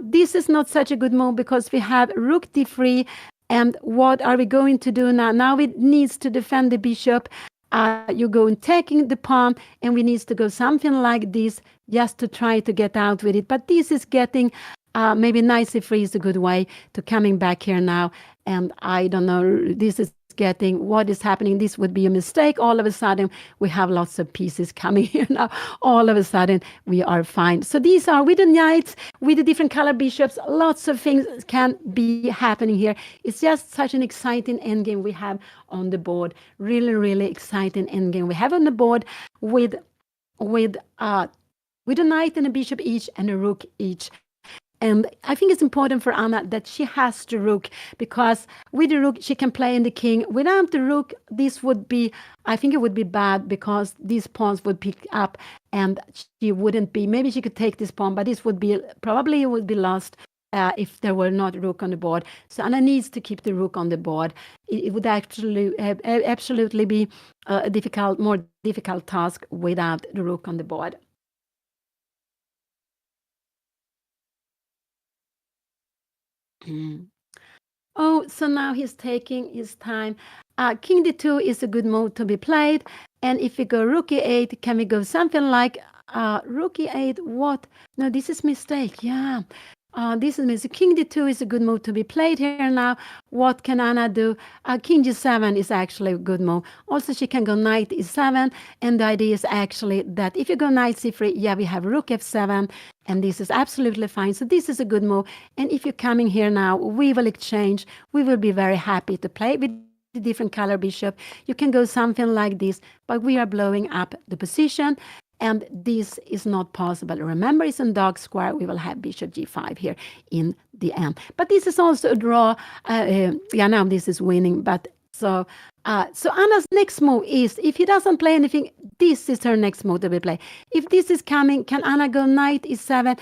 this is not such a good move because we have rook d3. And what are we going to do now? Now it needs to defend the bishop. You go and taking the pawn, and we need to go something like this just to try to get out with it. But this is getting, maybe knight c3 is a good way to coming back here now. And I don't know, this is getting what is happening. This would be a mistake. All of a sudden, we have lots of pieces coming here now. All of a sudden, we are fine. So these are with the knights, with the different color bishops. Lots of things can be happening here. It's just such an exciting endgame we have on the board. Really, really exciting endgame we have on the board with a knight and a bishop each and a rook each. And I think it's important for Anna that she has the rook, because with the rook, she can play in the king. Without the rook, this would be, I think it would be bad, because these pawns would pick up and she wouldn't be, maybe she could take this pawn, but this would be, probably it would be lost if there were not rook on the board. So Anna needs to keep the rook on the board. It would actually absolutely be a more difficult task without the rook on the board. Oh, so now he's taking his time. King d2 is a good move to be played. And if we go rook e8, can we go something like rook e8? What? No, this is mistake. Yeah. This is mistake. King d2 is a good move to be played here now. What can Anna do? King g7 is actually a good move. Also, she can go knight e7. And the idea is actually that if you go knight c3, yeah, we have rook f7. And this is absolutely fine. So this is a good move. And if you're coming here now, we will exchange. We will be very happy to play with the different color bishop. You can go something like this, but we are blowing up the position. And this is not possible. Remember, it's in dark square. We will have bishop g5 here in the end. But this is also a draw. Yeah, now this is winning. But so Anna's next move is, if he doesn't play anything, this is her next move to be played. If this is coming, can Anna go knight e7?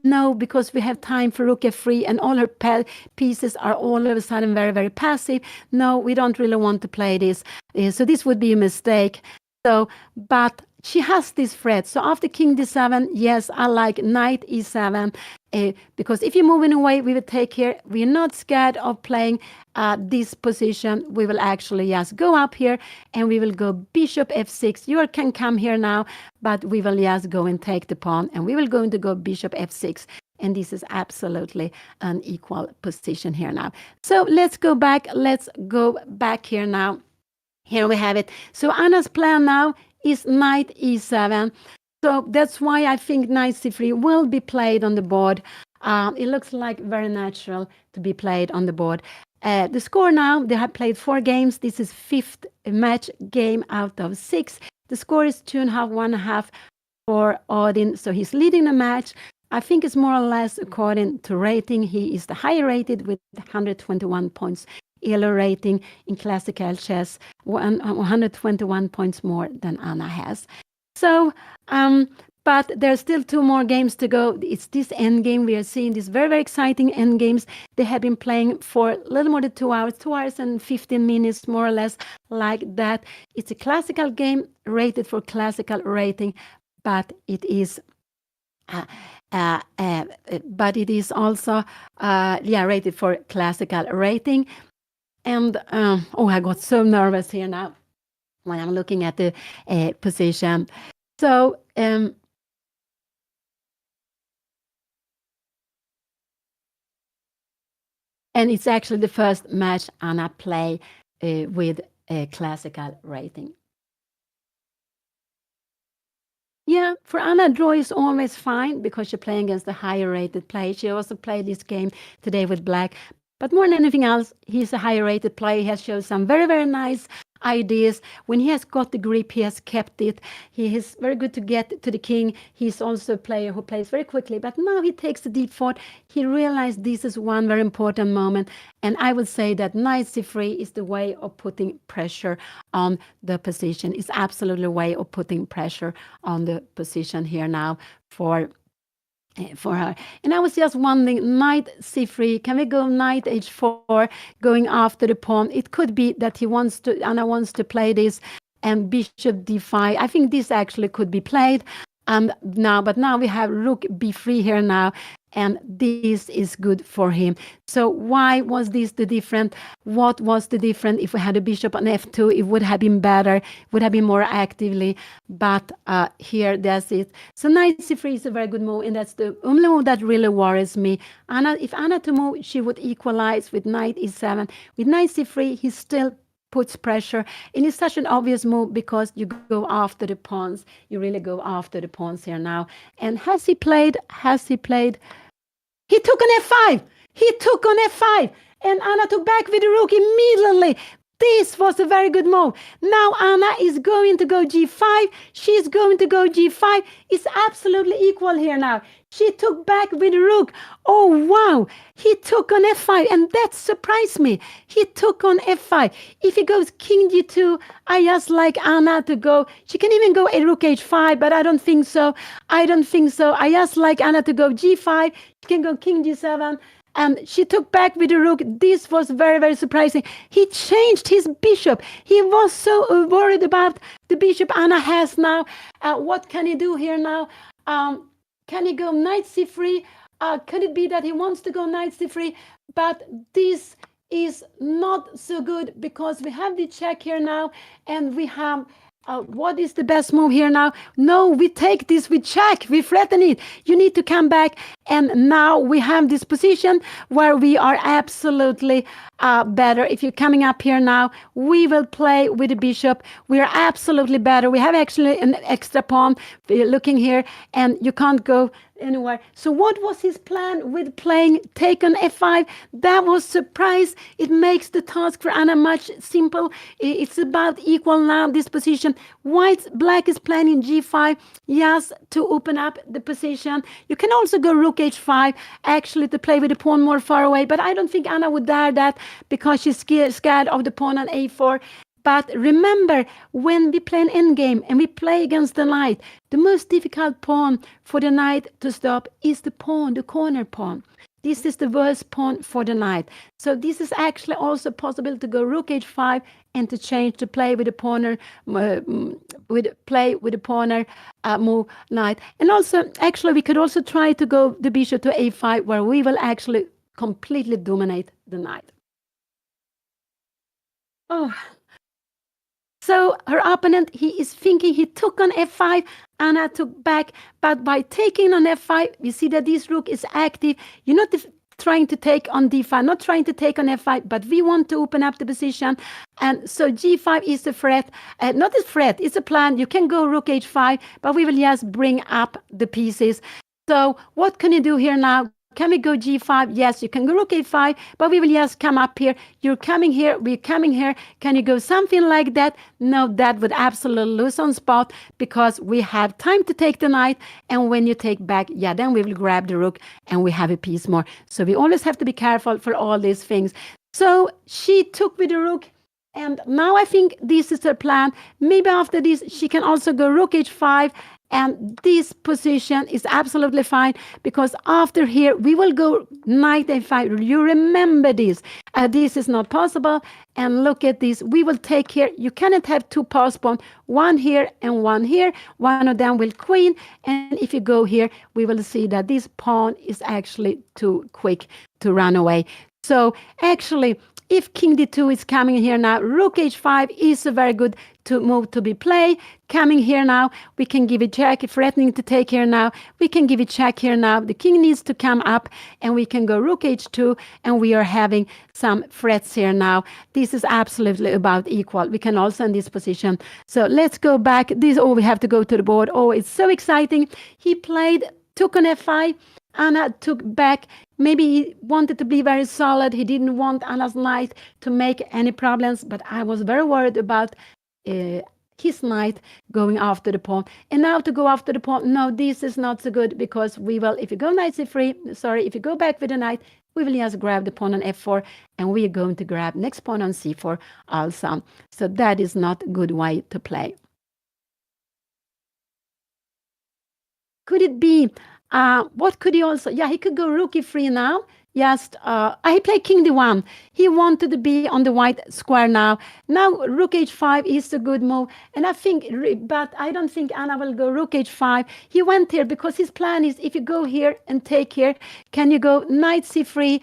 No, because we have time for rook f3, and all her pieces are all of a sudden very, very passive. No, we don't really want to play this. So this would be a mistake. So, but she has this threat. So after king d7, yes, I like knight e7. because if you're moving away, we will take here. We're not scared of playing this position. We will actually just go up here and we will go bishop f6. You can come here now, but we will just go and take the pawn, and we will going to go bishop f6. And this is absolutely an equal position here now. So let's go back. Let's go back here now. Here we have it. So Anna's plan now is knight e7. So that's why I think knight c3 will be played on the board. It looks like very natural to be played on the board. The score now, they have played 4 games. This is 5th match game out of 6. The score is 2.5, 1.5 for Odin. So he's leading the match. I think it's more or less according to rating. He is the higher rated with 121 points. ELO rating in classical chess, 121 points more than Anna has. So, but there's still 2 more games to go. It's this end game. We are seeing these very, very exciting end games. They have been playing for a little more than 2 hours, 2 hours and 15 minutes, more or less like that. It's a classical game rated for classical rating, but it is also rated for classical rating. And I got so nervous here now when I'm looking at the position. So and it's actually the first match Anna play with a classical rating. Yeah, for Anna, draw is always fine because she's playing against the higher rated player. She also played this game today with black. But more than anything else, he's a higher rated player. He has shown some very, very nice ideas. When he has got the grip, he has kept it. He is very good to get to the king. He's also a player who plays very quickly. But now he takes the deep thought. He realized this is one very important moment. And I would say that knight c3 is the way of putting pressure on the position. It's absolutely a way of putting pressure on the position here now for her. And I was just wondering, knight c3, can we go knight h4, going after the pawn? It could be that Anna wants to play this, and bishop d5. I think this actually could be played but now we have rook b3 here now, and this is good for him. So why was this the different? What was the different? If we had a bishop on f2, it would have been better, would have been more actively, but here that's it. So knight c3 is a very good move, and that's the only move that really worries me. If Anna to move, she would equalize with knight e7. With knight c3, he still puts pressure, and it's such an obvious move because you go after the pawns. You really go after the pawns here now. And has he played? He took on f5. He took on f5, and Anna took back with the rook immediately. This was a very good move. Now Anna is going to go g5. She's going to go g5. It's absolutely equal here now. She took back with the rook. Oh, wow. He took on f5, and that surprised me. He took on f5. If he goes king g2, I just like Anna to go. She can even go a rook h5, but I don't think so. I just like Anna to go g5. She can go king g7. And she took back with the rook. This was very, very surprising. He changed his bishop. He was so worried about the bishop Anna has now. What can he do here now? Can he go knight c3? Could it be that he wants to go knight c3? But this is not so good because we have the check here now, and we have what is the best move here now? No, we take this, we check, we threaten it. You need to come back. And now we have this position where we are absolutely better. If you're coming up here now, we will play with the bishop. We are absolutely better. We have actually an extra pawn looking here, and you can't go anywhere. So what was his plan with playing take on f5? That was surprise. It makes the task for Anna much simple. It's about equal now, this position. Black is playing g5, yes, to open up the position. You can also go rook h5, actually to play with the pawn more far away, but I don't think Anna would dare that because she's scared of the pawn on a4. But remember, when we play an endgame and we play against the knight, the most difficult pawn for the knight to stop is the pawn, the corner pawn. This is the worst pawn for the knight. So this is actually also possible to go rook h5 and to change to play with the pawner, move knight. And also, actually, we could also try to go the bishop to a5, where we will actually completely dominate the knight. Oh. So her opponent, he is thinking he took on f5, Anna took back, but by taking on f5, you see that this rook is active. You're not trying to take on d5, not trying to take on f5, but we want to open up the position. And so g5 is the threat, not a threat, it's a plan. You can go rook h5, but we will just bring up the pieces. So what can you do here now? Can we go g5? Yes, you can go rook a5, but we will just come up here. You're coming here, we're coming here. Can you go something like that? No, that would absolutely lose on spot, because we have time to take the knight, and when you take back, yeah, then we will grab the rook and we have a piece more. So we always have to be careful for all these things. So she took with the rook, and now I think this is her plan. Maybe after this, she can also go rook h5, and this position is absolutely fine, because after here, we will go knight a5. You remember this. This is not possible. And look at this. We will take here. You cannot have two pass pawns, one here and one here. One of them will queen. And if you go here, we will see that this pawn is actually too quick to run away. So actually, if king d2 is coming here now, rook h5 is a very good move to be played. Coming here now, we can give a check. Threatening to take here now, we can give a check here now. The king needs to come up, and we can go rook h2, and we are having some threats here now. This is absolutely about equal. We can also in this position. So let's go back. We have to go to the board. Oh, it's so exciting. He took on f5. Anna took back. Maybe he wanted to be very solid. He didn't want Anna's knight to make any problems, but I was very worried about his knight going after the pawn. And now to go after the pawn, no, this is not so good, because we will, if you go knight c3, if you go back with the knight, we will just grab the pawn on f4, and we are going to grab next pawn on c4 also. So that is not a good way to play. Could it be what could he also? Yeah, he could go rook e3 now. Just he played king d1. He wanted to be on the white square now. Now rook h5 is a good move, and but I don't think Anna will go rook h5. He went here because his plan is, if you go here and take here, can you go knight c3?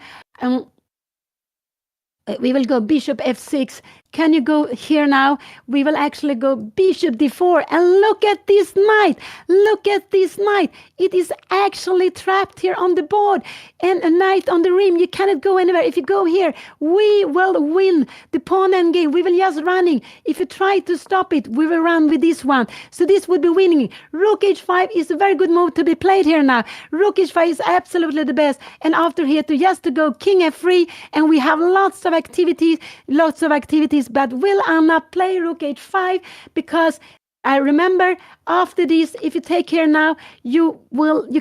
We will go bishop f6. Can you go here now? We will actually go bishop d4. And look at this knight. Look at this knight. It is actually trapped here on the board. And a knight on the rim. You cannot go anywhere. If you go here, we will win the pawn endgame. We will just running. If you try to stop it, we will run with this one. So this would be winning. Rook h5 is a very good move to be played here now. Rook h5 is absolutely the best. And after here, to go king f3. And we have lots of activities. But will Anna play rook h5? Because I remember after this, if you take here now, you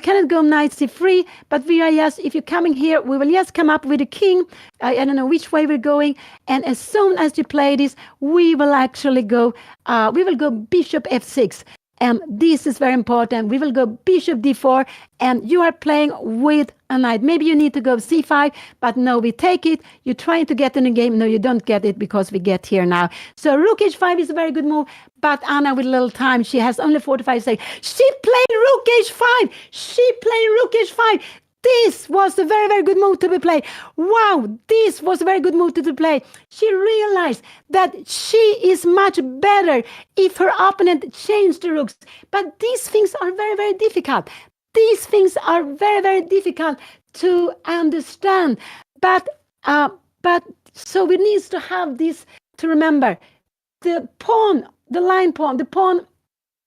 cannot go knight c3, but if you're coming here, we will just come up with a king. I don't know which way we're going. And as soon as you play this, we will actually go, bishop f6. And this is very important. We will go bishop d4, and you are playing with a knight. Maybe you need to go c5, but no, we take it. You're trying to get in the game. No, you don't get it, because we get here now. So rook h5 is a very good move, but Anna with a little time. She has only 45 seconds. She played rook h5. She played rook h5. This was a very, very good move to be played. Wow, this was a very good move to be played. She realized that she is much better if her opponent changed the rooks. But these things are very, very difficult. These things are very, very difficult to understand. But so we need to have this to remember. The pawn, the line pawn, the pawn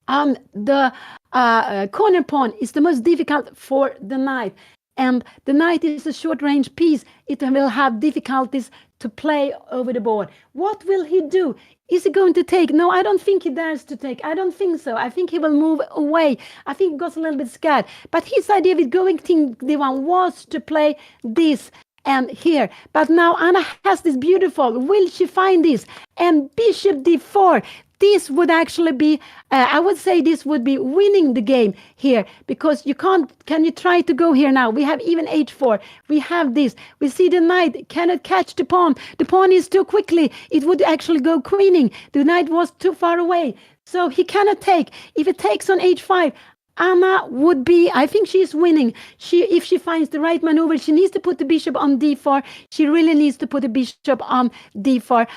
on the corner pawn is the most difficult for the knight. And the knight is a short-range piece. It will have difficulties to play over the board. What will he do? Is he going to take? No, I don't think he dares to take. I don't think so. I think he will move away. I think he got a little bit scared. But his idea with going king d1 was to play this And here, but now Anna has this beautiful, will she find this? And bishop d4. This would actually be, I would say this would be winning the game here, because you can't, can you try to go here now? We have even h4. We have this. We see the knight cannot catch the pawn. The pawn is too quickly. It would actually go queening. The knight was too far away. So he cannot take. If it takes on h5, Anna would be, I think she's winning. If she finds the right maneuver, she needs to put the bishop on d4. She really needs to put the bishop on d4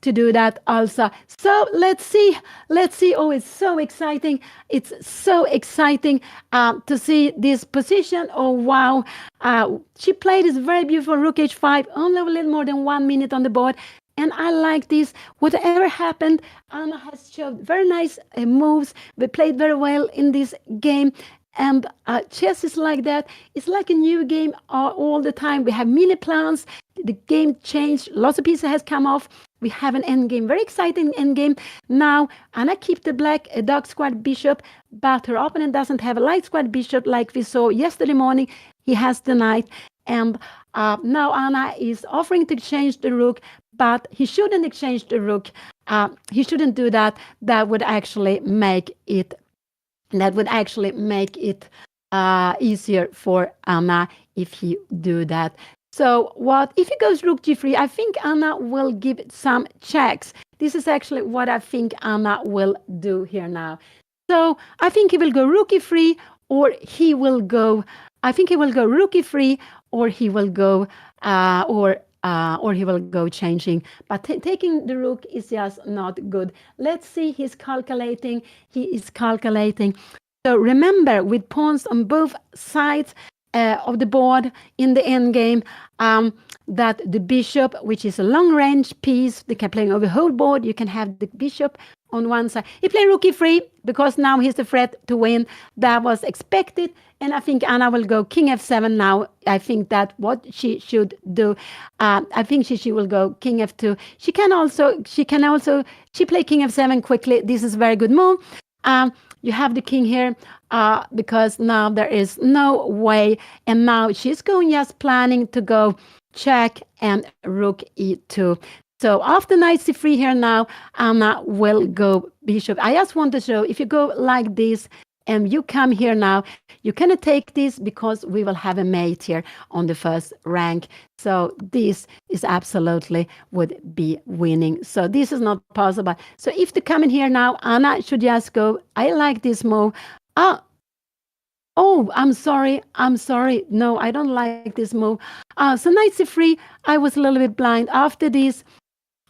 to do that also. So let's see. Oh, it's so exciting. It's so exciting to see this position. Oh, wow. She played this very beautiful rook h5, only a little more than 1 minute on the board. And I like this. Whatever happened, Anna has showed very nice moves. We played very well in this game. And chess is like that. It's like a new game all the time. We have many plans. The game changed. Lots of pieces has come off. We have an endgame, very exciting endgame. Now, Anna keeps the black dark squared bishop, but her opponent doesn't have a light squared bishop like we saw yesterday morning. He has the knight. And now Anna is offering to exchange the rook, but he shouldn't exchange the rook. He shouldn't do that. That would actually make it easier for Anna if he do that. So what if he goes rook g3? I think Anna will give some checks. This is actually what I think Anna will do here now. So I think he will go rook e3, or he will go. I think he will go rook e3, or he will go or he will go changing. But taking the rook is just not good. Let's see. He's calculating. He is calculating. So remember, with pawns on both sides of the board in the endgame, that the bishop, which is a long-range piece, they can play over the whole board. You can have the bishop on one side. He played rook e3 because now he's the threat to win. That was expected. And I think Anna will go king f7 now. I think that's what she should do. I think she will go king f2. She play king f7 quickly. This is a very good move. You have the king here because now there is no way. And now she's going just planning to go check and rook e2. So after knight c3 here now, Anna will go bishop. I just want to show, if you go like this and you come here now, you cannot take this because we will have a mate here on the first rank. So this is absolutely would be winning. So this is not possible. So if they come in here now, Anna should just go, I like this move. Oh, I'm sorry. No, I don't like this move. So knight c3, I was a little bit blind. After this,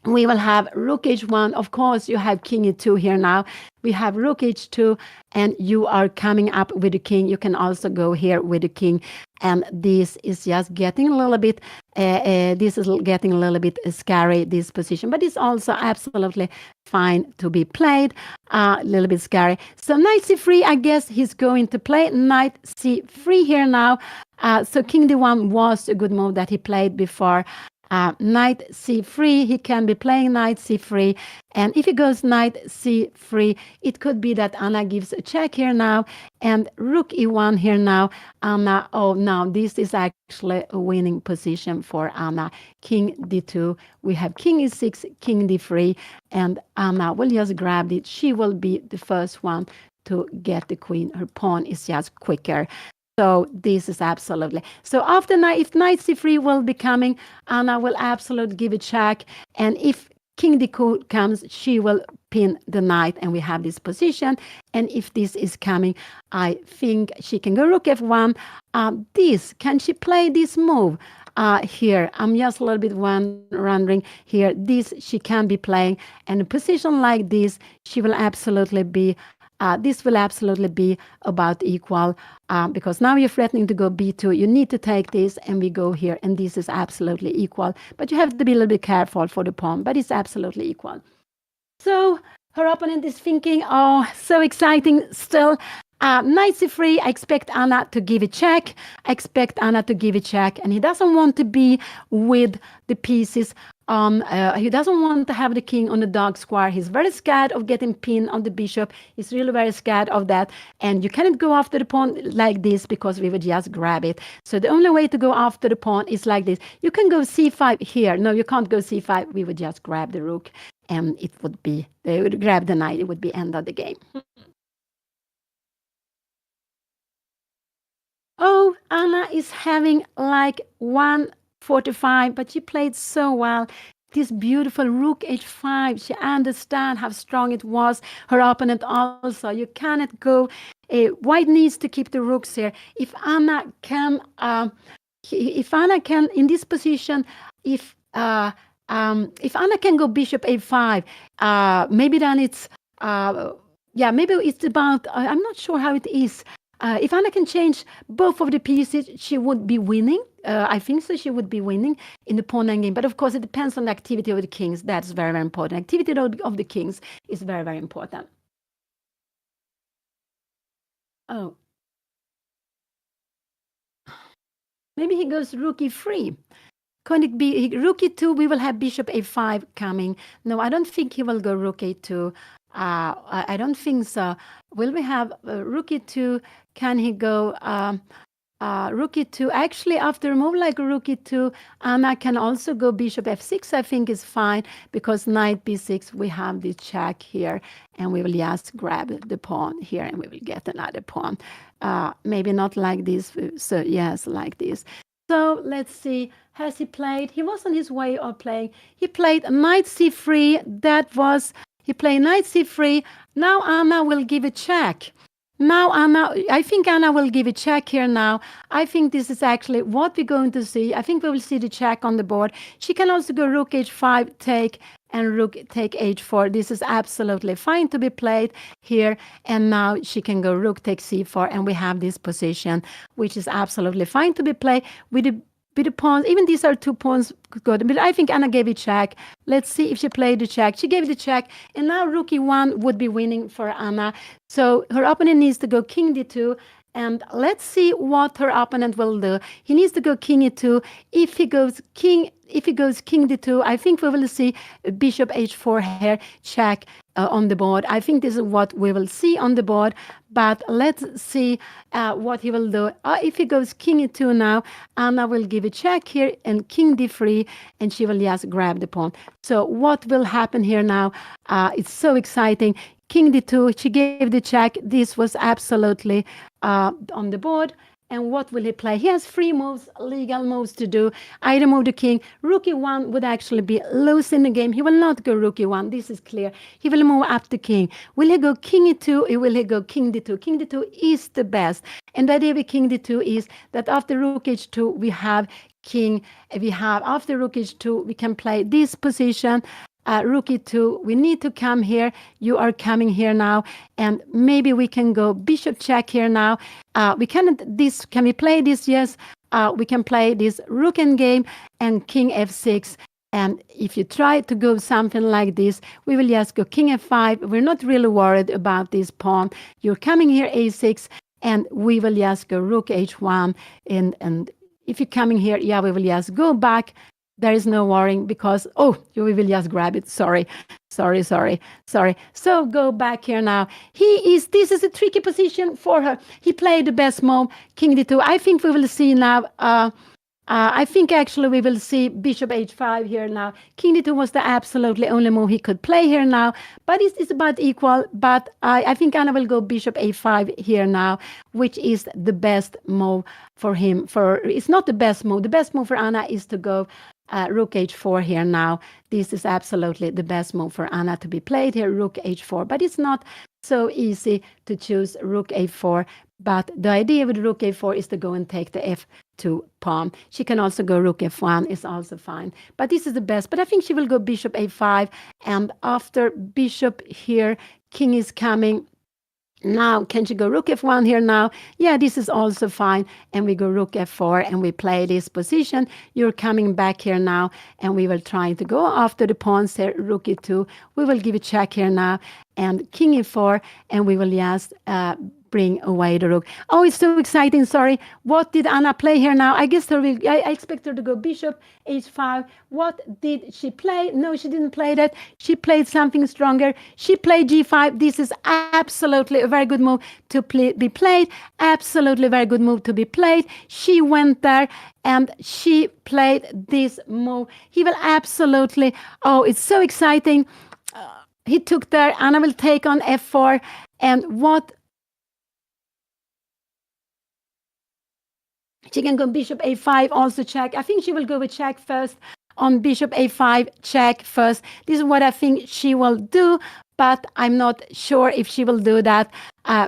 we will have rook h1. Of course, you have king e2 here now. We have rook h2, and you are coming up with the king. You can also go here with the king. And this is just getting a little bit, scary, this position. But it's also absolutely fine to be played. A little bit scary. So knight c3, I guess he's going to play knight c3 here now. So king d1 was a good move that he played before. Knight c3, he can be playing knight c3, and if he goes knight c3, it could be that Anna gives a check here now, and rook e1 here now. Anna, oh, now this is actually a winning position for Anna. King d2, we have king e6, king d3, and Anna will just grab it. She will be the first one to get the queen. Her pawn is just quicker. So this is absolutely. So after knight, if knight c3 will be coming, Anna will absolutely give a check. And if king d2 comes, she will pin the knight, and we have this position. And if this is coming, I think she can go rook f1. Can she play this move? Here, I'm just a little bit wondering here. This she can be playing, and a position like this, she will absolutely be. This will absolutely be about equal because now you're threatening to go b2. You need to take this, and we go here, and this is absolutely equal. But you have to be a little bit careful for the pawn, but it's absolutely equal. So her opponent is thinking, oh, so exciting still. Knight c3, I expect Anna to give a check. And he doesn't want to be with the pieces on, he doesn't want to have the king on the dark square. He's very scared of getting pinned on the bishop. He's really very scared of that. And you cannot go after the pawn like this because we would just grab it. So the only way to go after the pawn is like this. You can go c5 here. No, you can't go c5. We would just grab the rook. And it would be, they would grab the knight. It would be end of the game. Oh, Anna is having like 145, but she played so well. This beautiful rook h5. She understands how strong it was. Her opponent also. You cannot go. White needs to keep the rooks here. If Anna can, in this position, if Anna can go bishop a5, maybe then it's maybe it's about. I'm not sure how it is. If Anna can change both of the pieces, she would be winning. I think so. She would be winning in the pawn endgame. But of course, it depends on the activity of the kings. That's very, very important. Activity of the kings is very, very important. Oh. Maybe he goes rook e3. Can it be rook e2? We will have bishop a5 coming. No, I don't think he will go rook a2. I don't think so. Will we have rook e2? Can he go rook e2? Actually, after a move like rook e2, Anna can also go bishop f6. I think is fine because knight b6. We have this check here, and we will just grab the pawn here, and we will get another pawn. Maybe not like this. So yes, like this. So let's see. Has he played? He was on his way of playing. He played knight c3. He played knight c3. Now Anna will give a check. I think Anna will give a check here now. I think this is actually what we're going to see. I think we will see the check on the board. She can also go rook h5, take, and rook take h4. This is absolutely fine to be played here. And now she can go rook take c4, and we have this position, which is absolutely fine to be played with the pawns. Even these are two pawns good, but I think Anna gave a check. Let's see if she played the check. She gave the check, and now rook e1 would be winning for Anna. So her opponent needs to go king d2, and let's see what her opponent will do. He needs to go king e2. If he goes king d2, I think we will see bishop h4 here, check on the board. I think this is what we will see on the board, but let's see what he will do. If he goes king e2 now, Anna will give a check here and king d3, and she will just grab the pawn. So what will happen here now? It's so exciting. King d2, she gave the check. This was absolutely on the board. And what will he play? He has 3 moves, legal moves to do. Either move the king. Rook e1 would actually be losing the game. He will not go rook e1. This is clear. He will move up the king. Will he go king e2 or will he go king d2? King d2 is the best. And the idea with king d2 is that after rook h2, we have king. After rook h2, we can play this position. Rook e2, we need to come here. You are coming here now, and maybe we can go bishop check here now. Can we play this? Yes, we can play this rook endgame and king f6. And if you try to go something like this, we will just go king f5. We're not really worried about this pawn. You're coming here a6, and we will just go rook h1. And if you're coming here, we will just go back. There is no worrying because, we will just grab it. Sorry. So go back here now. This is a tricky position for her. He played the best move, king d2. I think we will see now, I think actually we will see bishop h5 here now. King d2 was the absolutely only move he could play here now, but it's about equal. But I think Anna will go bishop a5 here now, which is the best move for him. It's not the best move. The best move for Anna is to go rook h4 here now. This is absolutely the best move for Anna to be played here, rook h4. But it's not so easy to choose rook a4. But the idea with rook a4 is to go and take the f2 pawn. She can also go rook f1, is also fine. But this is the best. But I think she will go bishop a5. And after bishop here, king is coming. Now, can she go rook f1 here now? Yeah, this is also fine. And we go rook f4 and we play this position. You're coming back here now, and we will try to go after the pawns here, rook e2. We will give a check here now, and king e4, and we will just bring away the rook. Oh, it's so exciting. Sorry. What did Anna play here now? I guess I expect her to go bishop h5. What did she play? No, she didn't play that. She played something stronger. She played g5. This is absolutely a very good move to be played. Absolutely very good move to be played. She went there and she played this move. He will absolutely, oh, it's so exciting. He took there. Anna will take on f4. And what? She can go bishop a5, also check. I think she will go with check first on bishop a5, check first. This is what I think she will do, but I'm not sure if she will do that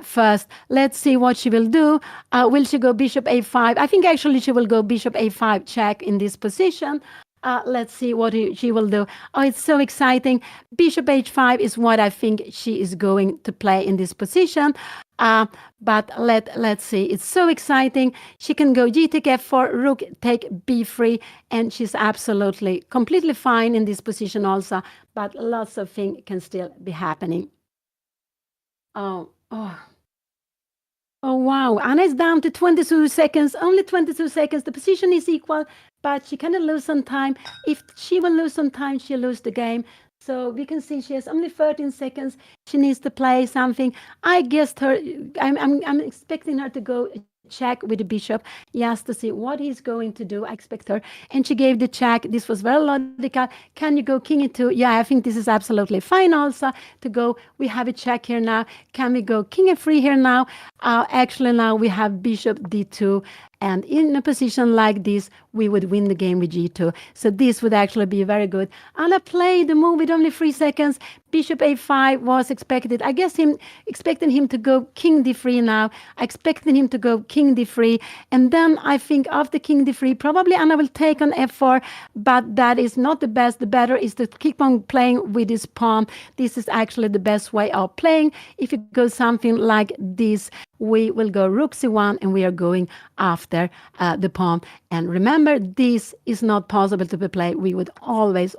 first. Let's see what she will do. Will she go bishop a5? I think actually she will go bishop a5, check in this position. Let's see what she will do. Oh, it's so exciting. Bishop h5 is what I think she is going to play in this position. But let's see. It's so exciting. She can go g take f4, rook take b3, and she's absolutely completely fine in this position also. But lots of things can still be happening. Oh, wow. Anna is down to 22 seconds, only 22 seconds. The position is equal, but she cannot lose some time. If she will lose some time, she'll lose the game. So we can see she has only 13 seconds. She needs to play something. I guessed her. I'm expecting her to go check with the bishop, yes, to see what he's going to do. I expect her. And she gave the check. This was very logical. Can you go king e2? Yeah, I think this is absolutely fine also to go. We have a check here now. Can we go king e3 here now? Actually, now we have bishop d2. And in a position like this, we would win the game with g2. So this would actually be very good. Anna played the move with only 3 seconds. Bishop a5 was expected. I guess expecting him to go king d3 now. I expected him to go king d3. And then I think after king d3, probably Anna will take on f4. But that is not the best. The better is to keep on playing with this pawn. This is actually the best way of playing. If you go something like this, we will go rook c1 and we are going after the pawn. And remember, this is not possible to be played. We would always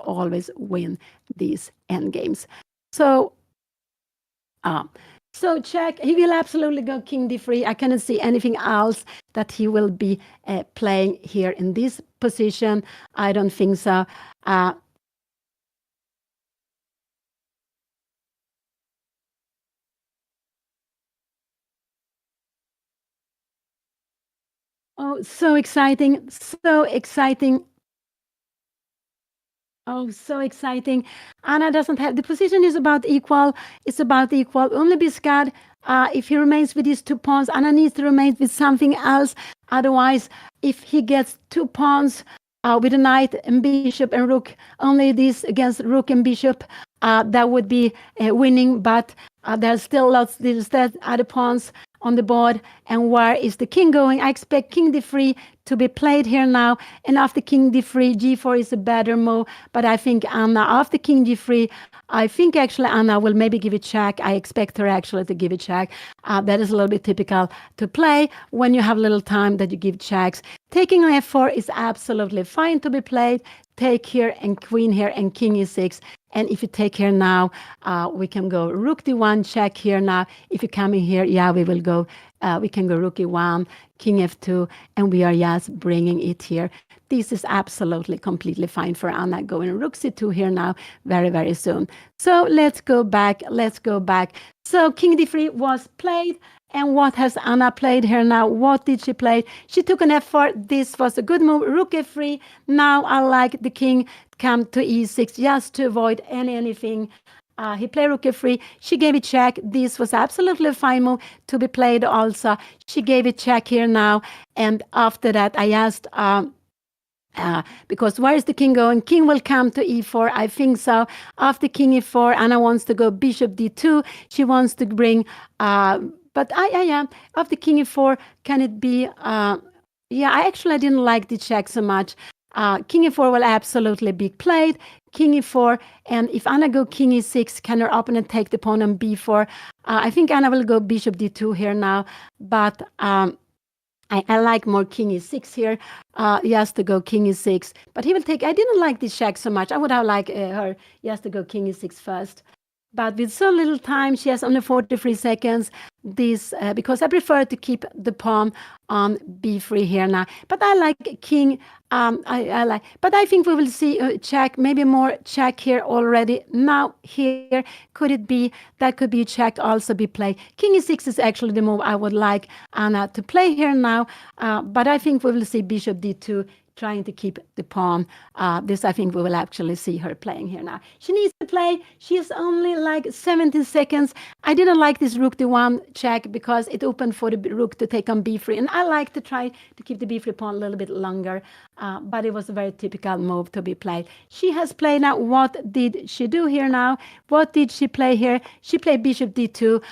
win these endgames. So check. He will absolutely go king d3. I cannot see anything else that he will be playing here in this position. I don't think so. Oh, so exciting. So exciting. Oh, so exciting. Anna doesn't have, the position is about equal. It's about equal. Only Biscard, if he remains with these 2 pawns, Anna needs to remain with something else. Otherwise, if he gets 2 pawns with a knight and bishop and rook, only this against rook and bishop, that would be winning. But there's still there's other pawns on the board. And where is the king going? I expect king d3 to be played here now. And after king d3, g4 is a better move. But I think Anna, after king g3, I think actually Anna will maybe give a check. I expect her actually to give a check. That is a little bit typical to play when you have little time that you give checks. Taking on f4 is absolutely fine to be played. Take here and queen here and king e6. And if you take here now, we can go rook d1, check here now. If you come in here, yeah, we will go, we can go rook e1, king f2, and we are just bringing it here. This is absolutely completely fine for Anna, going rook c2 here now very, very soon. So let's go back. So king d3 was played. And what has Anna played here now? What did she play? She took an f4. This was a good move. Rook f3. Now I like the king come to e6 just to avoid anything. He played rook f3. She gave a check. This was absolutely a fine move to be played also. She gave a check here now. And after that, I asked... because where is the king going? King will come to e4. I think so. After king e4, Anna wants to go bishop d2. She wants to bring... But after king e4, can it be... I didn't like the check so much. King e4 will absolutely be played. King e4, and if Anna go king e6, can her opponent take the pawn on b4? I think Anna will go bishop d2 here now, but I like more king e6 here. He has to go king e6, but he will take... I didn't like this check so much. I would have liked her. He has to go king e6 first. But with so little time, she has only 43 seconds. this because I prefer to keep the pawn on b3 here now. But I like king. I like, but I think we will see a check, maybe more check here already. Now here, could it be that could be a check also be played? King e6 is actually the move I would like Anna to play here now. But I think we will see bishop d2 trying to keep the pawn. This I think we will actually see her playing here now. She needs to play. She is only like 17 seconds. I didn't like this rook d1 check because it opened for the rook to take on b3. And I like to try to keep the b3 pawn a little bit longer. But it was a very typical move to be played. She has played now. What did she do here now? What did she play here? She played bishop d2.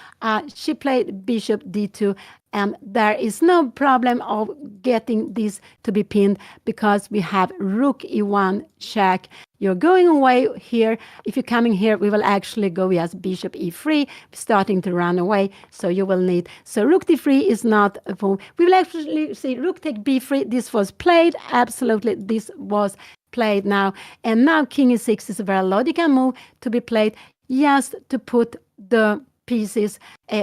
She played bishop d2. And there is no problem of getting this to be pinned because we have rook e1 check. You're going away here. If you're coming here, we will actually go as bishop e3, starting to run away. So you will need. So rook d3 is not a move. We will actually see rook take b3. This was played. Absolutely, this was played now. And now king e6 is a very logical move to be played just to put the pieces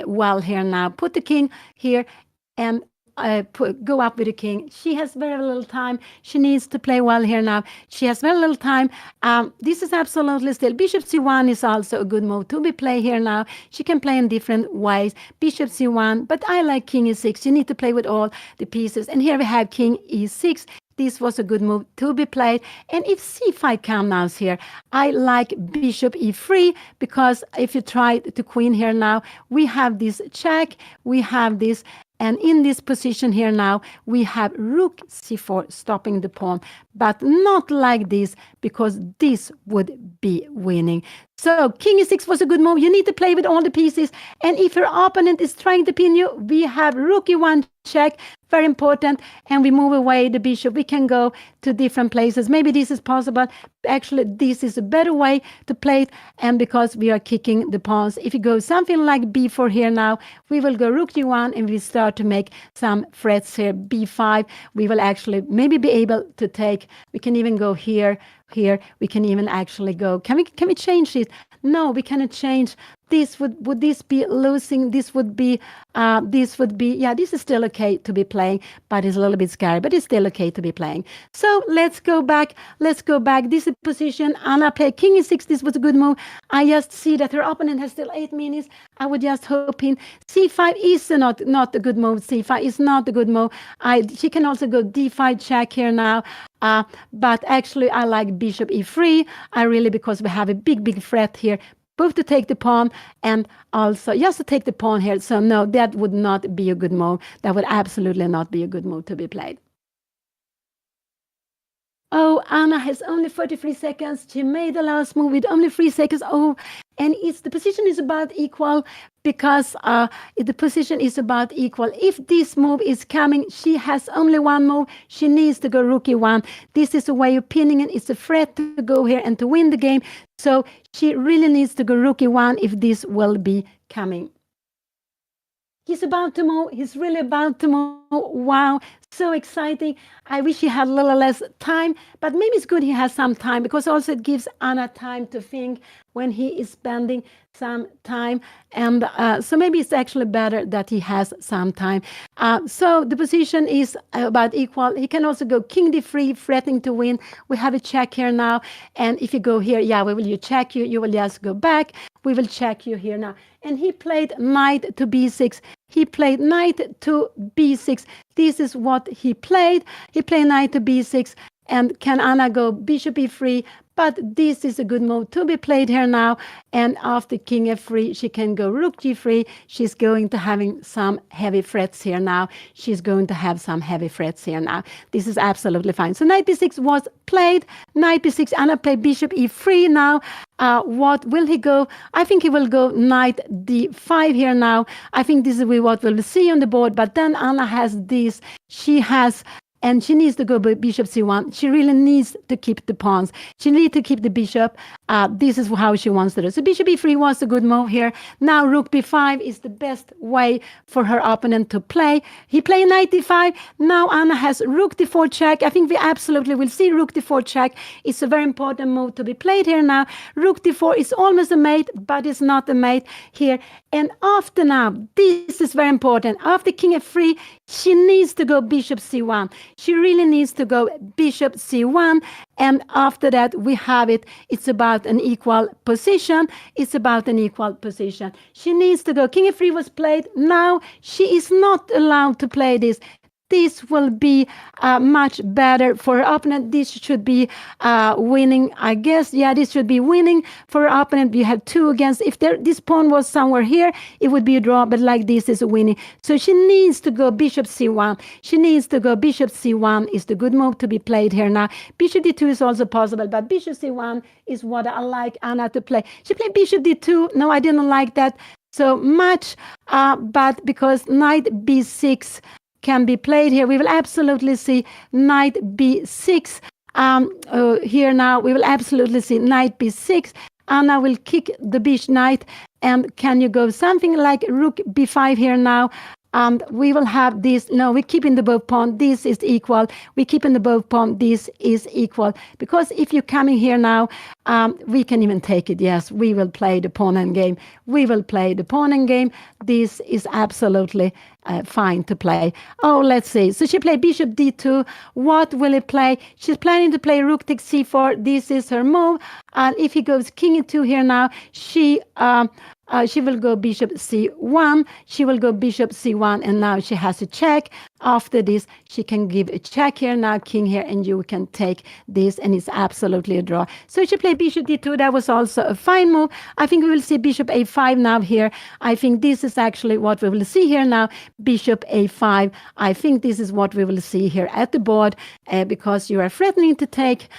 well here now. Put the king here and go up with the king. She has very little time. She needs to play well here now. She has very little time. This is absolutely still. Bishop c1 is also a good move to be played here now. She can play in different ways. Bishop c1, but I like king e6. You need to play with all the pieces. And here we have king e6. This was a good move to be played. And if c5 comes now here, I like bishop e3 because if you try to queen here now, we have this check, we have this, and in this position here now, we have rook c4 stopping the pawn, but not like this because this would be winning. So king e6 was a good move. You need to play with all the pieces. And if your opponent is trying to pin you, we have rook e1 check, very important, and we move away the bishop. We can go to different places. Maybe this is possible. Actually, this is a better way to play it, and because we are kicking the pawns. If you go something like b4 here now, we will go rook g1 and we start to make some threats here. b5, we will actually maybe be able to take. We can even go here. We can even actually go. Can we change it? No, we cannot change. This would this be losing? This would be yeah, this is still okay to be playing, but it's a little bit scary, but it's still okay to be playing. So let's go back. This is position. Anna played king e6. This was a good move. I just see that her opponent has still 8 minutes. I would just hope in c5 is not a good move. c5 is not a good move. She can also go d5 check here now. But actually, I like bishop e3. Because we have a big threat here, both to take the pawn and also just to take the pawn here. So no, that would not be a good move. That would absolutely not be a good move to be played. Oh, Anna has only 33 seconds. She made the last move with only 3 seconds. Oh, and the position is about equal because the position is about equal. If this move is coming, she has only one move. She needs to go rook e1. This is a way of pinning it. It's a threat to go here and to win the game. So she really needs to go rook e1 if this will be coming. He's about to move. He's really about to move. Wow, so exciting. I wish he had a little less time, but maybe it's good he has some time because also it gives Anna time to think when he is spending some time. And so maybe it's actually better that he has some time. So the position is about equal. He can also go king d3, threatening to win. We have a check here now. And if you go here, yeah, we will check you. You will just go back. We will check you here now. And he played knight to b6. He played knight to b6. This is what he played. He played knight to b6. And can Anna go bishop e3? But this is a good move to be played here now. And after king f3, she can go rook g3. She's going to having some heavy threats here now. She's going to have some heavy threats here now. This is absolutely fine. So knight b6 was played. Knight b6, Anna played bishop e3 now. What will he go? I think he will go knight d5 here now. I think this is what we'll see on the board. But then Anna has this. And she needs to go bishop c1. She really needs to keep the pawns. She needs to keep the bishop. This is how she wants to do. So bishop e3 was a good move here. Now rook b5 is the best way for her opponent to play. He played knight d5. Now Anna has rook d4 check. I think we absolutely will see rook d4 check. It's a very important move to be played here now. Rook d4 is almost a mate, but it's not a mate here. And after now, this is very important. After king f3, she needs to go bishop c1. She really needs to go bishop c1. And after that, we have it. It's about an equal position. It's about an equal position. She needs to go. King f3 was played. Now she is not allowed to play this. This will be much better for her opponent. This should be winning, I guess. Yeah, this should be winning for her opponent. You have 2 against. If this pawn was somewhere here, it would be a draw, but like this is winning. So she needs to go bishop c1. She needs to go bishop c1 is the good move to be played here now. Bishop d2 is also possible, but bishop c1 is what I like Anna to play. She played bishop d2. No, I didn't like that so much, but because knight b6 can be played here. We will absolutely see knight b6 here now. We will absolutely see knight b6. Anna will kick the bishop knight. And can you go something like rook b5 here now? We will have this. No, we keep in the both pawn. This is equal. We keep in the both pawn. This is equal. Because if you're coming here now, we can even take it. Yes, we will play the pawn end game. We will play the pawn end game. This is absolutely fine to play. Oh, let's see. So she played bishop d2. What will he play? She's planning to play rook takes c4. This is her move. And if he goes king e2 here now, she will go bishop c1. She will go bishop c1, and now she has a check. After this, she can give a check here now, king here, and you can take this, and it's absolutely a draw. So she played bishop d2. That was also a fine move. I think we will see bishop a5 now here. I think this is actually what we will see here now, bishop a5. I think this is what we will see here at the board because you are threatening to take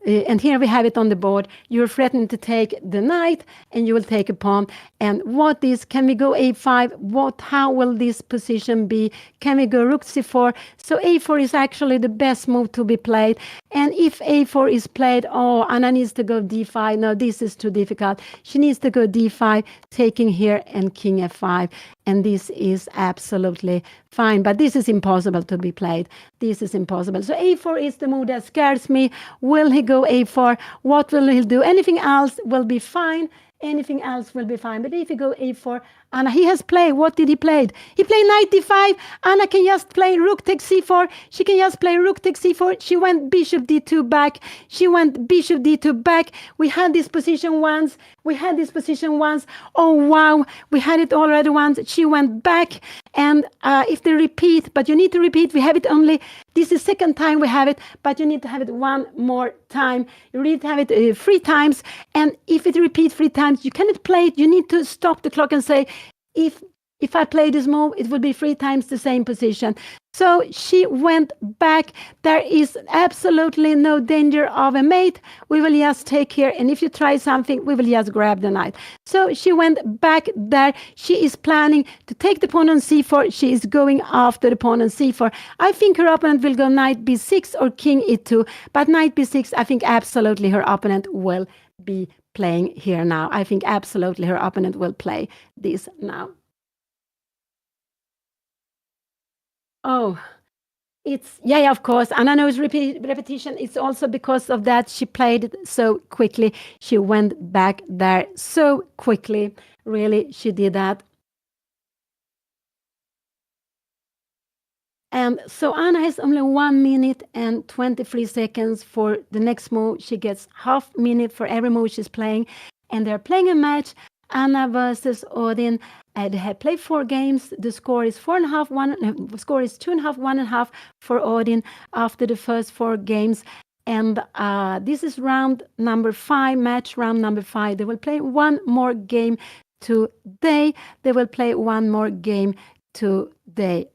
and here we have it on the board. You're threatening to take the knight, and you will take a pawn. And what is, can we go a5? How will this position be? Can we go rook c4? So a4 is actually the best move to be played. And if a4 is played, oh, Anna needs to go d5. No, this is too difficult. She needs to go d5, taking here, and king f5. And this is absolutely fine. But this is impossible to be played. This is impossible. So a4 is the move that scares me. Will he go a4? What will he do? Anything else will be fine. Anything else will be fine. But if you go a4, Anna, he has played. What did he play? He played knight d5. Anna can just play rook takes c4. She can just play rook takes c4. She went bishop d2 back. She went bishop d2 back. We had this position once. We had this position once. Oh, wow. We had it already once. She went back. And if they repeat, but you need to repeat, we have it only, this is second time we have it, but you need to have it one more time. You need to have it 3 times. And if it repeats 3 times, you cannot play it. You need to stop the clock and say, if I play this move, it will be 3 times the same position. So she went back. There is absolutely no danger of a mate. We will just take here, and if you try something, we will just grab the knight. So she went back there. She is planning to take the pawn on c4. She is going after the pawn on c4. I think her opponent will go knight b6 or king e2, but knight b6, I think absolutely her opponent will be playing here now. I think absolutely her opponent will play this now. Oh, it's, yeah, of course. And I know it's repetition. It's also because of that she played it so quickly. She went back there so quickly. Really, she did that. And so Anna has only 1 minute and 23 seconds for the next move. She gets half minute for every move she's playing. And they're playing a match, Anna versus Odin. They have played 4 games. The score is 4.5, the score is 2.5, 1.5 for Odin after the first 4 games. And this is round number 5, match round number 5. They will play 1 more game today. They will play 1 more game today.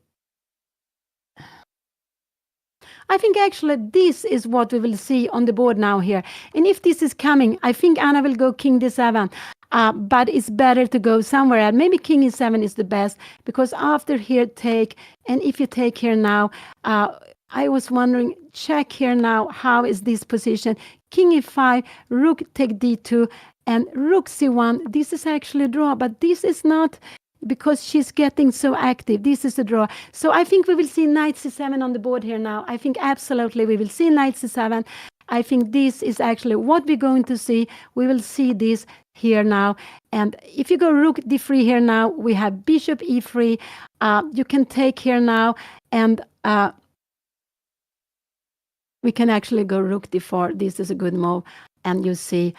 I think actually this is what we will see on the board now here. And if this is coming, I think Anna will go king d7. But it's better to go somewhere else. Maybe king e7 is the best, because after here take, and if you take here now, I was wondering, check here now, how is this position? King e5, rook take d2, and rook c1. This is actually a draw, but this is not, because she's getting so active. This is a draw. So I think we will see knight c7 on the board here now. I think absolutely we will see knight c7. I think this is actually what we're going to see. We will see this here now. And if you go rook d3 here now, we have bishop e3. You can take here now, and we can actually go rook d4. This is a good move. And you see,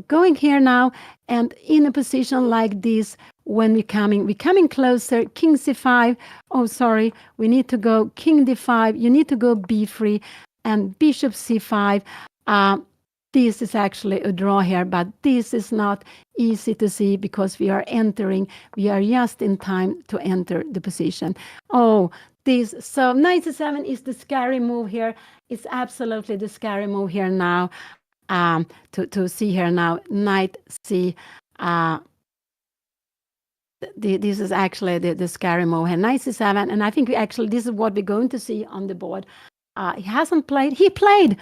going here now, and in a position like this, when we're coming closer, king c5. Oh, sorry, we need to go king d5. You need to go b3 and bishop c5. This is actually a draw here, but this is not easy to see because we are just in time to enter the position. So knight c7 is the scary move here. It's absolutely the scary move here now. To see here now, knight c. This is actually the scary move here, knight c7, and I think this is what we're going to see on the board. He hasn't played. He played.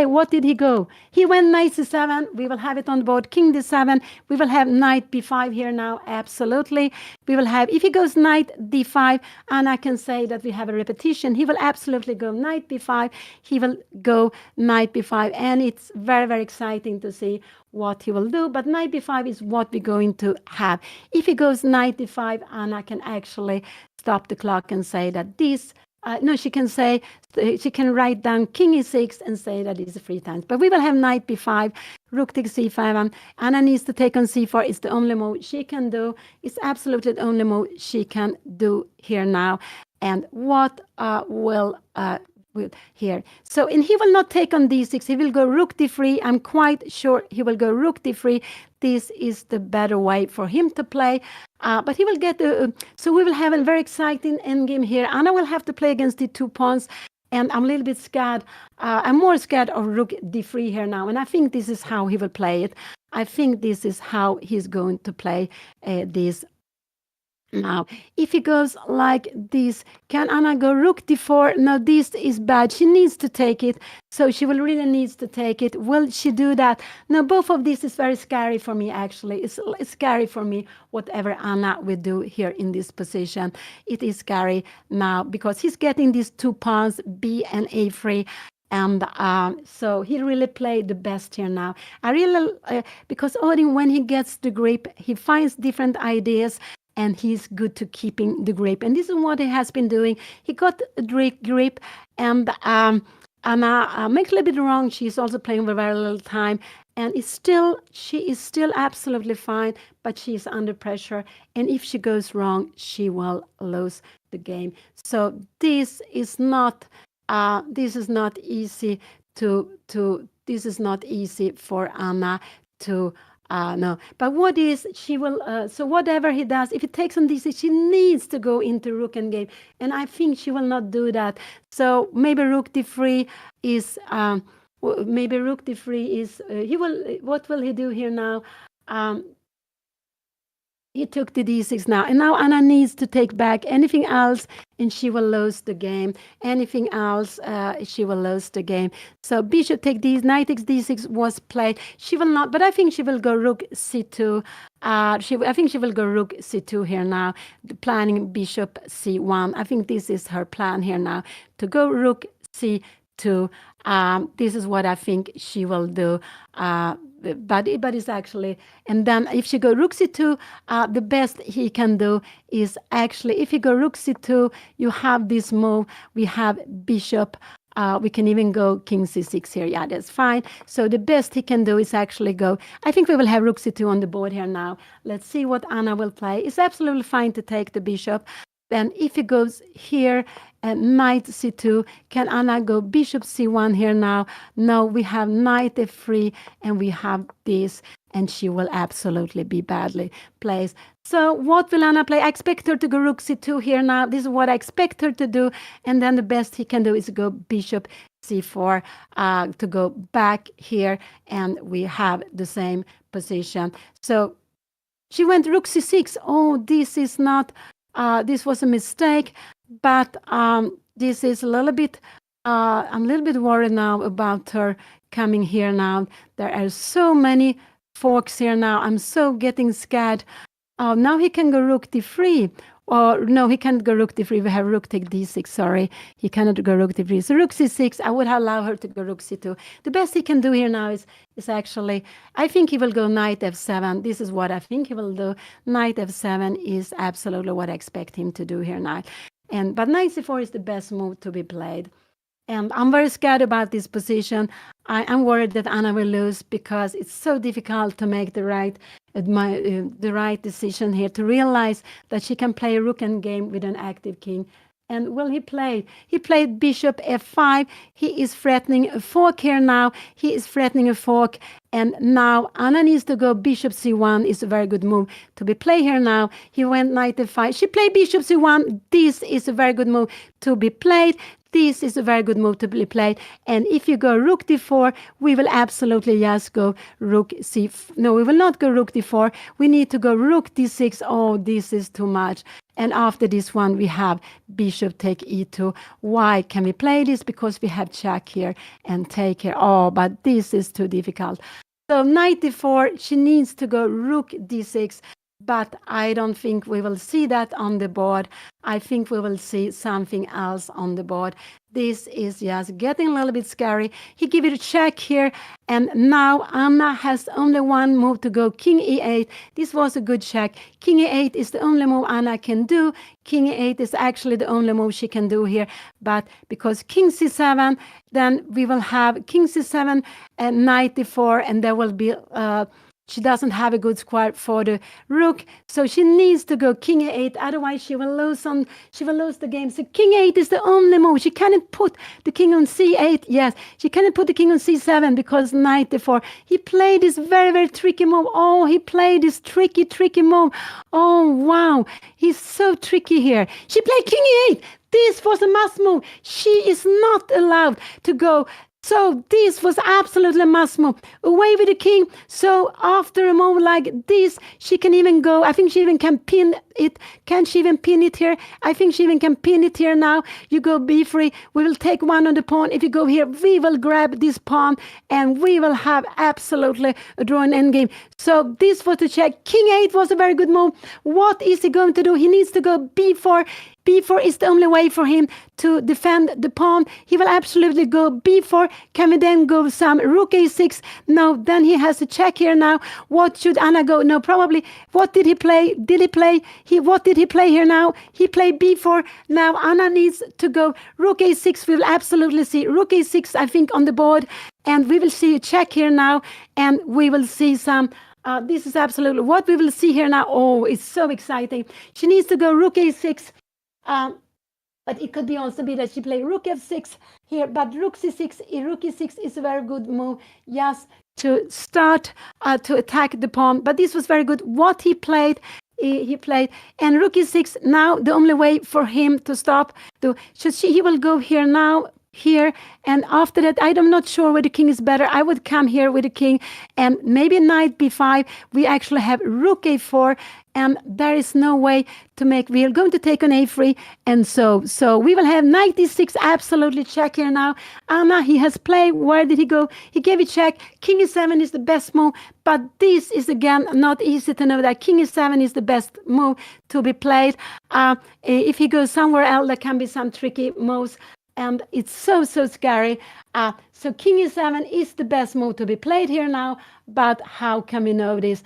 What did he go? He went knight c7. We will have it on the board. King d7. We will have knight b5 here now. Absolutely. We will have, if he goes knight d5, and I can say that we have a repetition, he will absolutely go knight b5. He will go knight b5, and it's very, very exciting to see what he will do. But knight b5 is what we're going to have. If he goes knight d5, Anna can actually stop the clock and say that this. She can write down king e6 and say that it's 3 times. But we will have knight b5, rook takes c5. Anna needs to take on c4. It's the only move she can do. It's absolutely the only move she can do here now. And what will here? So, and he will not take on d6. He will go rook d3. I'm quite sure he will go rook d3. This is the better way for him to play. But he will get so we will have a very exciting endgame here. Anna will have to play against the 2 pawns, and I'm a little bit scared. I'm more scared of rook d3 here now, and I think this is how he will play it. I think this is how he's going to play this. Now, if he goes like this, can Anna go rook d4? No, this is bad. She needs to take it. So she will really needs to take it. Will she do that? No, both of this is very scary for me, actually. It's scary for me, whatever Anna will do here in this position. It is scary now because he's getting these 2 pawns, b and a3. And so he really played the best here now. I really, because Odin, when he gets the grip, he finds different ideas. And he's good to keeping the grip. And this is what he has been doing. He got a grip, and Anna makes a little bit wrong. She's also playing for very little time. And she is still absolutely fine, but she's under pressure. And if she goes wrong, she will lose the game. So this is not easy this is not easy for Anna to no, but she will, so whatever he does, if he takes on this, she needs to go into rook endgame, and I think she will not do that. So maybe rook d3 is, what will he do here now? He took the d6 now, and now Anna needs to take back anything else, and she will lose the game. Anything else, she will lose the game. So bishop take knight takes d6 was played. She will not, but I think she will go rook c2. I think she will go rook c2 here now, planning bishop c1. I think this is her plan here now, to go rook c2. This is what I think she will do. But it's actually, and then if she go rook c2, the best he can do is actually, if you go rook c2, you have this move. We have bishop. We can even go king c6 here. Yeah, that's fine. So the best he can do is actually go. I think we will have rook c2 on the board here now. Let's see what Anna will play. It's absolutely fine to take the bishop. Then if he goes here, knight c2, can Anna go bishop c1 here now? No, we have knight f3, and we have this, and she will absolutely be badly placed. So what will Anna play? I expect her to go rook c2 here now. This is what I expect her to do, and then the best he can do is go bishop c4 to go back here, and we have the same position. So she went rook c6. Oh, this is not... this was a mistake, but this is a little bit I'm a little bit worried now about her coming here now. There are so many forks here now. I'm so getting scared. Now he can go rook d3. Or no, he can't go rook d3. We have rook take d6. Sorry, he cannot go rook d3. So rook c6. I would allow her to go rook c2. The best he can do here now is actually, I think he will go knight f7. This is what I think he will do. Knight f7 is absolutely what I expect him to do here now. But knight c4 is the best move to be played. And I'm very scared about this position. I'm worried that Anna will lose because it's so difficult to make the right decision here, to realize that she can play a rook endgame with an active king. And well, he played bishop f5. He is threatening a fork here now. He is threatening a fork. And now Anna needs to go bishop c1 is a very good move to be played here now. He went knight f5. She played bishop c1. This is a very good move to be played. This is a very good move to be played. And if you go rook d4, we will absolutely just go rook c. No, we will not go rook d4. We need to go rook d6. Oh, this is too much. And after this one, we have bishop take e2. Why can we play this? Because we have check here and take here. Oh, but this is too difficult. So knight d4, she needs to go rook d6. But I don't think we will see that on the board. I think we will see something else on the board. This is just getting a little bit scary. He gave it a check here. And now Anna has only one move to go, king e8. This was a good check. King e8 is the only move Anna can do. King e8 is actually the only move she can do here. But because king c7, then we will have king c7 and knight d4. And there will be... she doesn't have a good square for the rook, so she needs to go king a8. Otherwise, she will lose the game. So king a8 is the only move. She cannot put the king on c8. Yes, she cannot put the king on c7 because knight d4. He played this very, very tricky move. Oh, he played this tricky move. Oh, wow. He's so tricky here. She played king e8. This was a must move. She is not allowed to go. So this was absolutely a must move. Away with the king. So after a move like this, she can even go. I think she even can pin it. Can she even pin it here? I think she even can pin it here now. You go b3. We will take one on the pawn. If you go here, we will grab this pawn and we will have absolutely a drawn endgame. So this was the check. King 8 was a very good move. What is he going to do? He needs to go b4. b4 is the only way for him to defend the pawn. He will absolutely go b4. Can we then go some rook a6? No, then he has a check here now. What should Anna go? No, probably. What did he play? What did he play here now? He played b4. Now Anna needs to go rook a6. We will absolutely see rook a6, I think, on the board. And we will see a check here now. And we will see some... this is absolutely what we will see here now. Oh, it's so exciting. She needs to go rook a6. But it could also be that she played rook f6 here. But rook c6, rook e6 is a very good move. Yes, to start to attack the pawn. But this was very good. What he played, he played. And rook e6, now the only way for him to stop. He will go here now. Here, and after that, I'm not sure where the king is better. I would come here with the king, and maybe knight b5. We actually have rook a4, and there is no way to make. We are going to take on a3, and so we will have knight d6. Absolutely check here now. Anna, he has played. Where did he go? He gave a check. King e7 is the best move, but this is again not easy to know that king e7 is the best move to be played. If he goes somewhere else, there can be some tricky moves. And it's so scary. So king e7 is the best move to be played here now. But how can we know this?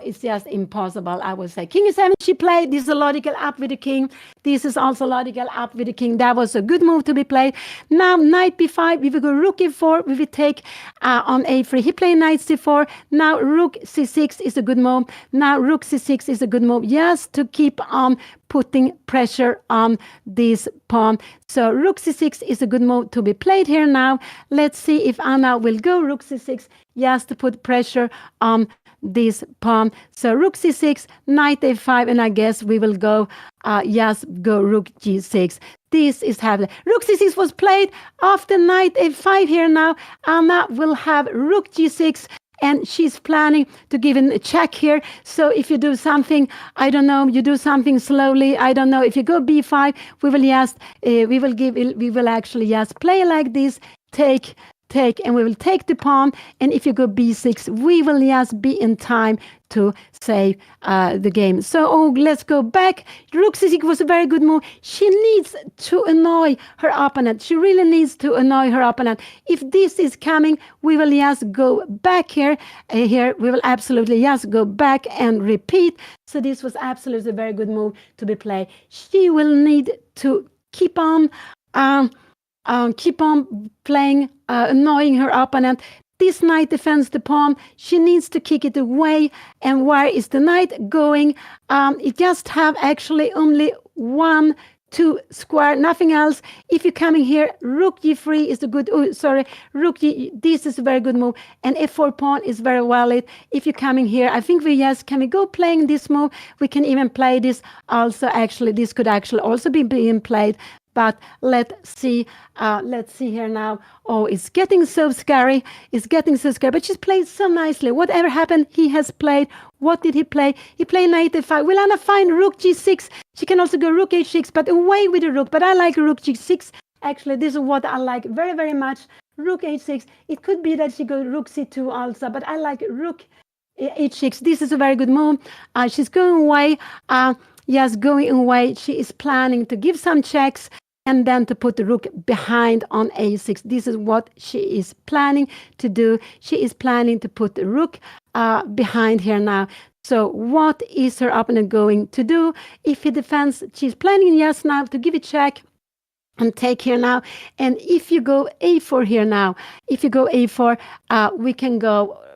It's just impossible, I would say. King e7, she played. This is a logical up with the king. This is also logical up with the king. That was a good move to be played. Now, knight b5. We will go rook e4. We will take on a3. He played knight c4. Now, rook c6 is a good move. Now, rook c6 is a good move. Just to keep on putting pressure on this pawn. So, rook c6 is a good move to be played here now. Let's see if Anna will go rook c6. Just to put pressure on this pawn. So rook c6, knight a5, and I guess we will go go rook g6. This is happening. Rook c6 was played after knight a5 here now. Anna will have rook g6, and she's planning to give a check here. So if you do something, I don't know, you do something slowly, I don't know, if you go b5, we will actually just play like this, take, and we will take the pawn, and if you go b6, we will just be in time to save the game. So let's go back. Rook c6 was a very good move. She needs to annoy her opponent. She really needs to annoy her opponent. If this is coming, we will just go back here. Here we will absolutely just go back and repeat. So this was absolutely a very good move to be played. She will need to keep on playing, annoying her opponent. This knight defends the pawn. She needs to kick it away. And where is the knight going? It just have actually only 1, 2 square, nothing else. If you're coming here, rook g3 is a good, rook g, this is a very good move. And f4 pawn is very valid. If you're coming here, I think can we go playing this move? We can even play this also. Actually, this could actually also be being played. But let's see here now. Oh, it's getting so scary. But she's played so nicely. Whatever happened, he has played. What did he play? He played knight f5. Will Anna find rook g6? She can also go rook h6, but away with the rook. But I like rook g6. Actually, this is what I like very, very much. Rook h6. It could be that she goes rook c2 also, but I like rook h6. This is a very good move. She's going away. Yes, going away. She is planning to give some checks and then to put the rook behind on a6. This is what she is planning to do. She is planning to put the rook behind here now. So what is her opponent going to do? If he defends, she's planning yes now to give a check and take here now. And if you go a4 here now,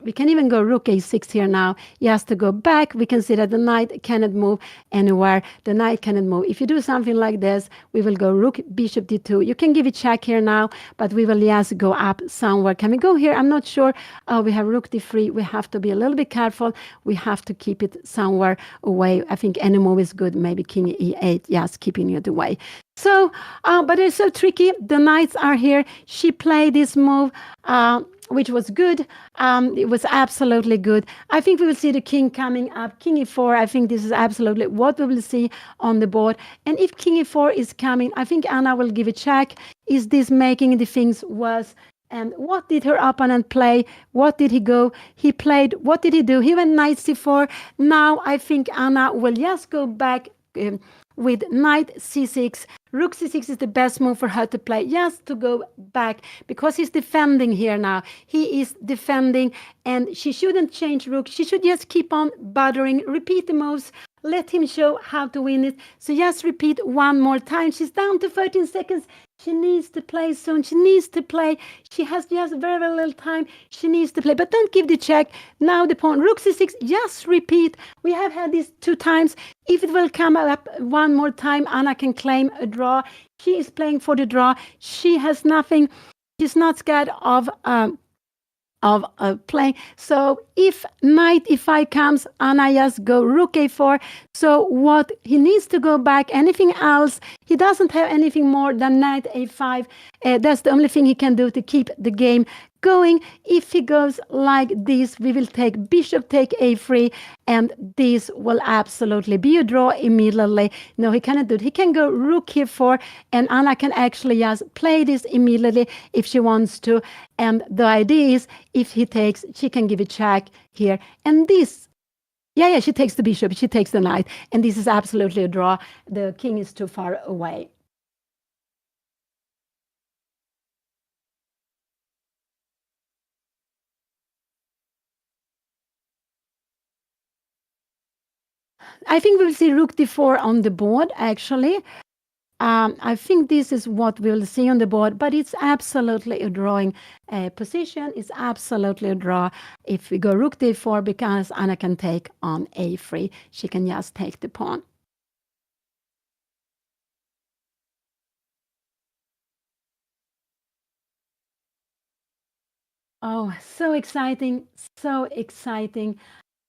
we can even go rook a6 here now. He has to go back. We can see that the knight cannot move anywhere. The knight cannot move. If you do something like this, we will go rook bishop d2. You can give a check here now, but we will just go up somewhere. Can we go here? I'm not sure. We have rook d3. We have to be a little bit careful. We have to keep it somewhere away. I think any move is good. Maybe king e8. Yes, keeping it away. So, but it's so tricky. The knights are here. She played this move, which was good. It was absolutely good. I think we will see the king coming up. King e4. I think this is absolutely what we will see on the board. And if king e4 is coming, I think Anna will give a check. Is this making the things worse? And what did her opponent play? What did he go? He played, what did he do? He went knight c4. Now I think Anna will just go back with knight c6. Rook c6 is the best move for her to play, just to go back, because he's defending here now. He is defending, and she shouldn't change rook. She should just keep on bothering, repeat the moves, let him show how to win it. So just repeat one more time. She's down to 13 seconds. She needs to play soon. She needs to play. She has just very, very little time. She needs to play. But don't give the check. Now the pawn. Rook c6. Just repeat. We have had this 2 times. If it will come up one more time, Anna can claim a draw. She is playing for the draw. She has nothing. She's not scared of playing. So if knight e5 comes, Anna just go rook a4. So what he needs to go back, anything else, he doesn't have anything more than knight a5. That's the only thing he can do to keep the game going. If he goes like this, we will take bishop take a3, and this will absolutely be a draw immediately. No, he cannot do it. He can go rook here 4, and Anna can actually just play this immediately if she wants to. And the idea is, if he takes, she can give a check here. And this, yeah, she takes the bishop, she takes the knight, and this is absolutely a draw. The king is too far away. I think we will see rook d4 on the board, actually. I think this is what we'll see on the board, but it's absolutely a drawing position. It's absolutely a draw if we go rook d4, because Anna can take on a3. She can just take the pawn. Oh, so exciting, so exciting.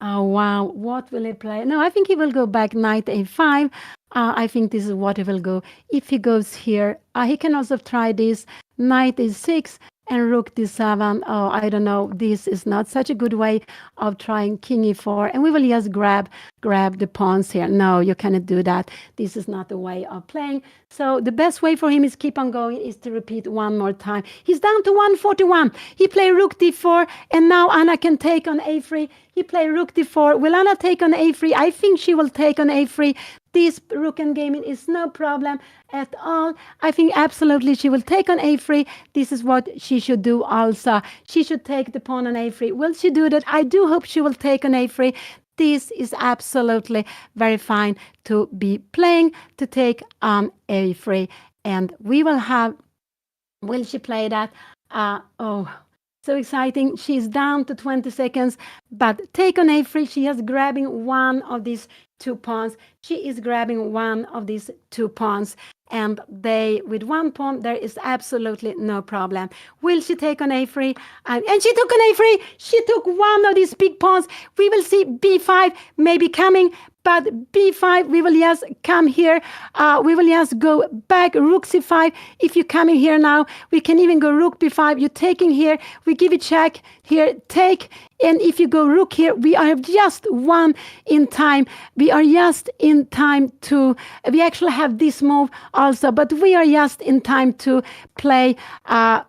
Oh, wow, what will he play? No, I think he will go back knight a5. I think this is what he will go. If he goes here, he can also try this knight a6. and rook d7. Oh, I don't know. This is not such a good way of trying king e4. And we will just grab the pawns here. No, you cannot do that. This is not the way of playing. So the best way for him is keep on going, is to repeat one more time. He's down to 141. He played rook d4, and now Anna can take on a3. He played rook d4. Will Anna take on a3? I think she will take on a3. This rook and gaming is no problem at all. I think absolutely she will take on a3. This is what she should do also. She should take the pawn on a3. Will she do that? I do hope she will take on a3. This is absolutely very fine to be playing, to take on a3. And we will have, will she play that? Oh, so exciting. She's down to 20 seconds, but take on a3. She is grabbing one of these 2 pawns. She is grabbing one of these 2 pawns, and they, with 1 pawn, there is absolutely no problem. Will she take on a3? And she took on a3. She took one of these big pawns. We will see b5 maybe coming, but b5, we will just come here. We will just go back, rook c5. If you're coming here now, we can even go rook b5. You're taking here. We give a check here, take. And if you go rook here, we are just one in time. We are just in time to, we actually have this move also, but we are just in time to play, and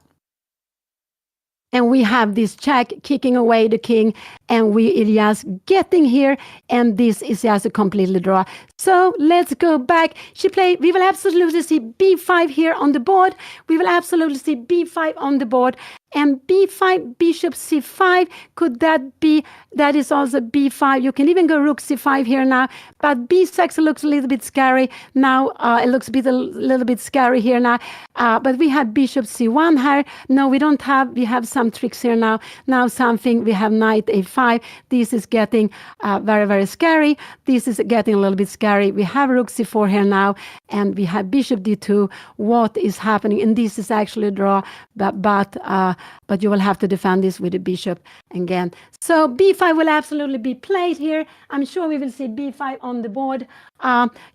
we have this check kicking away the king, and we are just getting here, and this is just a completely draw. So let's go back. She played, we will absolutely see b5 here on the board. We will absolutely see b5 on the board. And b5, bishop c5, could that be, that is also b5. You can even go rook c5 here now, but b6 looks a little bit scary now. It looks a little bit scary here now, but we have bishop c1 here. No, we don't have, we have some tricks here now. Now something, we have knight a5. This is getting very, very scary. This is getting a little bit scary. We have rook c4 here now, and we have bishop d2. What is happening? And this is actually a draw, but you will have to defend this with the bishop again. So b5 will absolutely be played here. I'm sure we will see b5 on the board.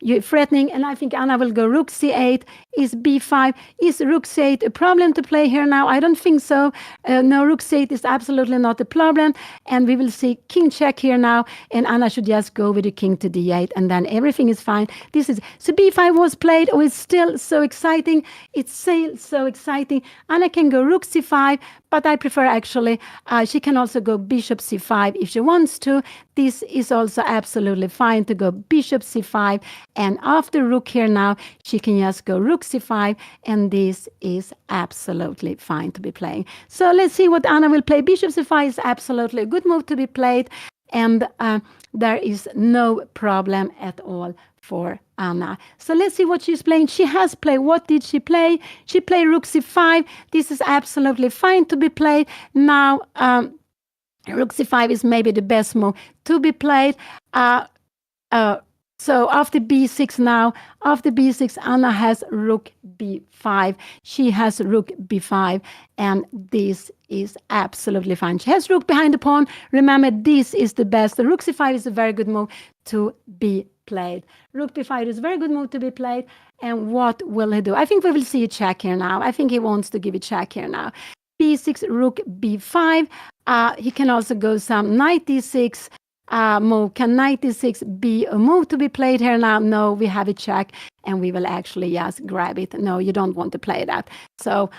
You're threatening, and I think Anna will go rook c8. Is b5, is rook c8 a problem to play here now? I don't think so. No, rook c8 is absolutely not a problem. And we will see king check here now, and Anna should just go with the king to d8, and then everything is fine. This is, so b5 was played. Oh, it's still so exciting. It's still so exciting. Anna can go rook c5, but I prefer actually, she can also go bishop c5 if she wants to. This is also absolutely fine to go bishop c5, and after rook here now, she can just go rook c5, and this is absolutely fine to be playing. So let's see what Anna will play. Bishop c5 is absolutely a good move to be played, and there is no problem at all for Anna. So let's see what she's playing. She has played, what did she play? She played rook c5. This is absolutely fine to be played. Now, rook c5 is maybe the best move to be played. So after b6 now, after b6, Anna has rook b5. She has rook b5, and this is absolutely fine. She has rook behind the pawn. Remember, this is the best. The rook c5 is a very good move to be played. Rook b5 is a very good move to be played. And what will he do? I think we will see a check here now. I think he wants to give a check here now. b6, rook b5. He can also go some knight d6 move. Can knight d6 be a move to be played here now? No, we have a check, and we will actually just grab it. No, you don't want to play that. So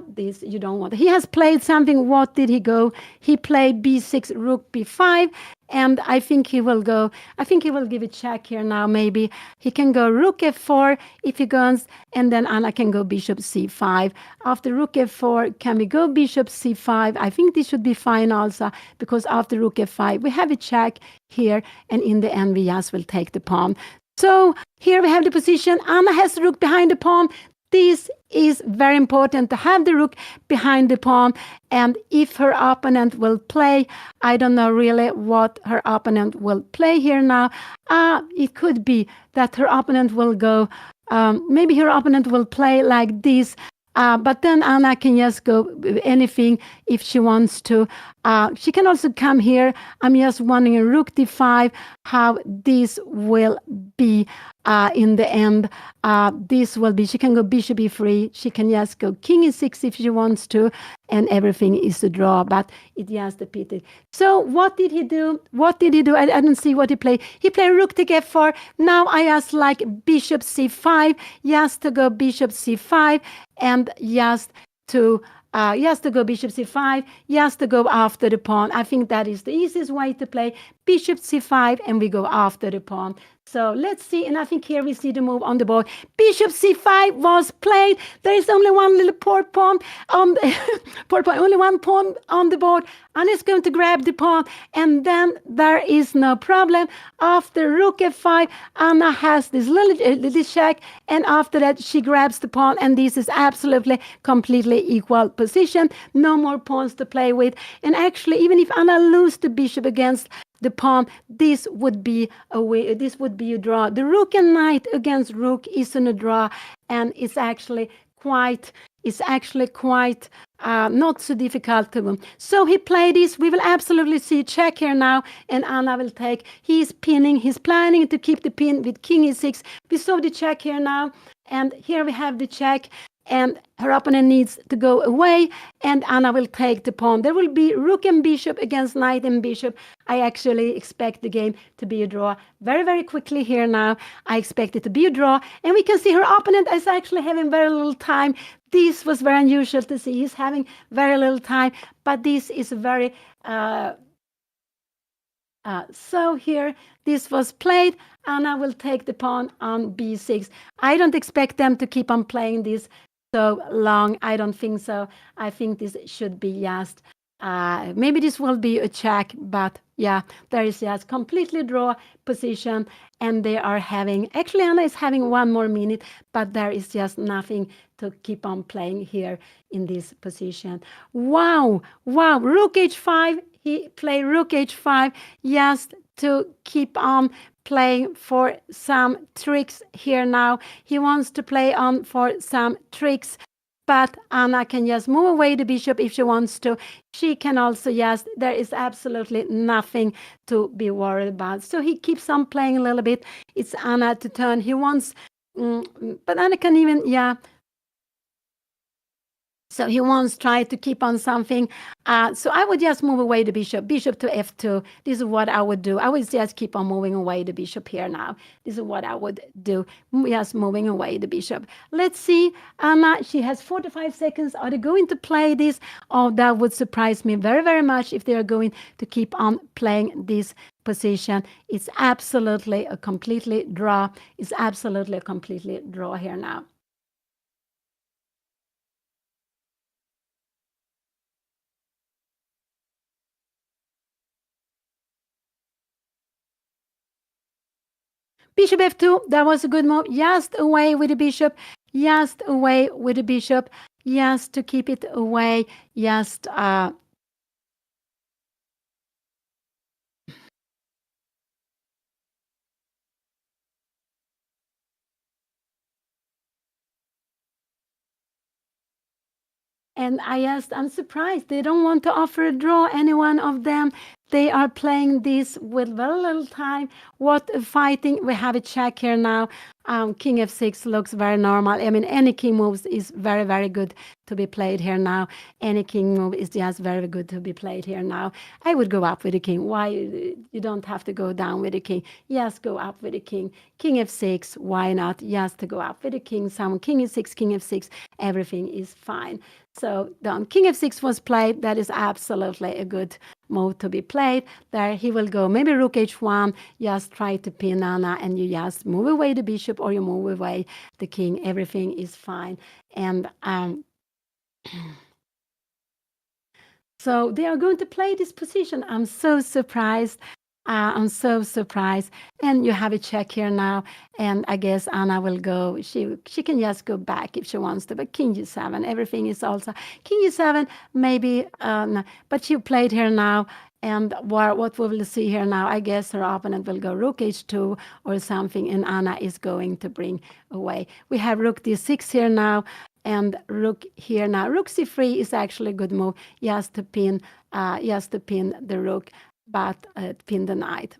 this you don't want. He has played something. What did he go? He played b6, rook b5. And I think he will go, I think he will give a check here now, maybe. He can go rook f4 if he goes, and then Anna can go bishop c5. After rook f4, can we go bishop c5? I think this should be fine also, because after rook f5, we have a check here, and in the end, we just will take the pawn. So here we have the position. Anna has the rook behind the pawn. This is very important to have the rook behind the pawn. And if her opponent will play, I don't know really what her opponent will play here now. It could be that her opponent will go, maybe her opponent will play like this. But then Anna can just go anything if she wants to. She can also come here. I'm just wondering, rook d5, how this will be in the end. This will be, she can go bishop e3. She can just go king e6 if she wants to, and everything is a draw, but it just defeated. So what did he do? I don't see what he played. He played rook take f4. Now I just like bishop c5, just to go bishop c5, and just to go bishop c5, just to go after the pawn. I think that is the easiest way to play bishop c5, and we go after the pawn. So let's see, and I think here we see the move on the board. Bishop c5 was played. There is only one little poor pawn on the only one pawn on the board. And it's going to grab the pawn, and then there is no problem. After rook f5, Anna has this little check, and after that she grabs the pawn, and this is absolutely completely equal position. No more pawns to play with. And actually, even if Anna loses the bishop against the pawn, this would be a draw. The rook and knight against rook isn't a draw, and it's actually quite not so difficult to win. So he played this. We will absolutely see check here now, and Anna will take. He's planning to keep the pin with king e6. We saw the check here now, and here we have the check, and her opponent needs to go away, and Anna will take the pawn. There will be rook and bishop against knight and bishop. I actually expect the game to be a draw very, very quickly here now. I expect it to be a draw, and we can see her opponent is actually having very little time. This was very unusual to see. He's having very little time, but this is very... so here, this was played. Anna will take the pawn on b6. I don't expect them to keep on playing this so long. I don't think so. I think this should be just... maybe this will be a check, but yeah, there is just completely draw position, and they are having... Actually, Anna is having one more minute, but there is just nothing to keep on playing here in this position. Wow, rook h5. He played rook h5 just to keep on playing for some tricks here now. He wants to play on for some tricks, but Anna can just move away the bishop if she wants to. She can also just... There is absolutely nothing to be worried about. So he keeps on playing a little bit. It's Anna to turn. He wants... but Anna can even... Yeah. So he wants to try to keep on something. So I would just move away the bishop to f2. This is what I would do. I would just keep on moving away the bishop here now. This is what I would do. Just moving away the bishop. Let's see. Anna, she has 45 seconds. Are they going to play this? Oh, that would surprise me very, very much if they are going to keep on playing this position. It's absolutely a completely draw. It's absolutely a completely draw here now. Bishop f2, that was a good move. Just away with the bishop. Just away with the bishop. Just to keep it away. Just... And I'm surprised. They don't want to offer a draw, any one of them. They are playing this with very little time. What a fighting. We have a check here now. King f6 looks very normal. I mean, any king moves is very, very good to be played here now. Any king move is just very good to be played here now. I would go up with the king. Why? You don't have to go down with the king. Yes, go up with the king. King f6, why not? Just to go up with the king. Some king f6, everything is fine. So king f6 was played. That is absolutely a good move to be played. There he will go maybe rook h1, just try to pin Anna, and you just move away the bishop or you move away the king. Everything is fine. And so they are going to play this position. I'm so surprised. I'm so surprised. And you have a check here now, and I guess Anna will go. She can just go back if she wants to, but king g7, everything is also king g7, maybe, no. But she played here now, and what we will see here now, I guess her opponent will go rook h2 or something, and Anna is going to bring away. We have rook d6 here now, and rook here now. Rook c3 is actually a good move, just to pin the rook, but pin the knight.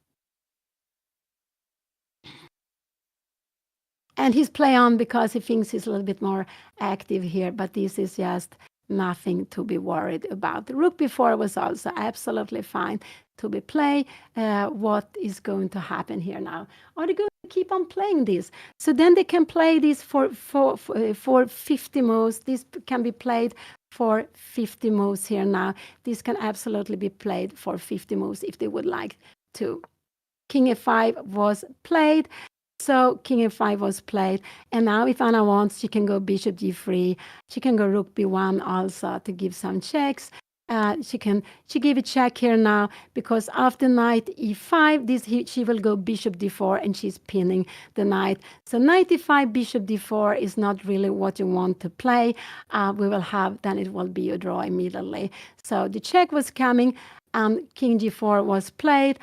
And he's play on because he thinks he's a little bit more active here, but this is just nothing to be worried about. The rook b4 was also absolutely fine to be played. What is going to happen here now? Are they going to keep on playing this? So then they can play this for 50 moves. This can be played for 50 moves here now. This can absolutely be played for 50 moves if they would like to. King f5 was played. So king f5 was played, and now if Anna wants, she can go bishop g3. She can go rook b1 also to give some checks. She give a check here now because after knight e5, she will go bishop d4, and she's pinning the knight. So knight e5, bishop d4 is not really what you want to play. Then it will be a draw immediately. So the check was coming. King g4 was played.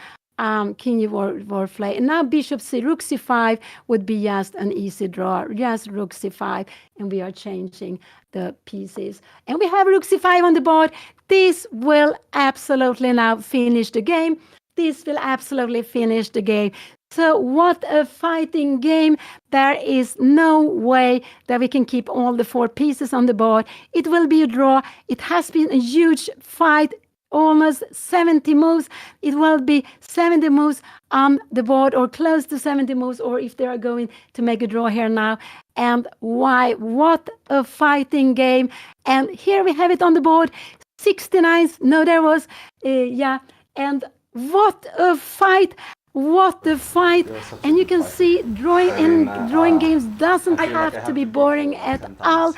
King e4 play, and now bishop c, rook c5 would be just an easy draw, just rook c5, and we are changing the pieces, and we have rook c5 on the board. This will absolutely now finish the game. This will absolutely finish the game. So what a fighting game. There is no way that we can keep all the 4 pieces on the board. It will be a draw. It has been a huge fight, almost 70 moves. It will be 70 moves on the board, or close to 70 moves, or if they are going to make a draw here now. And why? What a fighting game. And here we have it on the board. 69. No, there was, and what a fight. What a fight. And you can see drawing games doesn't have to be boring at all.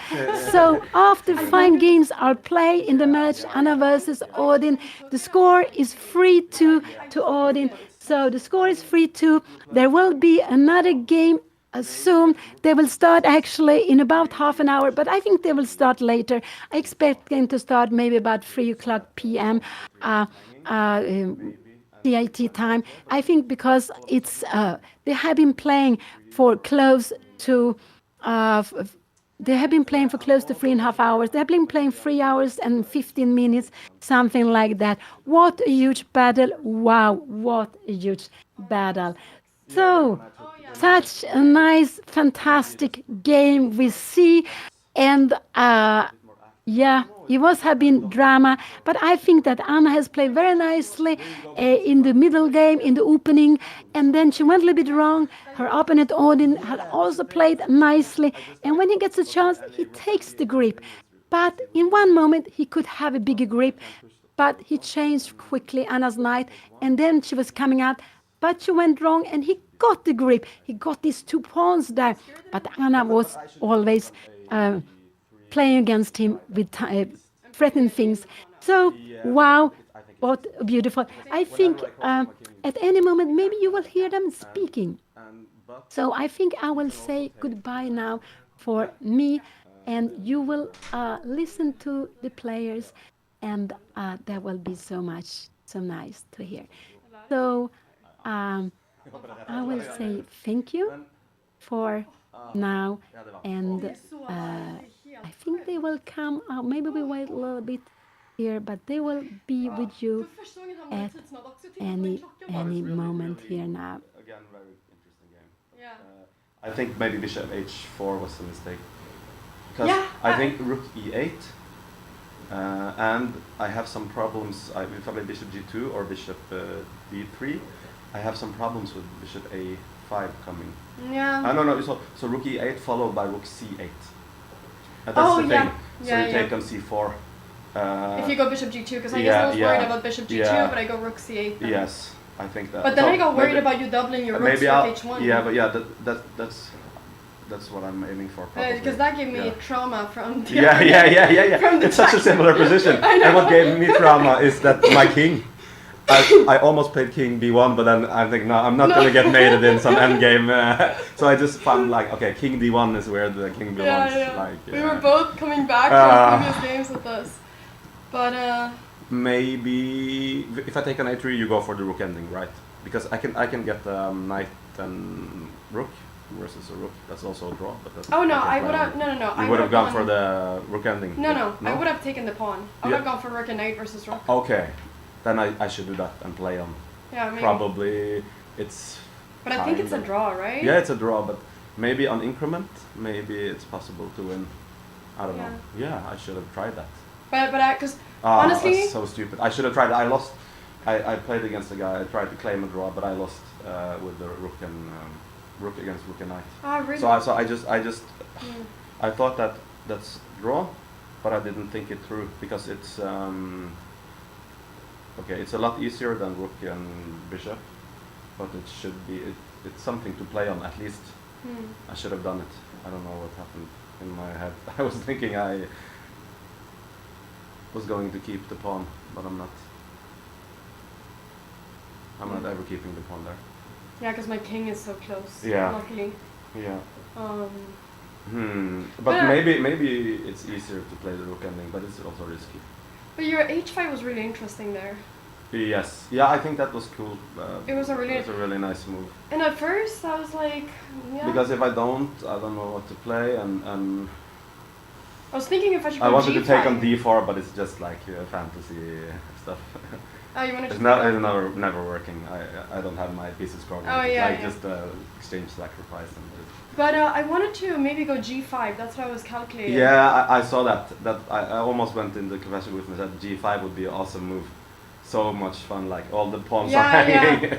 So after 5 games are played in the match, Anna versus Odin, the score is 3-2 to Odin. So the score is 3-2. There will be another game soon. They will start actually in about half an hour, but I think they will start later. I expect them to start maybe about 3 o'clock p.m. CIT time. I think because it's they have been playing for close to 3.5 hours. They have been playing 3 hours and 15 minutes, something like that. What a huge battle. Wow, what a huge battle. So such a nice, fantastic game we see, and it was have been drama, but I think that Anna has played very nicely in the middle game, in the opening, and then she went a little bit wrong. Her opponent Odin had also played nicely, and when he gets a chance, he takes the grip. But in one moment, he could have a bigger grip, but he changed quickly Anna's knight, and then she was coming out, but she went wrong, and he got the grip. He got these 2 pawns there, but Anna was always playing against him with threatening things. So, wow, what beautiful. I think at any moment, maybe you will hear them speaking. So I think I will say goodbye now for me, and you will listen to the players, and that will be so nice to hear. So I will say thank you for now, and I think they will come. Maybe we wait a little bit here, but they will be with you at any moment here now. Again, very interesting game. I think maybe bishop h4 was a mistake, because I think rook e8, and I have some problems. If I play bishop g2 or bishop d3, I have some problems with bishop a5 coming. No. So rook e8 followed by rook c8. That's the thing. So you take on c4. If you go bishop g2, because I guess I was worried about bishop g2, but I go rook c8 then. Yes, I think that. But then I got worried about you doubling your rooks with h1. Yeah, but that's what I'm aiming for. Because that gave me trauma from the It's such a similar position. And what gave me trauma is that my king. I almost played king b1, but then I think no, I'm not going to get mated in some endgame. So I just found like, okay, king d1 is where the king belongs. We were both coming back from previous games with us. But maybe if I take an a3, you go for the rook ending, right? Because I can get knight and rook. versus a rook. That's also a draw. But that's Oh no, can I play would on. have no. I You would have gone gone for the rook ending. No, yeah. I would have taken the pawn. I would Yeah. have gone for rook and knight versus rook. Okay, then I should do that and play on. Yeah, maybe. Probably it's. But I think it's a kinda- draw, right? Yeah, it's a draw, but maybe on increment, maybe it's possible to win. I don't know. Yeah, I should have tried that. But because Ah, honestly, that's so stupid. I should have tried it. I lost. I played against a guy. I tried to claim a draw, but I lost with the rook and rook against rook and knight. really. So I just Mm. I thought that that's draw, but I didn't think it through because it's okay. It's a lot easier than rook and bishop, but it should be. It's something to play on at least. I should have done it. I don't know what happened in my head. I was thinking I was going to keep the pawn, but I'm not. I'm not ever keeping the pawn there. Yeah, because my king is so close. Yeah. Luckily. Yeah. But But- maybe it's easier to play the rook ending, but it's also risky. But your h5 was really interesting there. Yes. Yeah, I think that was cool. It was a really nice move. And at first I was like, yeah. Because if I don't know what to play, and I was thinking if I should go I wanted g5. to take on d4, but it's just like fantasy stuff. Oh, you wanted It's to not. take It's never working. I don't have my pieces covered. Oh, yeah, Like yeah. just exchange sacrifice and. But I wanted to maybe go g5. That's what I was calculating. Yeah, I saw that. I almost went in the confession booth and said g5 would be an awesome move. So much fun, like all the pawns are Yeah, yeah. hanging.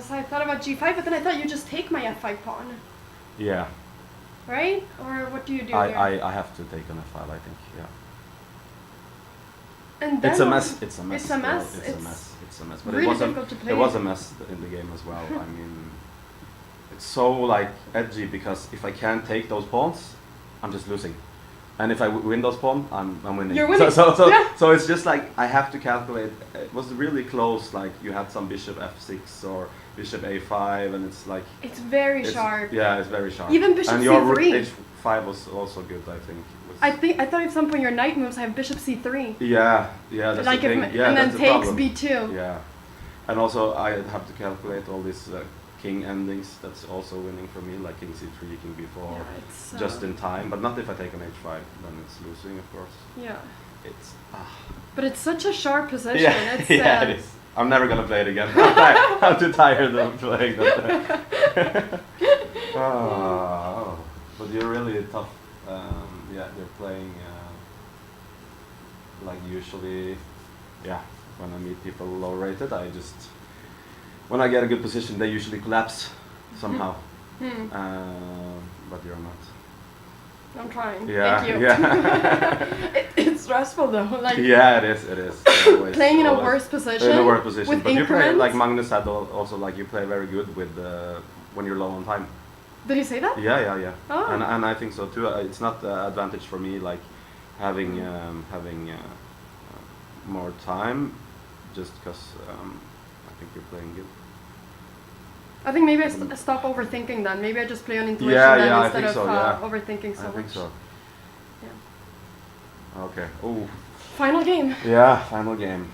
So I thought about g5, but then I thought you just take my f5 pawn, Yeah, right? Or what do you do I here? have to take an f5. I think. Yeah. And then It's a mess. It's a mess. It's a mess. It's a mess. It's a mess. But really it wasn't. difficult to play. It was a mess in the game as well. I mean, it's so like edgy because if I can't take those pawns, I'm just losing. And if I win those pawns, I'm winning. You're winning. Yeah. So it's just like I have to calculate. It was really close. Like you had some bishop f6 or bishop a5, and it's like It's very it's, sharp. Yeah, it's very sharp. Even bishop and your c3. h5 was also good. I think. I thought at some point your knight moves. I have bishop c3. Yeah, that's Like the thing. if, Yeah, and then that's the takes problem. b2. Yeah, and also I have to calculate all these king endings. That's also winning for me, like king c3, king b4, Yeah, it's, just in time. But not if I take an h5, then it's losing, of course. Yeah. It's But it's such a sharp position. yeah, It's, yeah, it is. I'm never gonna play it again. I'm too tired of playing that. But you're really tough. Yeah, you're playing like usually. Yeah, when I meet people low rated, when I get a good position, they usually collapse somehow. But you're not. I'm trying. Yeah, Thank you. yeah. It's stressful though. Like Yeah, it is. It is. Always, playing in a always. worse position. In a worse position. with But you play, increments. like Magnus said, also like you play very good with when you're low on time. Did he say that? Yeah. Oh. And I think so too. It's not advantage for me like having more time, just because I think you're playing good. I think maybe I stop overthinking then. Maybe I just play on intuition Yeah, then I instead think of so, yeah. overthinking so I think much. so. Yeah. Okay. Oh. Final game. Yeah, final game.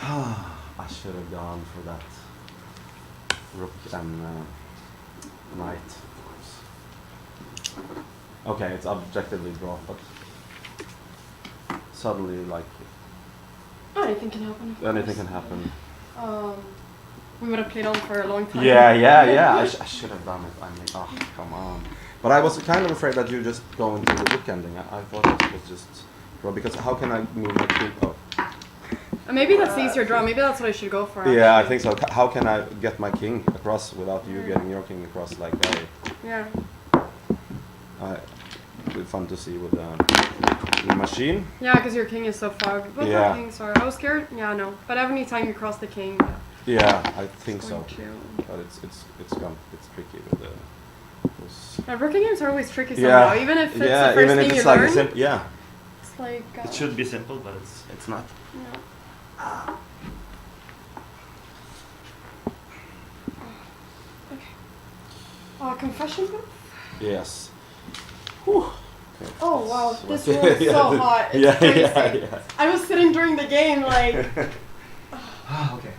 I should have gone for that rook and knight, of course. Okay, it's objectively draw, but suddenly, like, Anything can happen. of anything course. can happen. We would have played on for a long time. Yeah. I should have done it. I mean, oh, come on. But I was kind of afraid that you just go into the rook ending. I thought it was just draw, because how can I move my king? Oh. Maybe that's the easier draw. Maybe that's what I should go for. Yeah, I actually. think so. How can I get my king across without you getting your king across like that? Yeah. It'd be fun to see with the machine. Yeah, because your king is so far. Both Yeah. our kings are. I was scared. Yeah, no. But every time you cross the king, Yeah, I think it's so. going to. But it's tricky with the. Rookie games are always tricky Yeah. somehow. Even if it's the first even if thing it's you like learn. yeah. It's like. It should be simple, but it's not. No. Okay. Confession booth? Yes. Whew. Okay. Oh wow, this Yeah, room is so hot. It's crazy. yeah. I was sitting during the game like. Okay.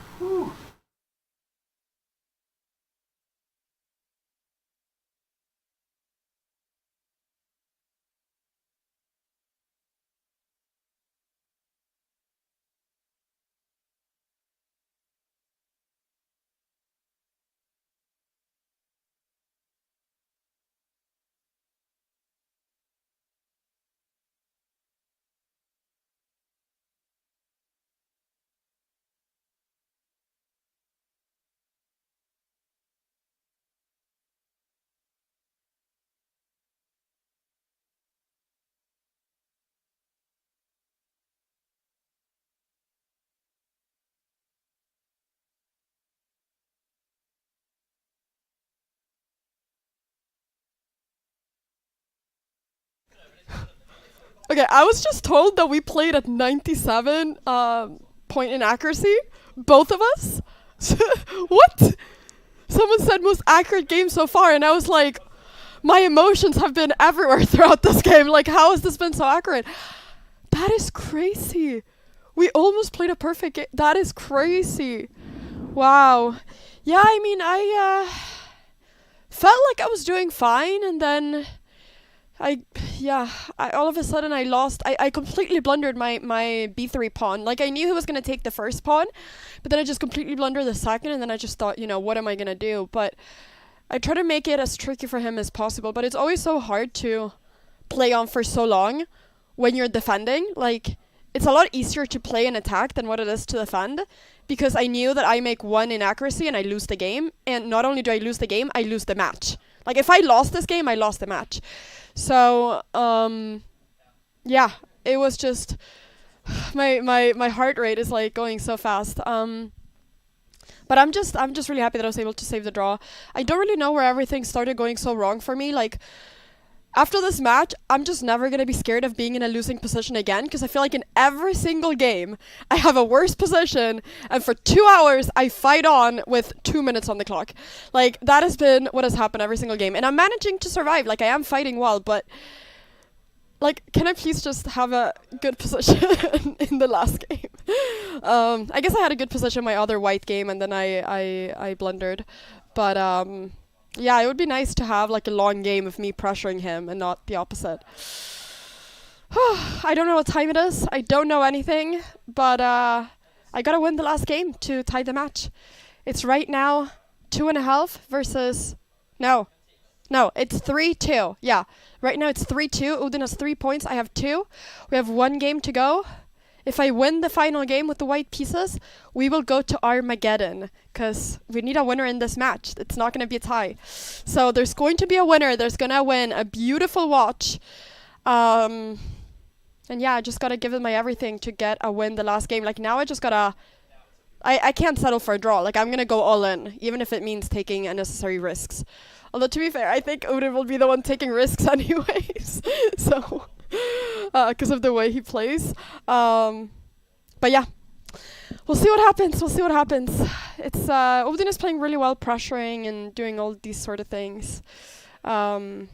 Okay, I was just told that we played at 97 point in accuracy, both of us. What? Someone said most accurate game so far, and I was like, my emotions have been everywhere throughout this game. Like, how has this been so accurate? That is crazy. We almost played a perfect game. That is crazy. Wow. Yeah, I mean, I felt like I was doing fine, and then all of a sudden I lost. I completely blundered my b3 pawn. Like, I knew he was going to take the first pawn, but then I just completely blundered the second, and then I just thought, what am I going to do? But I try to make it as tricky for him as possible, but it's always so hard to play on for so long when you're defending. Like, it's a lot easier to play an attack than what it is to defend, because I knew that I make one inaccuracy and I lose the game, and not only do I lose the game, I lose the match. Like, if I lost this game, I lost the match. So, yeah, it was just, my heart rate is like going so fast. But I'm just really happy that I was able to save the draw. I don't really know where everything started going so wrong for me. Like, after this match, I'm just never going to be scared of being in a losing position again, because I feel like in every single game, I have a worse position, and for 2 hours, I fight on with 2 minutes on the clock. Like, that has been what has happened every single game, and I'm managing to survive. Like, I am fighting well, but, like, can I please just have a good position in the last game? I guess I had a good position in my other white game, and then I blundered. But, yeah, it would be nice to have like a long game of me pressuring him and not the opposite. I don't know what time it is. I don't know anything, but I gotta win the last game to tie the match. It's right now 2.5 versus no, it's 3-2. Yeah, right now it's 3-2. Odin has 3 points. I have 2. We have 1 game to go. If I win the final game with the white pieces, we will go to Armagedon, because we need a winner in this match. It's not going to be a tie. So there's going to be a winner. There's going to win a beautiful watch. And yeah, I just got to give it my everything to get a win the last game. Like, now I just got to... I can't settle for a draw. Like, I'm going to go all in, even if it means taking unnecessary risks. Although, to be fair, I think Odin will be the one taking risks anyways. So... because of the way he plays. But yeah, we'll see what happens. It's Odin is playing really well, pressuring and doing all these sort of things. Yeah,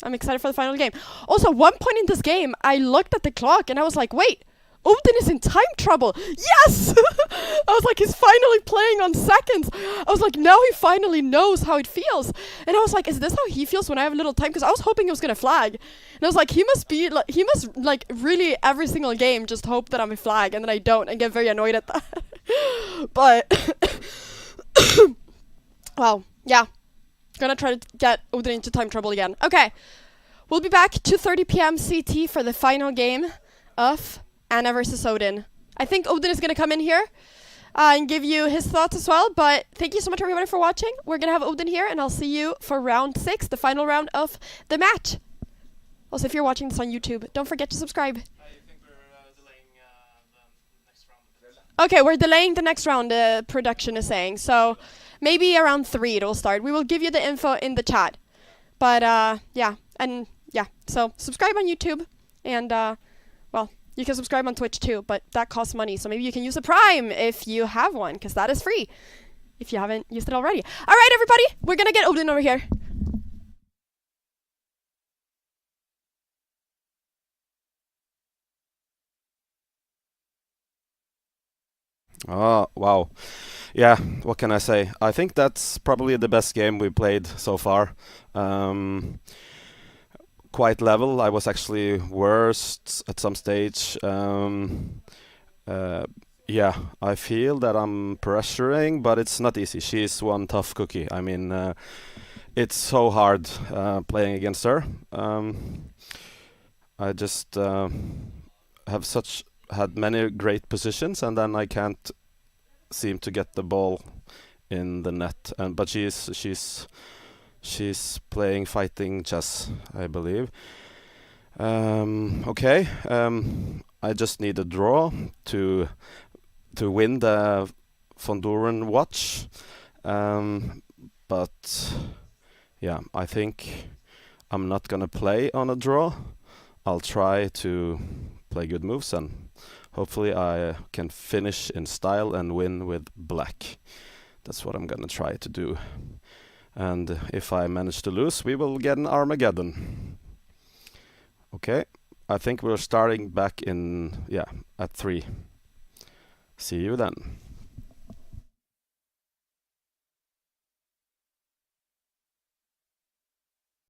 I'm excited for the final game. Also, one point in this game, I looked at the clock and I was like, wait, Odin is in time trouble. Yes! I was like, he's finally playing on seconds. I was like, now he finally knows how it feels. And I was like, is this how he feels when I have a little time? Because I was hoping he was going to flag. And I was like, he must really every single game just hope that I'm a flag, and then I don't, and get very annoyed at that. But, wow, yeah. Gonna try to get Odin into time trouble again. Okay. We'll be back 2:30 p.m. CT for the final game of Anna versus Odin. I think Odin is going to come in here and give you his thoughts as well. But thank you so much, everybody, for watching. We're going to have Odin here, and I'll see you for round 6, the final round of the match. Also, if you're watching this on YouTube, don't forget to subscribe. I think we're delaying the next round. Okay, we're delaying the next round, the production is saying. So maybe around 3 it will start. We will give you the info in the chat. But, yeah. And, yeah. So subscribe on YouTube. And, well... You can subscribe on Twitch too, but that costs money. So maybe you can use a Prime if you have one, because that is free if you haven't used it already. All right, everybody, we're going to get Odin over here. Oh, wow. Yeah, what can I say? I think that's probably the best game we played so far. Quite level. I was actually worst at some stage. Uh, yeah, I feel that I'm pressuring, but it's not easy. She's one tough cookie. I mean, it's so hard playing against her. I just have had many great positions, and then I can't seem to get the ball in the net. And but she's playing fighting chess, I believe. Okay. I just need a draw to win the Fonduran watch. But yeah, I think I'm not gonna play on a draw. I'll try to play good moves, and hopefully I can finish in style and win with black. That's what I'm gonna try to do. And if I manage to lose, we will get an Armagedon. Okay, I think we're starting back in, at 3. See you then.